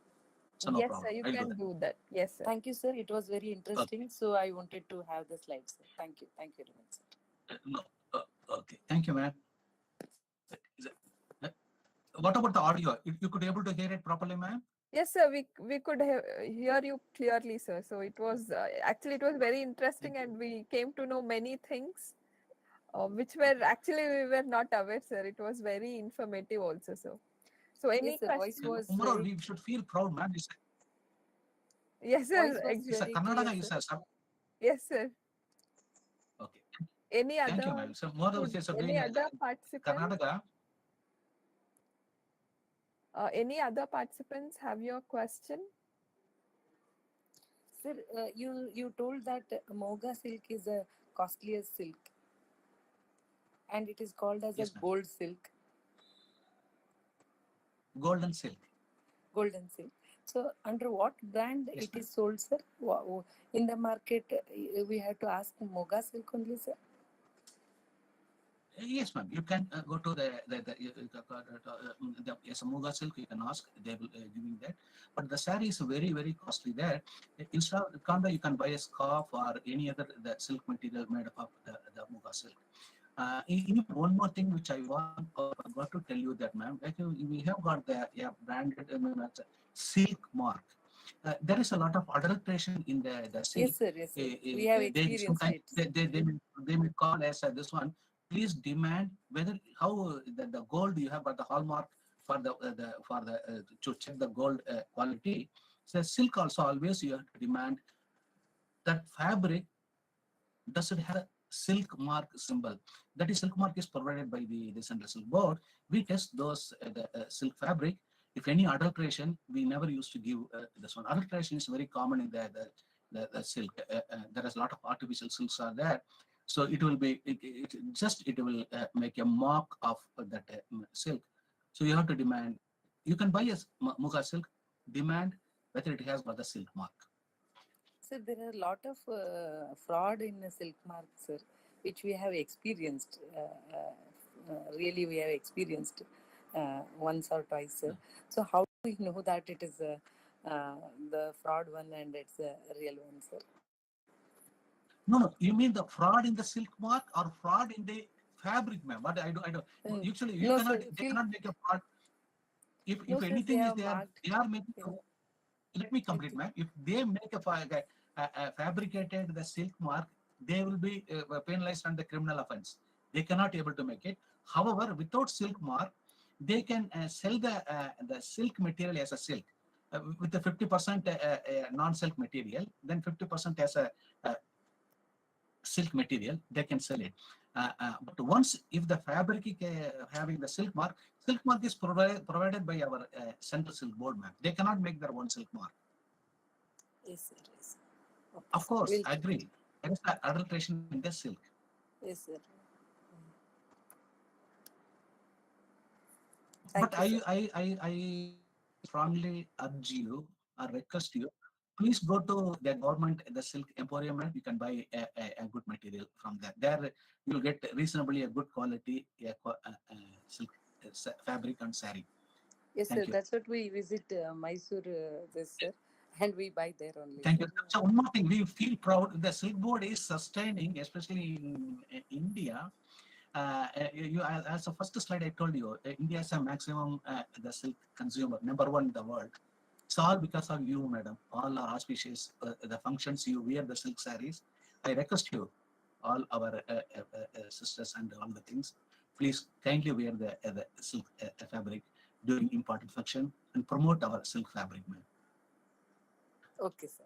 So no yes, problem. sir, you I'll can do that. Yes, sir. Thank you, sir. It was very interesting. Okay. So I wanted to have the slides. Sir. Thank you. Thank you very much, sir. No. Okay. Thank you, ma'am. What about the audio? You could able to hear it properly, ma'am? Yes, sir. We could hear you clearly, sir. So it was actually it was very interesting, and we came to know many things, which were actually we were not aware, sir. It was very informative also, sir. So any yes, voice was very... we should feel proud, ma'am. Yes, sir. Exactly. Kannada is a yes, sir. Okay. Any other? Thank you, ma'am. So more any other participants? Karnataka. Any other participants have your question? Sir, you told that Moga silk is a costliest silk, and it is called as a gold silk. Golden silk. Golden silk. So under what brand it is sold, sir? In the market, we have to ask Moga silk only, sir. Yes, ma'am. You can go to the Moga silk. You can ask. They will giving that. But the saree is very, very costly there. Instead of Kanda, you can buy a scarf or any other silk material made up of the Moga silk. One more thing which I got to tell you that, ma'am, like we have got the branded silk mark. There is a lot of adulteration in the silk. Yes, sir. Yes, sir. We have experienced it. They may call as this one. Please demand whether how the gold you have got the hallmark for the to check the gold quality. So silk also always you have to demand that fabric does it have a silk mark symbol. That is silk mark is provided by the Central Silk Board. We test those silk fabric. If any adulteration, we never used to give this one. Adulteration is very common in the silk. There is a lot of artificial silks are there. So it will be it will make a mark of that silk. So you have to demand. You can buy a Moga silk. Demand whether it has got the silk mark. Sir, there are a lot of fraud in the silk mark, sir, which we have experienced. Really, we have experienced once or twice, sir. So how do we know that it is the fraud one and it's a real one, sir? No, you mean the fraud in the silk mark or fraud in the fabric, ma'am? But I don't. Usually, you cannot. They cannot make a fraud. If anything is there, they are making. Let me complete, ma'am. If they make a fabricated the silk mark, they will be penalized under criminal offense. They cannot able to make it. However, without silk mark, they can sell the silk material as a silk with the 50% non-silk material, then 50% as a silk material, they can sell it. But once if the fabric having the silk mark is provided by our Central Silk Board, ma'am. They cannot make their own silk mark. Yes, sir. Yes. Okay, Of sir. course, We'll I agree. There is adulteration in the silk. Yes, sir. But Thank you, sir. I strongly urge you or request you, please go to the government, the silk emporium, and you can buy a good material from there. There you'll get reasonably a good quality silk fabric and saree. Yes, Thank sir. you. That's what we visit Mysore, this, sir, and we buy there only. Thank sir. you. So one more thing, we feel proud. The silk board is sustaining, especially in India. As the first slide I told you, India is a maximum the silk consumer, #1 in the world. It's all because of you, madam. All our auspicious, the functions you wear the silk sarees. I request you, all our sisters and all the things, please kindly wear the silk fabric during important function and promote our silk fabric, ma'am. Okay, sir.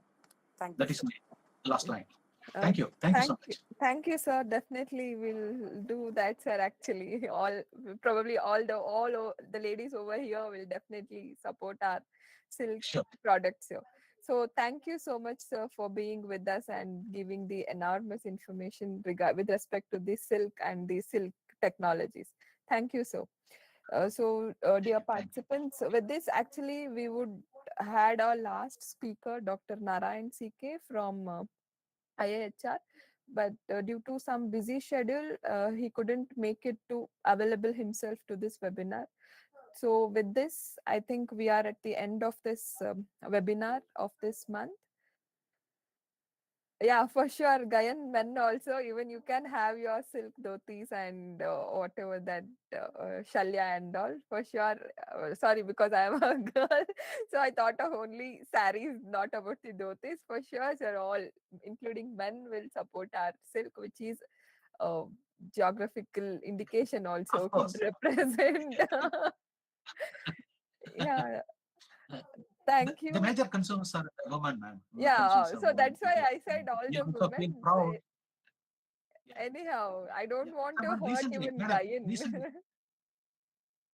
Thank That you, is sir. my last line. Thank you. Thank you so much. Thank you, sir. Definitely we'll do that, sir. Actually, probably all the ladies over here will definitely support our silk Sure. products here. So thank you so much, sir, for being with us and giving the enormous information with respect to the silk and the silk technologies. Thank you, sir. Dear participants, with this, actually, we would had our last speaker, Dr. Narayan CK from IIHR, but due to some busy schedule, he couldn't make it to available himself to this webinar. So with this, I think we are at the end of this webinar of this month. Yeah, for sure. Gayan men also, even you can have your silk dhotis and whatever that shalya and all. For sure. Sorry, because I am a girl. So I thought of only saris, not about the dhotis. For sure, sir, all, including men, will support our silk, which is geographical indication also could represent. Yeah. Thank you. The major consumers are women, ma'am. Yeah, so that's why I said all the women. Proud. Anyhow, I don't want to hurt Recently, even madam, Gayan.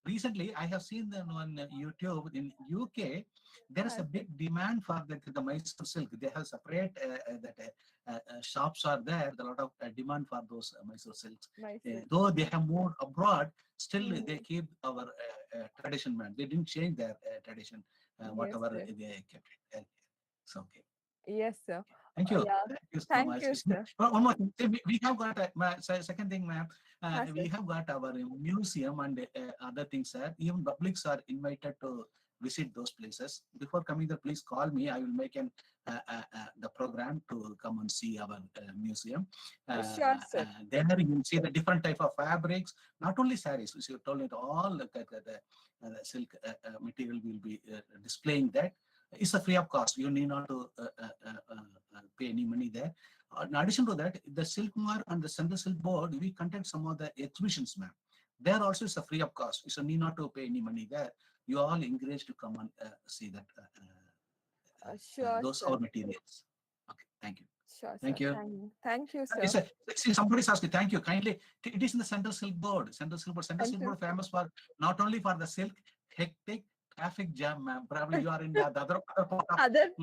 Recently, I have seen on YouTube in UK, there is a big demand for the Mysore silk. They have separate shops are there. There's a lot of demand for those Mysore silks. Though they have moved abroad, still they keep our tradition, man. They didn't change their tradition, whatever they kept it. It's okay. Yes, sir. Thank you. Yeah. Thank you so Thank much. you, sir. One more thing. We have got second thing, ma'am. We have got our museum and other things, sir. Even publics are invited to visit those places. Before coming there, please call me. I will make the program to come and see our museum. Sure, sir. Then you will see the different type of fabrics, not only sarees. You told it all the silk material will be displaying that. It's a free of cost. You need not to pay any money there. In addition to that, the Silkmar and the Central Silk Board, we conduct some of the exhibitions, ma'am. There also is a free of cost. So need not to pay any money there. You are all encouraged to come and see that those are materials. Okay, thank you. Sure, thank sir. you. Thank you, sir. Somebody's asking, thank you kindly. It is in the Central Silk Board. Central Silk Board famous for not only for the silk, hectic traffic jam, ma'am. Probably you are in the other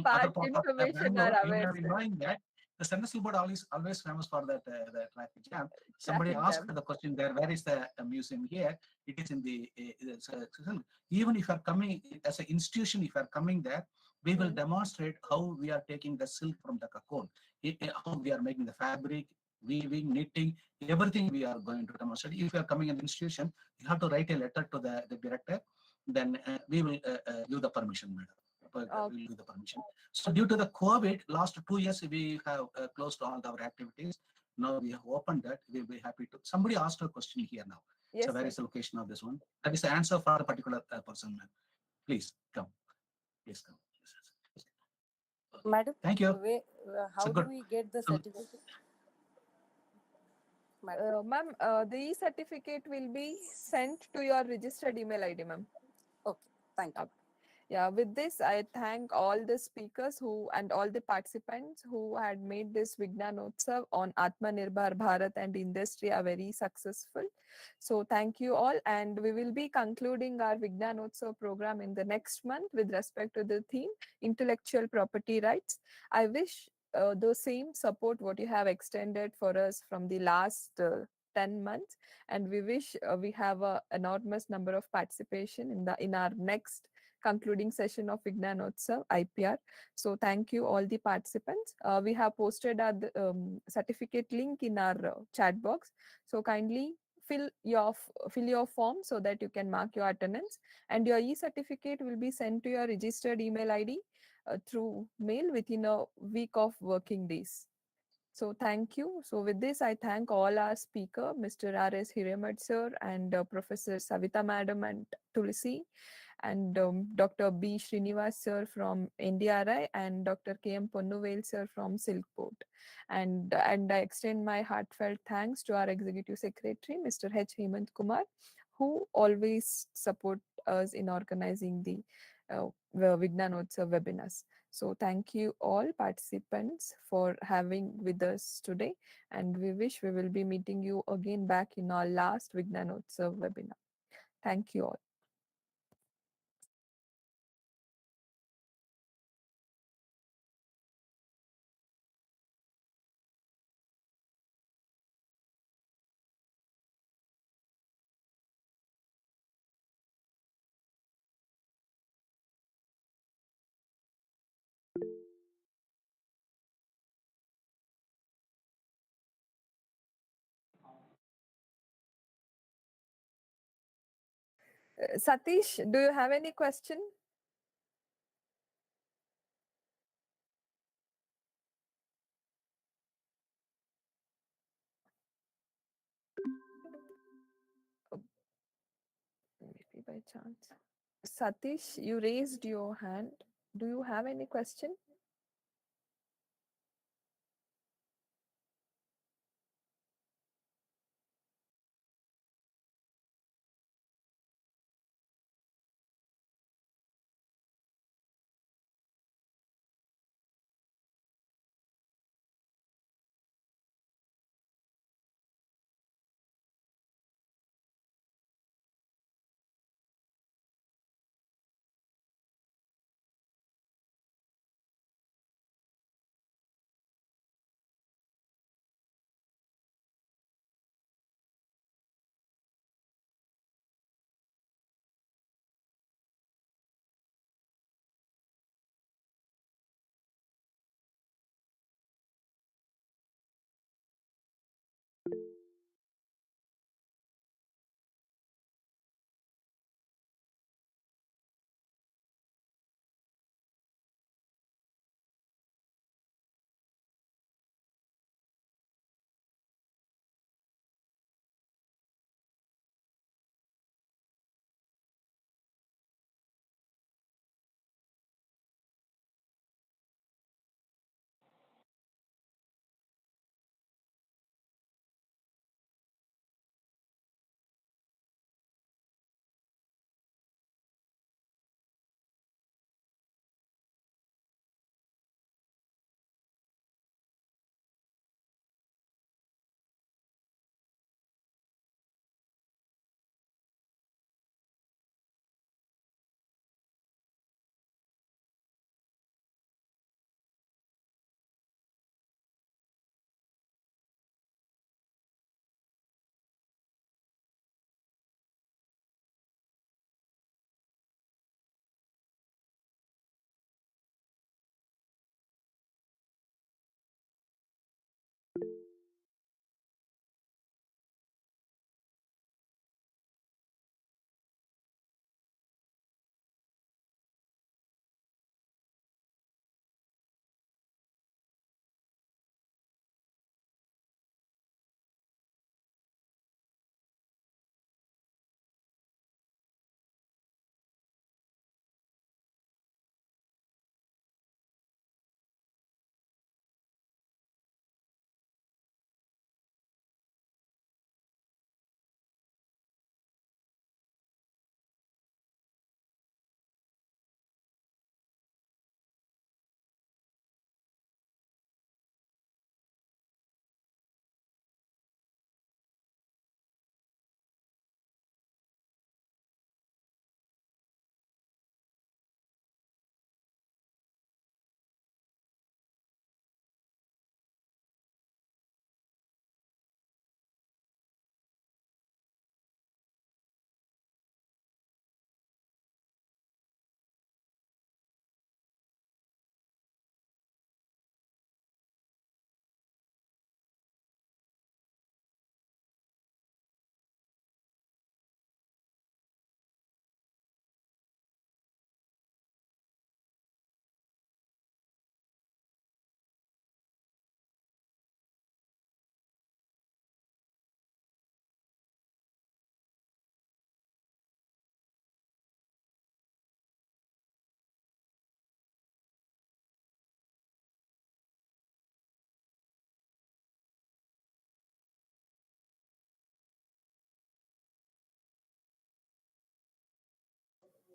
part information of are you may aware, be knowing that the Central Silk Board always famous for that the traffic jam. Somebody asked the question there, where is the museum here? It is in the even if you are coming as an institution, if you are coming there, we will demonstrate how we are taking the silk from the cocoon, how we are making the fabric, weaving, knitting, everything we are going to demonstrate. If you are coming in the institution, you have to write a letter to the director, then we will give the permission, madam. We will give the permission. So due to the COVID, last 2 years, we have closed all our activities. Now we have opened that. We'll be happy to. Somebody asked a question here now. Yes, so where is the location of this one? That is the answer for a particular person, ma'am. Please come. Please come. Madam, thank you. How do we get the certificate? Ma'am, the certificate will be sent to your registered email ID, ma'am. Okay, thank you. Yeah, with this, I thank all the speakers who and all the participants who had made this Vigyan Utsav on Atmanirbhar Bharat and industry a very successful. So thank you all, and we will be concluding our Vigyan Utsav program in the next month with respect to the theme intellectual property rights. I wish the same support what you have extended for us from the last 10 months, and we wish we have a enormous number of participation in our next concluding session of Vigyan Utsav IPR. So thank you all the participants. We have posted our certificate link in our chat box. So kindly fill your form so that you can mark your attendance, and your e-certificate will be sent to your registered email ID through mail within a week of working days. So thank you. So with this, I thank all our speaker, Mr. R.S. Hiremat sir and Professor Savita madam and Tulsi, and Dr. B. Srinivas sir from NDRI, and Dr. K.M. Ponnuvel sir from Silk Board. And I extend my heartfelt thanks to our Executive Secretary, Mr. H. Hemant Kumar, who always support us in organizing the Vigyan Utsav webinars. So thank you all participants for having with us today, and we wish we will be meeting you again back in our last Vigyan Utsav webinar. Thank you all. Satish, do you have any question? Maybe by chance. Satish, you raised your hand. Do you have any question?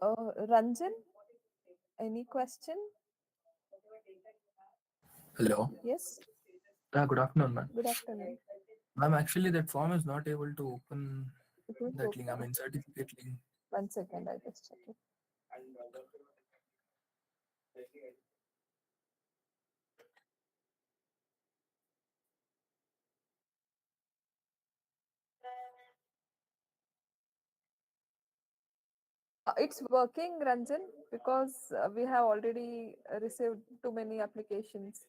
Ranjan, any question? Hello. Yes. Good afternoon, ma'am. Good afternoon. Ma'am, actually, that form is not able to open It will that link. I open. mean, certificate link. 1 second, I just check it. It's working, Ranjan, because we have already received too many applications,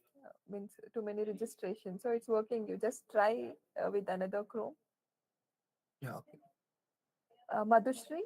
means too many registrations. So it's working. You just try with another Chrome. Yeah, okay. Madhushri?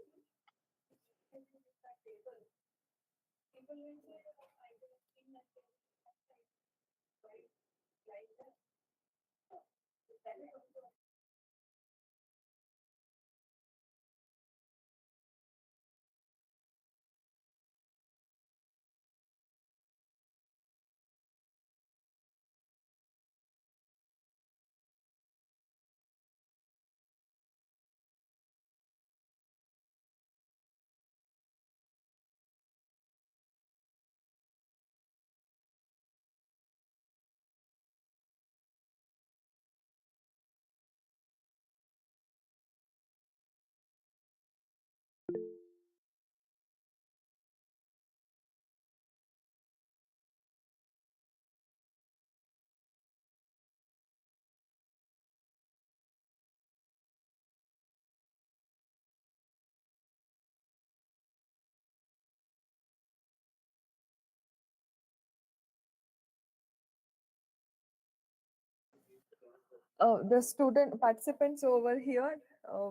The student participants over here,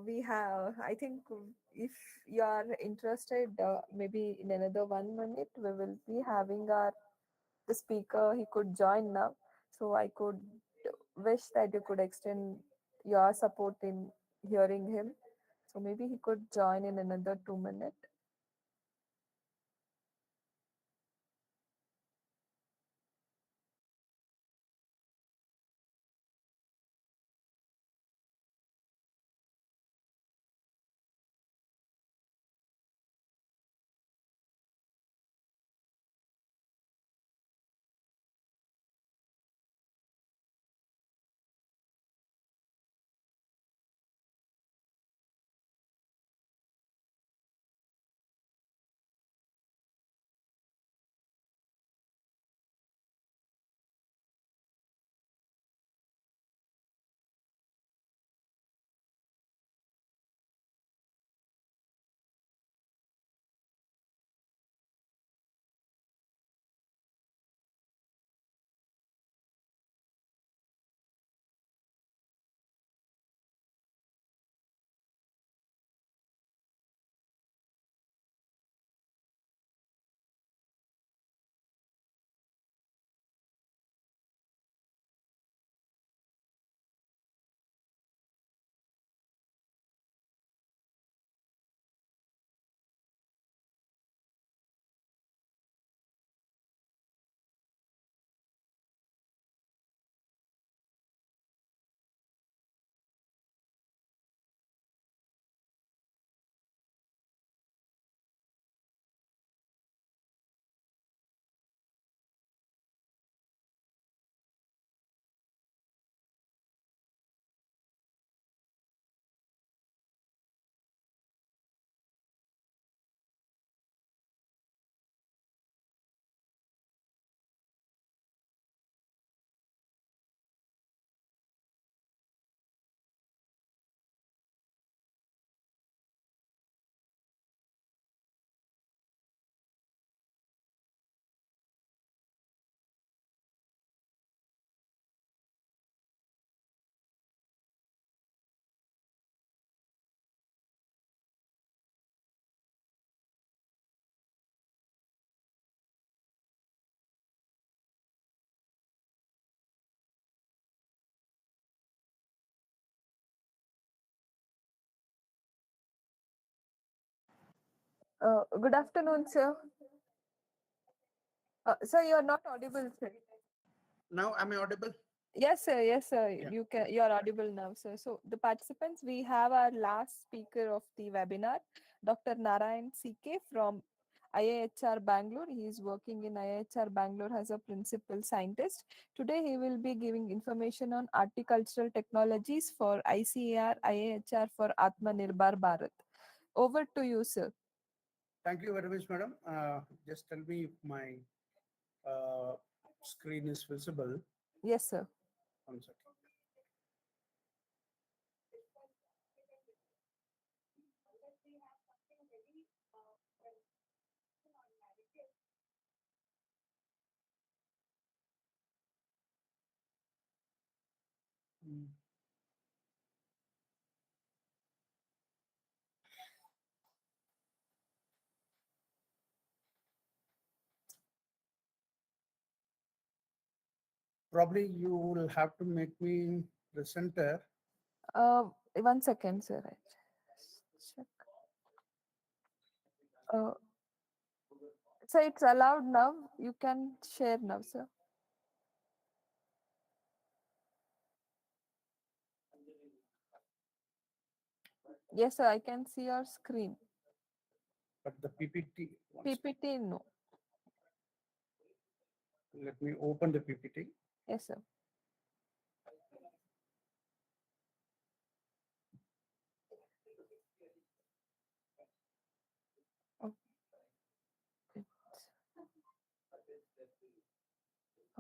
we have, I think if you are interested, maybe in another 1 minute, we will be having the speaker, he could join now. So I could wish that you could extend your support in hearing him. So maybe he could join in another 2 minutes. Good afternoon, sir. Sir, you are not audible, sir. Now am I audible? Yes, sir. Yes, sir. Yeah. You are audible now, sir. So the participants, we have our last speaker of the webinar, Dr. Narayan CK from IIHR Bangalore. He is working in IIHR Bangalore as a principal scientist. Today he will be giving information on horticultural technologies for ICAR, IIHR for Atmanirbhar Bharat. Over to you, sir. Thank you very much, madam. Just tell me if my screen is visible. Yes, sir. One second. Probably you will have to make me presenter. 1 second, sir. I just check. So it's allowed now. You can share now, sir. Yes, sir. I can see your screen. But the PPT. PPT, no. Let me open the PPT. Yes, sir.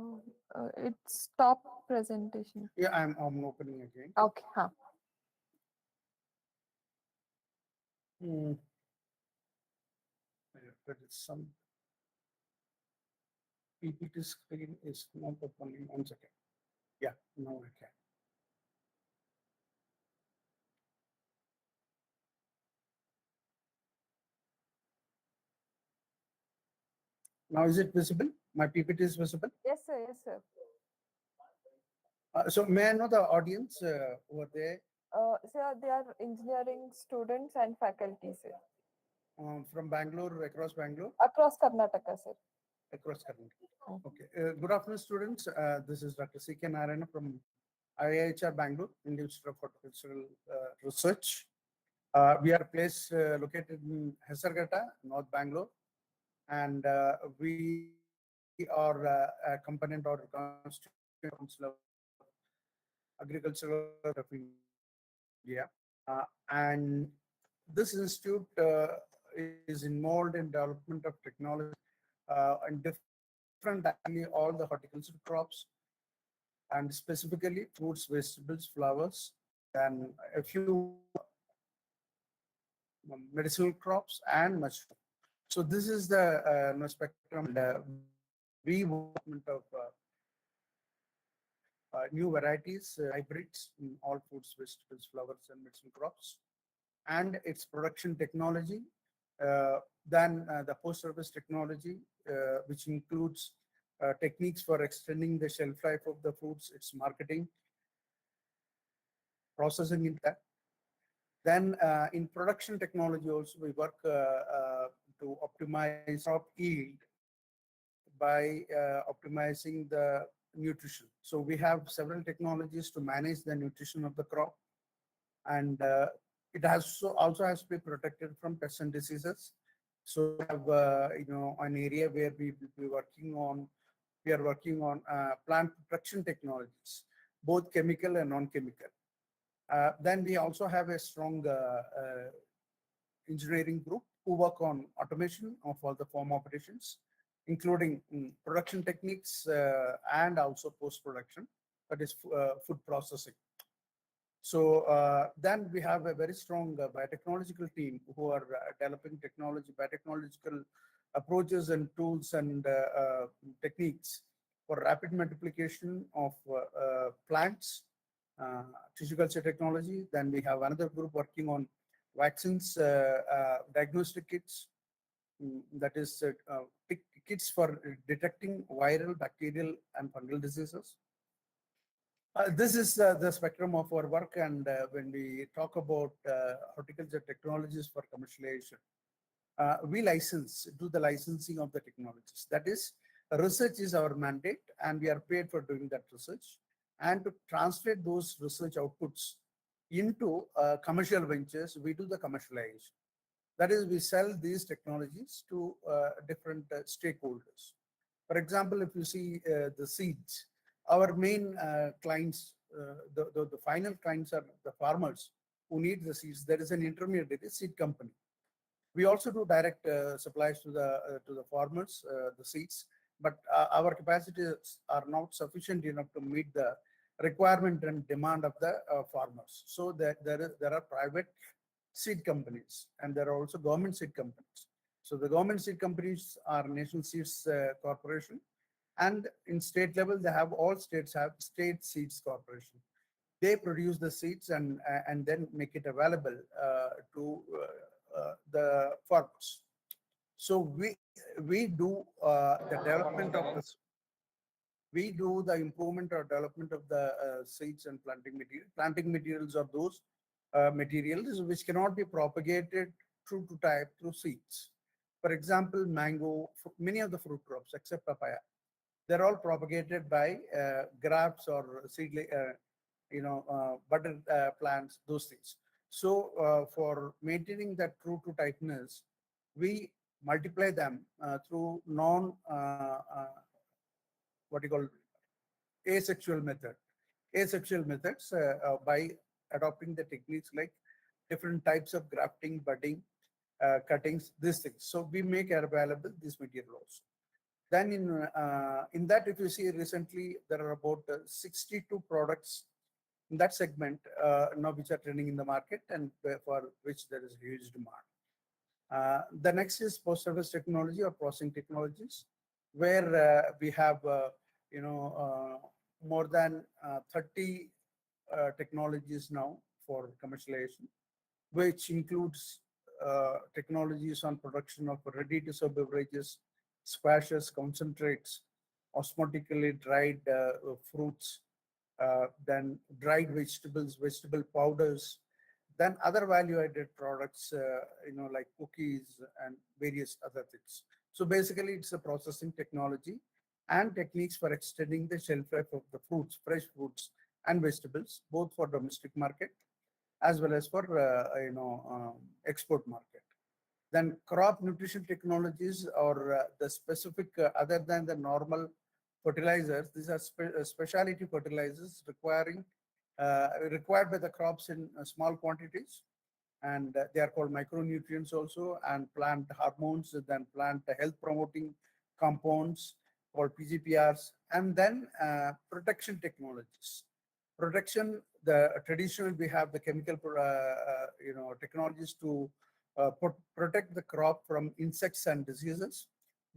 Oh, it's stop presentation. Yeah, I'm opening again. Okay. Huh. There is some PPT screen is not opening. 1 second. Yeah, now I can. Now is it visible? My PPT is visible? Yes, sir. Yes, sir. So may I know the audience over there? Sir, they are engineering students and faculty, sir. From Bangalore, across Bangalore? Across Karnataka, sir. Across Karnataka. Okay. Good afternoon, students. This is Dr. C.K. Narendra from IIHR Bangalore, Indian Institute of Horticultural Research. We are placed located in Hesargata, North Bangalore, and we are a component or constituent council of agricultural of India. And this institute is involved in development of technology and different actually all the horticultural crops, and specifically fruits, vegetables, flowers, and a few medicinal crops and mushroom. So this is the spectrum and development of new varieties, hybrids in all fruits, vegetables, flowers, and medicinal crops, and its production technology. Then the post-harvest technology, which includes techniques for extending the shelf life of the fruits, its marketing, processing in that. Then in production technology also we work to optimize crop yield by optimizing the nutrition. So we have several technologies to manage the nutrition of the crop, and it has also has to be protected from pests and diseases. So we have an area where we are working on plant protection technologies, both chemical and non-chemical. Then we also have a strong engineering group who work on automation of all the farm operations, including production techniques and also post-production, that is food processing. So then we have a very strong biotechnological team who are developing biotechnological approaches and tools and techniques for rapid multiplication of plants, tissue culture technology. Then we have another group working on vaccines, diagnostic kits, that is kits for detecting viral, bacterial, and fungal diseases. This is the spectrum of our work, and when we talk about horticulture technologies for commercialization, we do the licensing of the technologies. That is, research is our mandate, and we are paid for doing that research, and to translate those research outputs into commercial ventures, we do the commercialization. That is, we sell these technologies to different stakeholders. For example, if you see the seeds, our main clients, the final clients are the farmers who need the seeds. There is an intermediary seed company. We also do direct supplies to the farmers, the seeds, but our capacities are not sufficient enough to meet the requirement and demand of the farmers. So there are private seed companies and there are also government seed companies. So the government seed companies are National Seeds Corporation, and in state level, they have, all states have State Seeds Corporation. They produce the seeds and then make it available to the farmers. So we do the development of this. We do the improvement or development of the seeds and planting material. Planting materials are those materials which cannot be propagated through seeds. For example, mango, many of the fruit crops except papaya, they're all propagated by grafts or seedling, butter plants, those things. So for maintaining that true to typeness, we multiply them through what you call asexual method. Asexual methods by adopting the techniques like different types of grafting, budding, cuttings, these things. So we make available this material also. Then in that, if you see recently, there are about 62 products in that segment now which are trending in the market and for which there is huge demand. The next is post-harvest technology or processing technologies, where we have more than 30 technologies now for commercialization, which includes technologies on production of ready-to-serve beverages, squashes, concentrates, osmotically dried fruits, then dried vegetables, vegetable powders, then other value-added products, like cookies and various other things. So basically, it's a processing technology and techniques for extending the shelf life of the fruits, fresh fruits and vegetables, both for domestic market as well as for export market. Then crop nutrition technologies or the specific other than the normal fertilizers, these are specialty fertilizers required by the crops in small quantities, and they are called micronutrients also, and plant hormones, then plant health promoting compounds called PGPRs, and then protection technologies. Protection, the traditional, we have the chemical technologies to protect the crop from insects and diseases.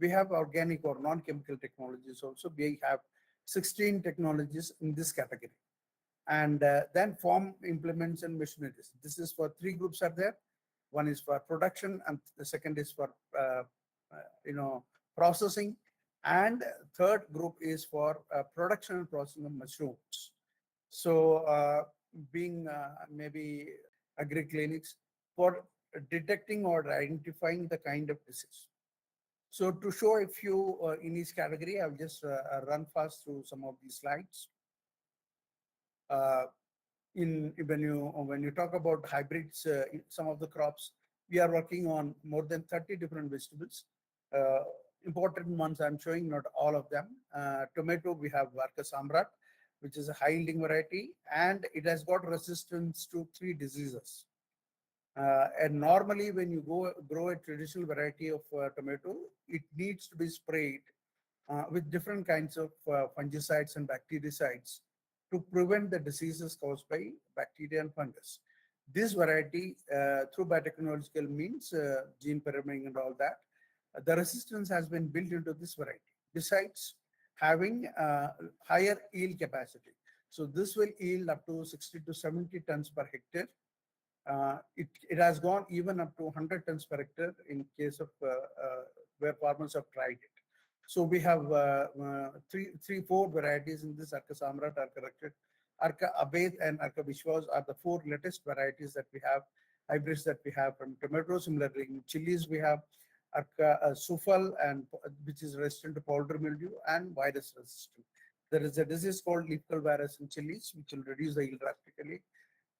We have organic or non-chemical technologies also. We have 16 technologies in this category. And then farm implements and machineries. This is for 3 groups are there. One is for production, and the second is for processing, and third group is for production and processing of mushrooms. So being maybe agri clinics for detecting or identifying the kind of disease. So to show a few in each category, I'll just run fast through some of these slides. When you talk about hybrids, some of the crops, we are working on more than 30 different vegetables. Important ones I'm showing, not all of them. Tomato, we have Varka Samrat, which is a high yielding variety, and it has got resistance to 3 diseases. And normally when you grow a traditional variety of tomato, it needs to be sprayed with different kinds of fungicides and bactericides to prevent the diseases caused by bacteria and fungus. This variety, through biotechnological means, gene pyramiding and all that, the resistance has been built into this variety, besides having higher yield capacity. So this will yield up to 60 to 70 tons per hectare. It has gone even up to 100 tons per hectare in case of where farmers have tried it. So we have 4 varieties in this. Arka Samrat, Arka Rakshit, Arka Abed, and Arka Vishwas are the 4 latest varieties that we have, hybrids that we have from tomatoes. Similarly, in chilies we have Arka Sufal, and which is resistant to powder mildew and virus resistant. There is a disease called leaf curl virus in chilies, which will reduce the yield drastically.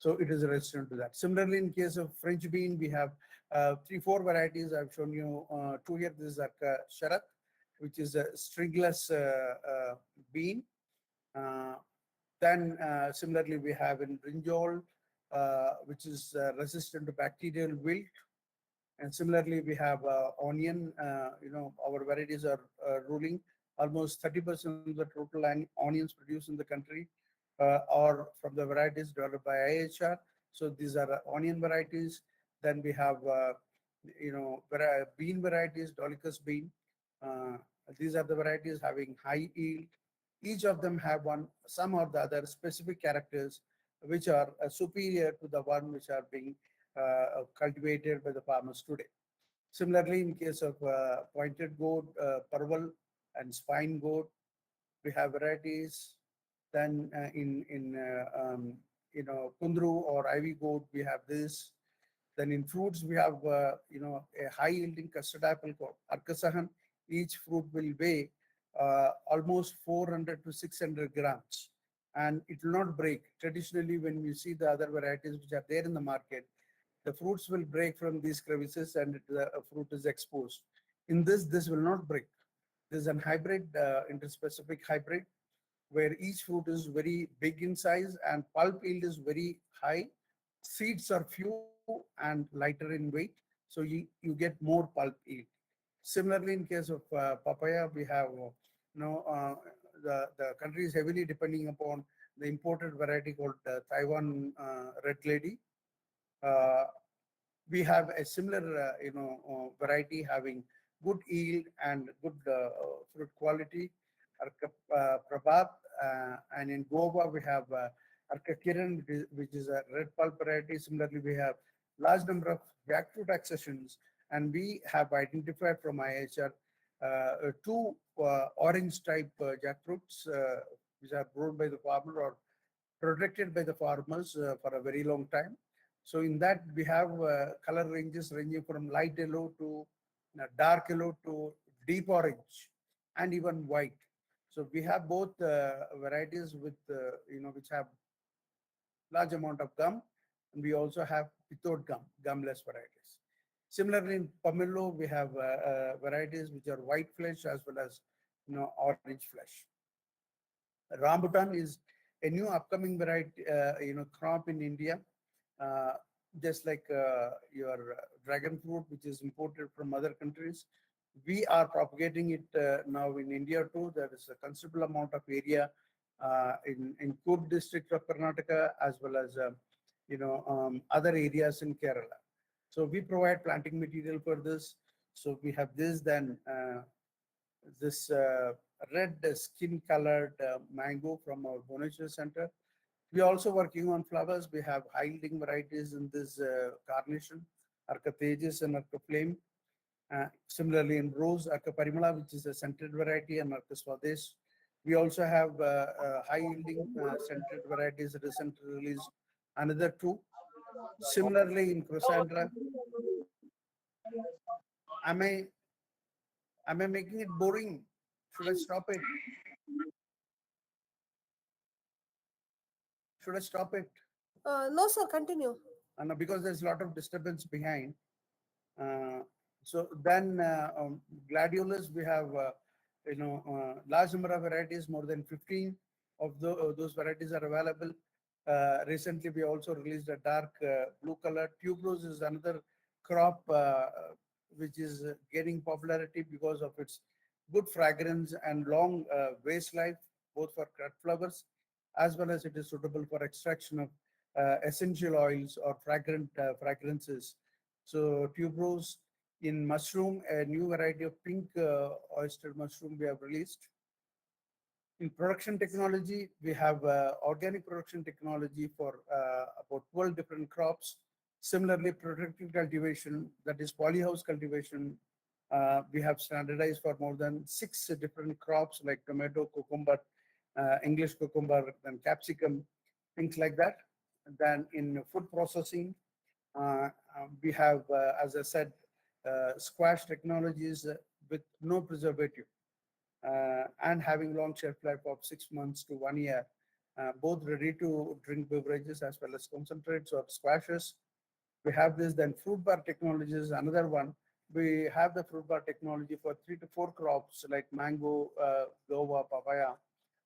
So it is resistant to that. Similarly, in case of French bean, we have 3-4 varieties. I've shown you 2 here. This is Sharat, which is a stringless bean. Then similarly, we have in brinjal, which is resistant to bacterial wilt. And similarly, we have onion. Our varieties are ruling. Almost 30% of the total onions produced in the country are from the varieties developed by IHR. So these are onion varieties. Then we have, bean varieties, Dolichos bean. These are the varieties having high yield. Each of them have some or the other specific characters which are superior to the one which are being cultivated by the farmers today. Similarly, in case of pointed gourd, parval and spine gourd, we have varieties. Then kundru or ivy gourd, we have this. Then in fruits, we have a high yielding custard apple called Arkasahan. Each fruit will weigh almost 400 to 600 grams, and it will not break. Traditionally, when you see the other varieties which are there in the market, the fruits will break from these crevices and the fruit is exposed. In this will not break. This is a hybrid, interspecific hybrid, where each fruit is very big in size and pulp yield is very high. Seeds are few and lighter in weight, so you get more pulp yield. Similarly, in case of papaya, we have the country is heavily depending upon the imported variety called Taiwan Red Lady. We have a similar variety having good yield and good fruit quality, Prabhat, and in Goa we have Arka Kiran, which is a red pulp variety. Similarly, we have large number of jackfruit accessions, and we have identified from IHR 2 orange type jackfruits which are grown by the farmer or protected by the farmers for a very long time. So in that we have color ranges ranging from light yellow to dark yellow to deep orange and even white. So we have both varieties with which have large amount of gum, and we also have without gumless varieties. Similarly, in pomelo we have varieties which are white flesh as well as orange flesh. Rambutan is a new upcoming variety, crop in India, just like your dragon fruit, which is imported from other countries. We are propagating it now in India too. There is a considerable amount of area in Coorg district of Karnataka, as well as other areas in Kerala. So we provide planting material for this. So we have this, then this red skin colored mango from our Bhubaneswar center. We are also working on flowers. We have high yielding varieties in this carnation, Arka Tejas and Arka Flame. Similarly, in rose, Arka Parimala, which is a scented variety, and Arka Swadesh. We also have high yielding scented varieties recently released, another 2. Similarly, in Chrysandra, am I making it boring? Should I stop it? Should I stop it? No, sir, continue. No, because there's a lot of disturbance behind. So then Gladiolus, we have large number of varieties, more than 15 of those varieties are available. Recently, we also released a dark blue color. Tuberose is another crop which is gaining popularity because of its good fragrance and long waste life, both for cut flowers, as well as it is suitable for extraction of essential oils or fragrances. So tuberose. In mushroom, a new variety of pink oyster mushroom we have released. In production technology, we have organic production technology for about 12 different crops. Similarly, protected cultivation, that is polyhouse cultivation, we have standardized for more than 6 different crops like tomato, cucumber, English cucumber, and capsicum, things like that. Then in food processing, we have, as I said, squash technologies with no preservative and having long shelf life of 6 months to 1 year. both ready to drink beverages as well as concentrates or squashes. We have this. Then fruit bar technology is another one. We have the fruit bar technology for 3 to 4 crops like mango, guava, papaya,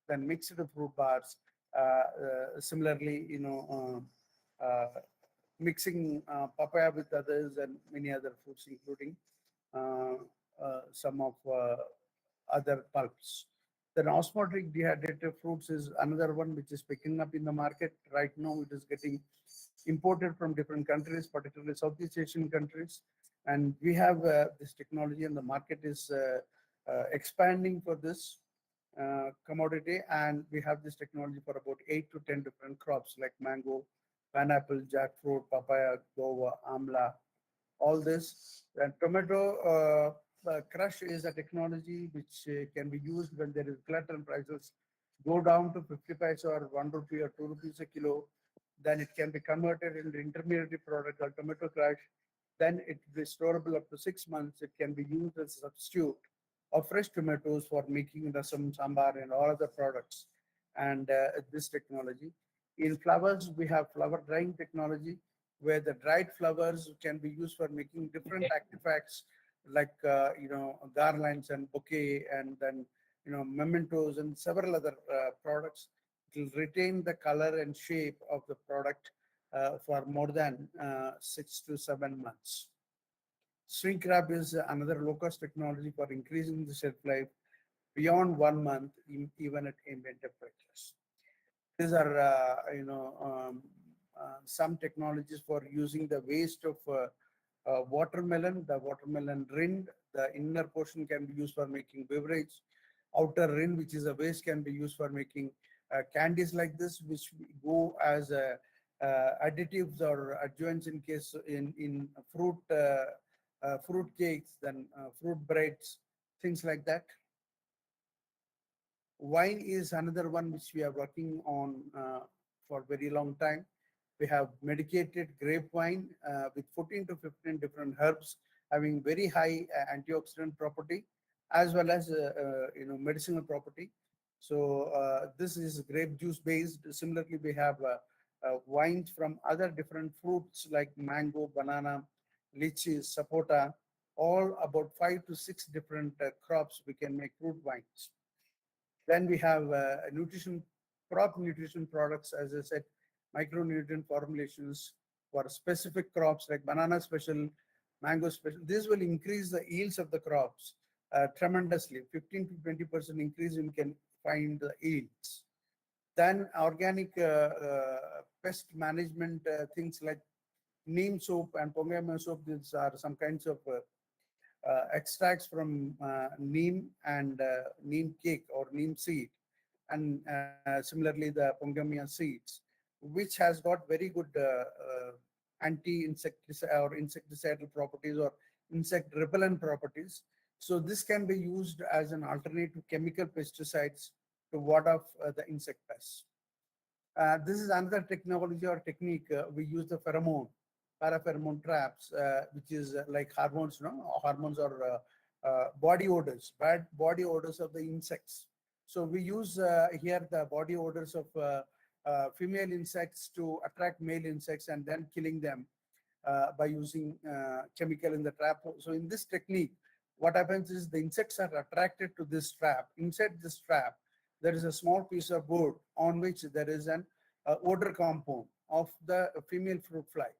then mixed fruit bars. Similarly, mixing papaya with others and many other fruits, including some of other pulps. Then osmotic dehydrated fruits is another one which is picking up in the market. Right now, it is getting imported from different countries, particularly Southeast Asian countries. And we have this technology, and the market is expanding for this commodity. And we have this technology for about 8 to 10 different crops like mango, pineapple, jackfruit, papaya, guava, amla, all this. And tomato crush is a technology which can be used when there is glut and prices go down to 50 paise or 1 rupee or 2 rupees a kilo. Then it can be converted into intermediate product called tomato crush. Then it is storable up to 6 months. It can be used as a substitute of fresh tomatoes for making rasam, sambar, and all other products. And this technology. In flowers, we have flower drying technology, where the dried flowers can be used for making different artifacts like garlands and bouquet, and then mementos and several other products. It will retain the color and shape of the product for more than 6 to 7 months. Shrink wrap is another low-cost technology for increasing the shelf life beyond 1 month, even at ambient temperatures. These are, some technologies for using the waste of watermelon, the watermelon rind. The inner portion can be used for making beverage. Outer rind, which is a waste, can be used for making candies like this, which go as additives or adjuvants in case in fruit fruit cakes, then fruit breads, things like that. Wine is another one which we are working on for a very long time. We have medicated grape wine with 14 to 15 different herbs having very high antioxidant property as well as medicinal property. So this is grape juice based. Similarly, we have wines from other different fruits like mango, banana, lychee, sapota. All about 5 to 6 different crops we can make fruit wines. Then we have crop nutrition products, as I said, micronutrient formulations for specific crops like banana special, mango special. This will increase the yields of the crops tremendously. 15 to 20% increase you can find the yields. Then organic pest management things like neem soap and pomegranate soap. These are some kinds of extracts from neem and neem cake or neem seed, and similarly the pomegranate seeds, which has got very good anti-insecticide or insecticidal properties or insect repellent properties. So this can be used as an alternative to chemical pesticides to ward off the insect pests. This is another technology or technique. We use the pheromone, parapheromone traps, which is like hormones, hormones or body odors, bad body odors of the insects. So we use here the body odors of female insects to attract male insects and then killing them by using chemical in the trap. So in this technique, what happens is the insects are attracted to this trap. Inside this trap, there is a small piece of board on which there is an odor compound of the female fruit fly.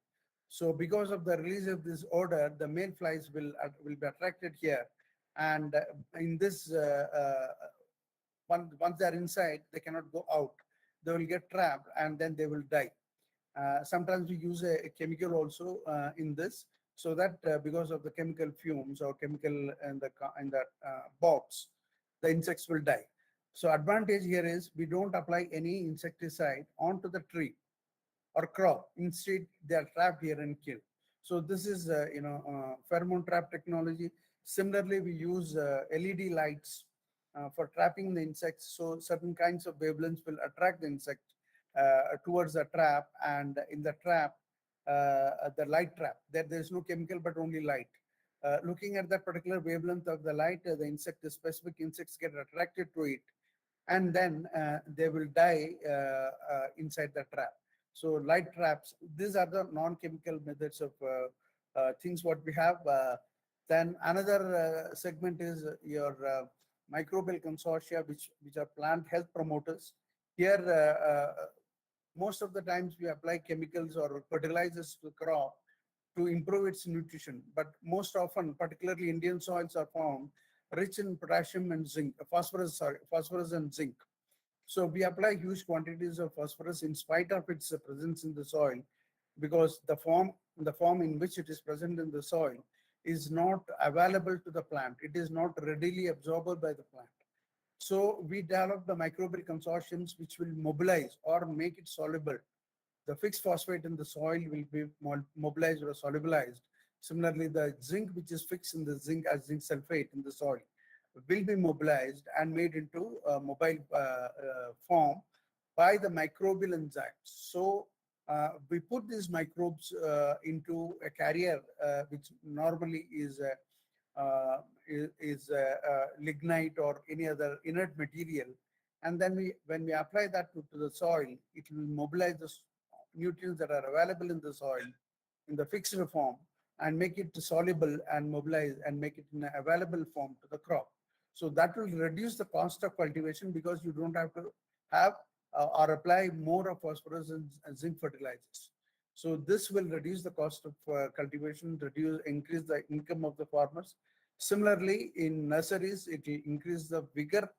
So because of the release of this odor, the male flies will be attracted here. And in this, once they're inside, they cannot go out. They will get trapped and then they will die. Sometimes we use a chemical also in this, so that because of the chemical fumes or chemical in the box, the insects will die. So advantage here is we don't apply any insecticide onto the tree or crop. Instead, they are trapped here and killed. So this is pheromone trap technology. Similarly, we use LED lights for trapping the insects. So certain kinds of wavelengths will attract the insect towards the trap, and in the trap, the light trap, there's no chemical but only light. Looking at that particular wavelength of the light, the specific insects get attracted to it, and then they will die inside the trap. So light traps, these are the non-chemical methods of things what we have. Then another segment is your microbial consortia, which are plant health promoters. Here, most of the times we apply chemicals or fertilizers to the crop to improve its nutrition. But most often, particularly Indian soils are found rich in potassium and zinc, phosphorus and zinc. So we apply huge quantities of phosphorus in spite of its presence in the soil, because the form in which it is present in the soil is not available to the plant. It is not readily absorbed by the plant. So we develop the microbial consortiums which will mobilize or make it soluble. The fixed phosphate in the soil will be mobilized or solubilized. Similarly, the zinc which is fixed in the zinc as zinc sulfate in the soil will be mobilized and made into a mobile form by the microbial enzymes. So we put these microbes into a carrier which normally is lignite or any other inert material, and then when we apply that to the soil, it will mobilize the nutrients that are available in the soil in the fixed form and make it soluble and mobilize and make it in an available form to the crop. So that will reduce the cost of cultivation, because you don't have to have or apply more of phosphorus and zinc fertilizers. So this will reduce the cost of cultivation, increase the income of the farmers. Similarly, in nurseries, it will increase the vigor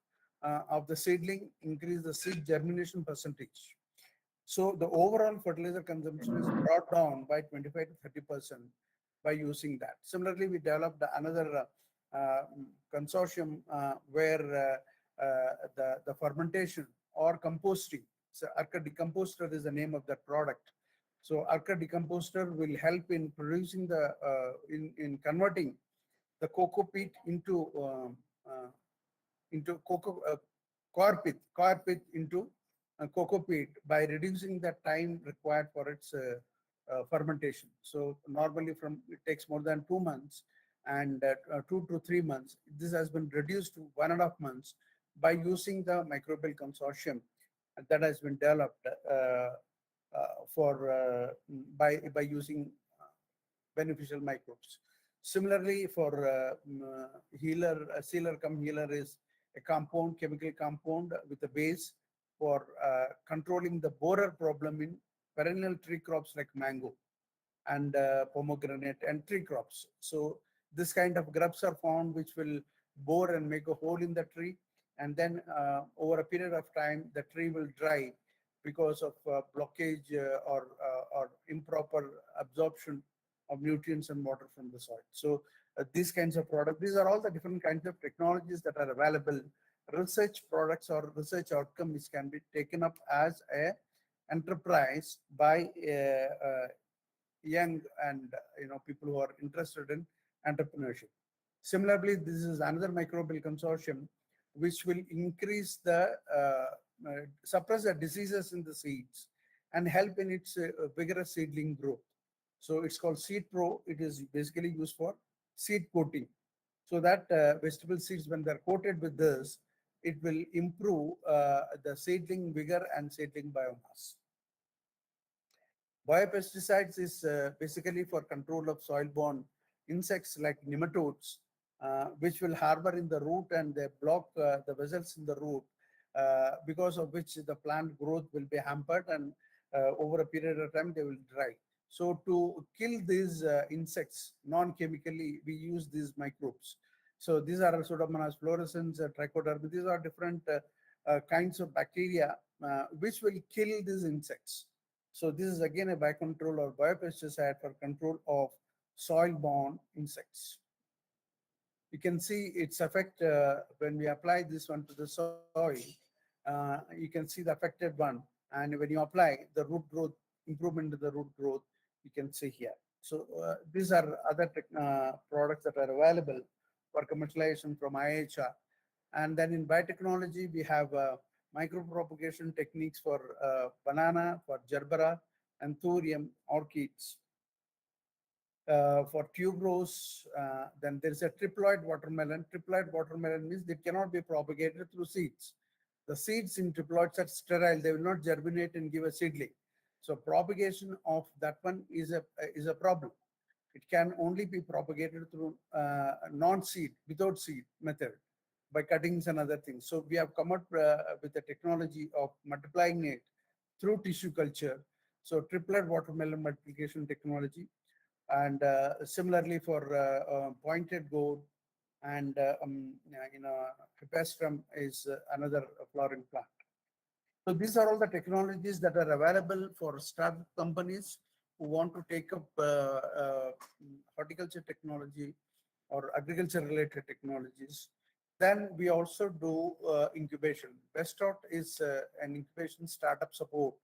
of the seedling, increase the seed germination percentage. So the overall fertilizer consumption is brought down by 25 to 30% by using that. Similarly, we developed another consortium where the fermentation or composting. So Arca decomposter is the name of that product. So Arca decomposter will help in producing the in converting the cocoa peat into cocoa coir pith into cocoa peat by reducing the time required for its fermentation. So normally it takes more than 2 months, and 2 to 3 months. This has been reduced to 1.5 months by using the microbial consortium that has been developed by using beneficial microbes. Similarly, for sealer cum healer is a chemical compound with a base for controlling the borer problem in perennial tree crops like mango and pomegranate and tree crops. So this kind of grubs are found which will bore and make a hole in the tree, and then over a period of time the tree will dry because of blockage or improper absorption of nutrients and water from the soil. So these kinds of products, these are all the different kinds of technologies that are available, research products or research outcome which can be taken up as a enterprise by young and people who are interested in entrepreneurship. Similarly, this is another microbial consortium which will increase the suppress the diseases in the seeds and help in its vigorous seedling growth. So it's called Seed Pro. It is basically used for seed coating, so that vegetable seeds, when they're coated with this, it will improve the seedling vigor and seedling biomass. Biopesticides is basically for control of soil-borne insects like nematodes, which will harbor in the root and they block the vessels in the root, because of which the plant growth will be hampered, and over a period of time they will dry. So to kill these insects non-chemically, we use these microbes. So these are Pseudomonas fluorescens, trichoderma. These are different kinds of bacteria which will kill these insects. So this is again a biocontrol or biopesticide for control of soil-borne insects. You can see its effect when we apply this one to the soil. You can see the affected one, and when you apply the root growth, improvement in the root growth, you can see here. So these are other products that are available for commercialization from IHR. And then in biotechnology, we have micropropagation techniques for banana, for gerbera, anthurium, orchids. For tuberose, then there is a triploid watermelon. Triploid watermelon means it cannot be propagated through seeds. The seeds in triploids are sterile. They will not germinate and give a seedling. So propagation of that one is a problem. It can only be propagated through non-seed, without seed method, by cuttings and other things. So we have come up with the technology of multiplying it through tissue culture. So triplet watermelon multiplication technology, and similarly for pointed gourd, and Hipastrum is another flowering plant. So these are all the technologies that are available for startup companies who want to take up horticulture technology or agriculture related technologies. Then we also do incubation. Bestort is an incubation startup support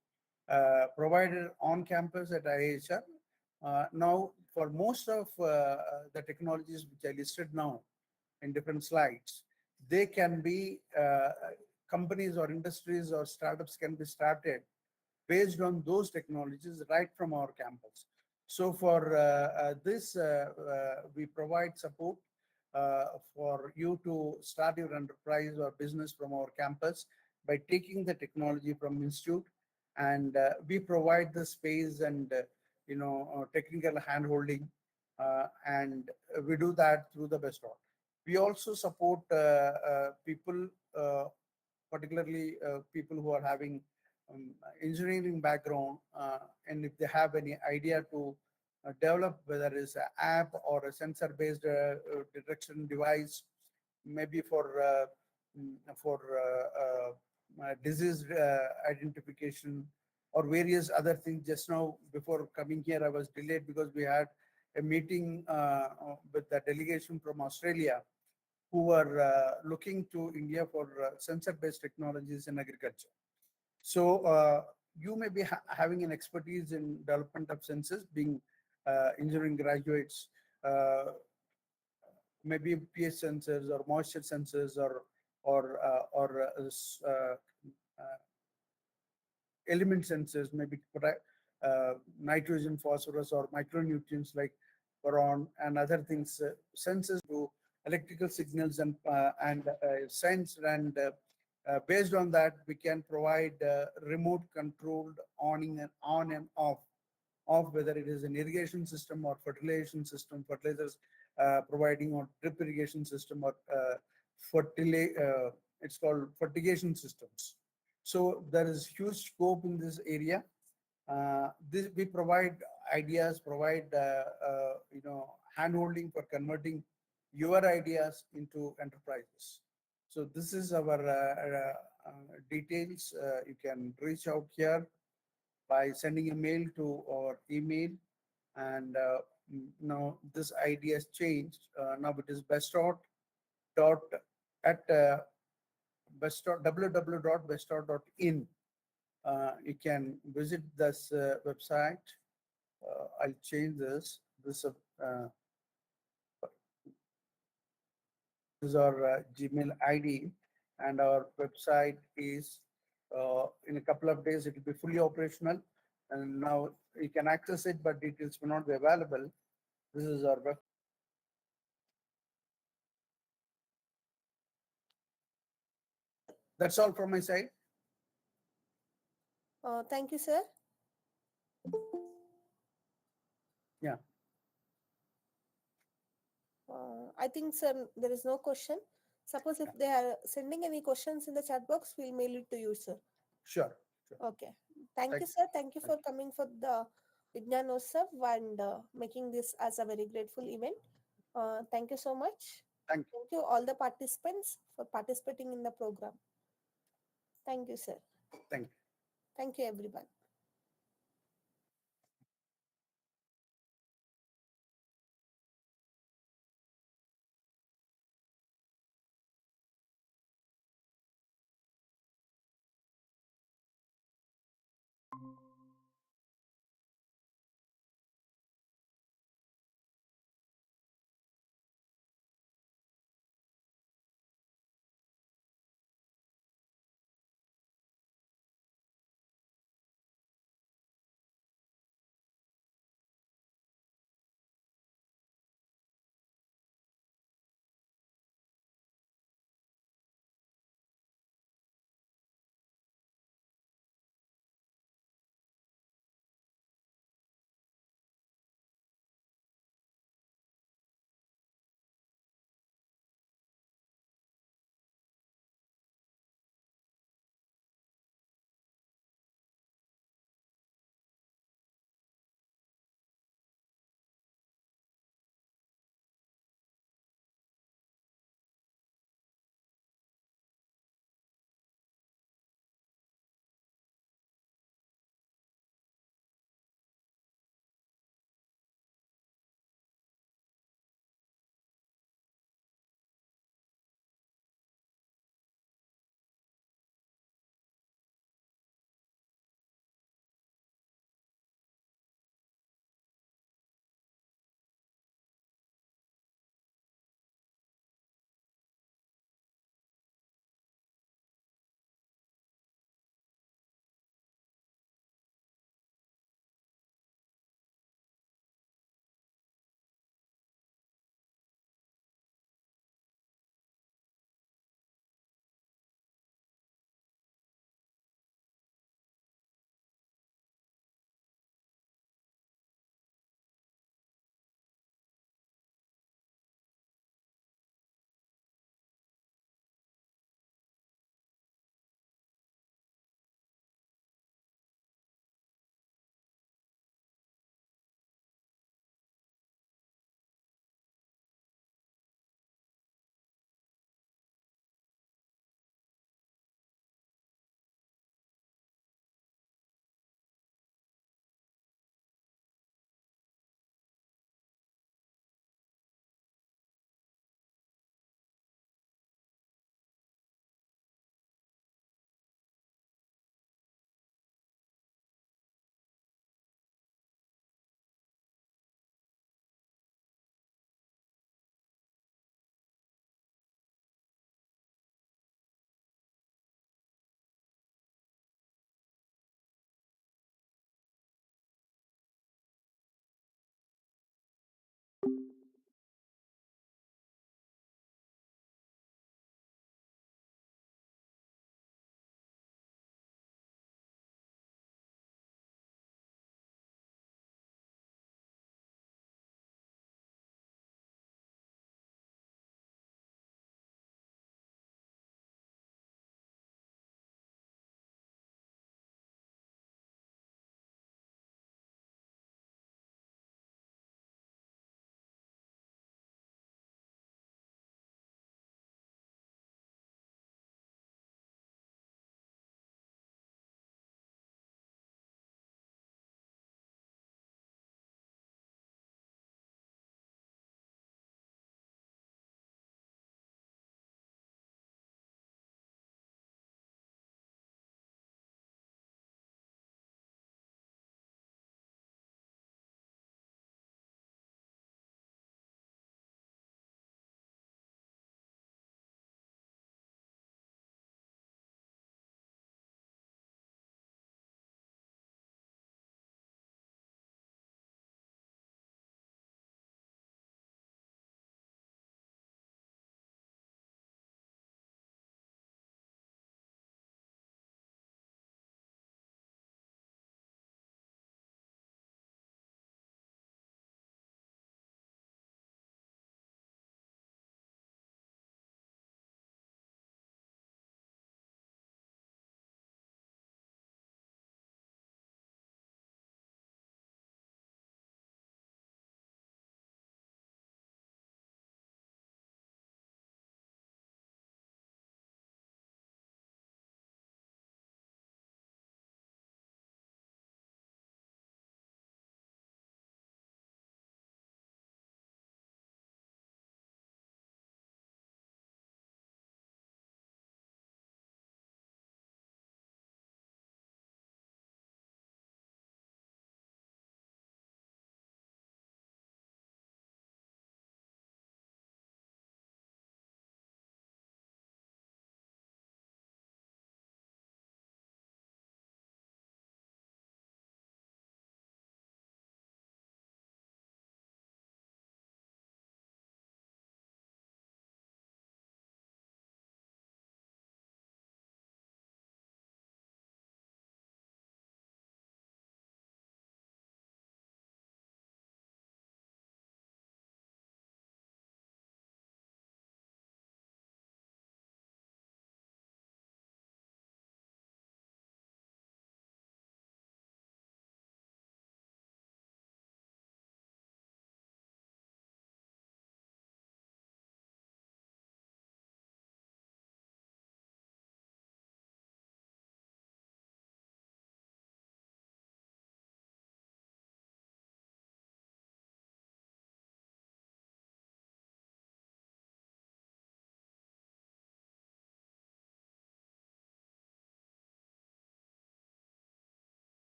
provided on campus at IIHR. Now, for most of the technologies which I listed now in different slides, they can be companies or industries or startups can be started based on those technologies right from our campus. So for this, we provide support for you to start your enterprise or business from our campus by taking the technology from institute, and we provide the space and technical hand-holding, and we do that through the Bestort. We also support people, particularly people who are having engineering background, and if they have any idea to develop, whether it's an app or a sensor-based detection device, maybe for disease identification or various other things. Just now, before coming here, I was delayed because we had a meeting with the delegation from Australia who were looking to India for sensor-based technologies in agriculture. So you may be having an expertise in development of sensors, being engineering graduates, maybe pH sensors or moisture sensors or element sensors, maybe nitrogen, phosphorus, or micronutrients like boron and other things, sensors to electrical signals and sense, and based on that we can provide remote controlled on and off whether it is an irrigation system or fertilization system, fertilizers providing, or drip irrigation system, or it's called fertigation systems. So there is huge scope in this area. We provide ideas, provide hand-holding for converting your ideas into enterprises. So this is our details. You can reach out here by sending a mail to our email, and now this idea has changed. Now it is www.bestort.in. You can visit this website. I'll change this. This is our Gmail ID, and our website is in a couple of days it will be fully operational, and now you can access it, but details will not be available. This is our web. That's all from my side. Thank you, sir. Yeah. I think, sir, there is no question. Suppose if they are sending any questions in the chat box, we'll mail it to you, sir. Sure. Okay. Thank you, sir. Thank you for coming for the Vigyan Utsav and making this as a very grateful event. Thank you so much. Thank you all the participants for participating in the program. Thank you, sir. Thank you. Thank you, everyone.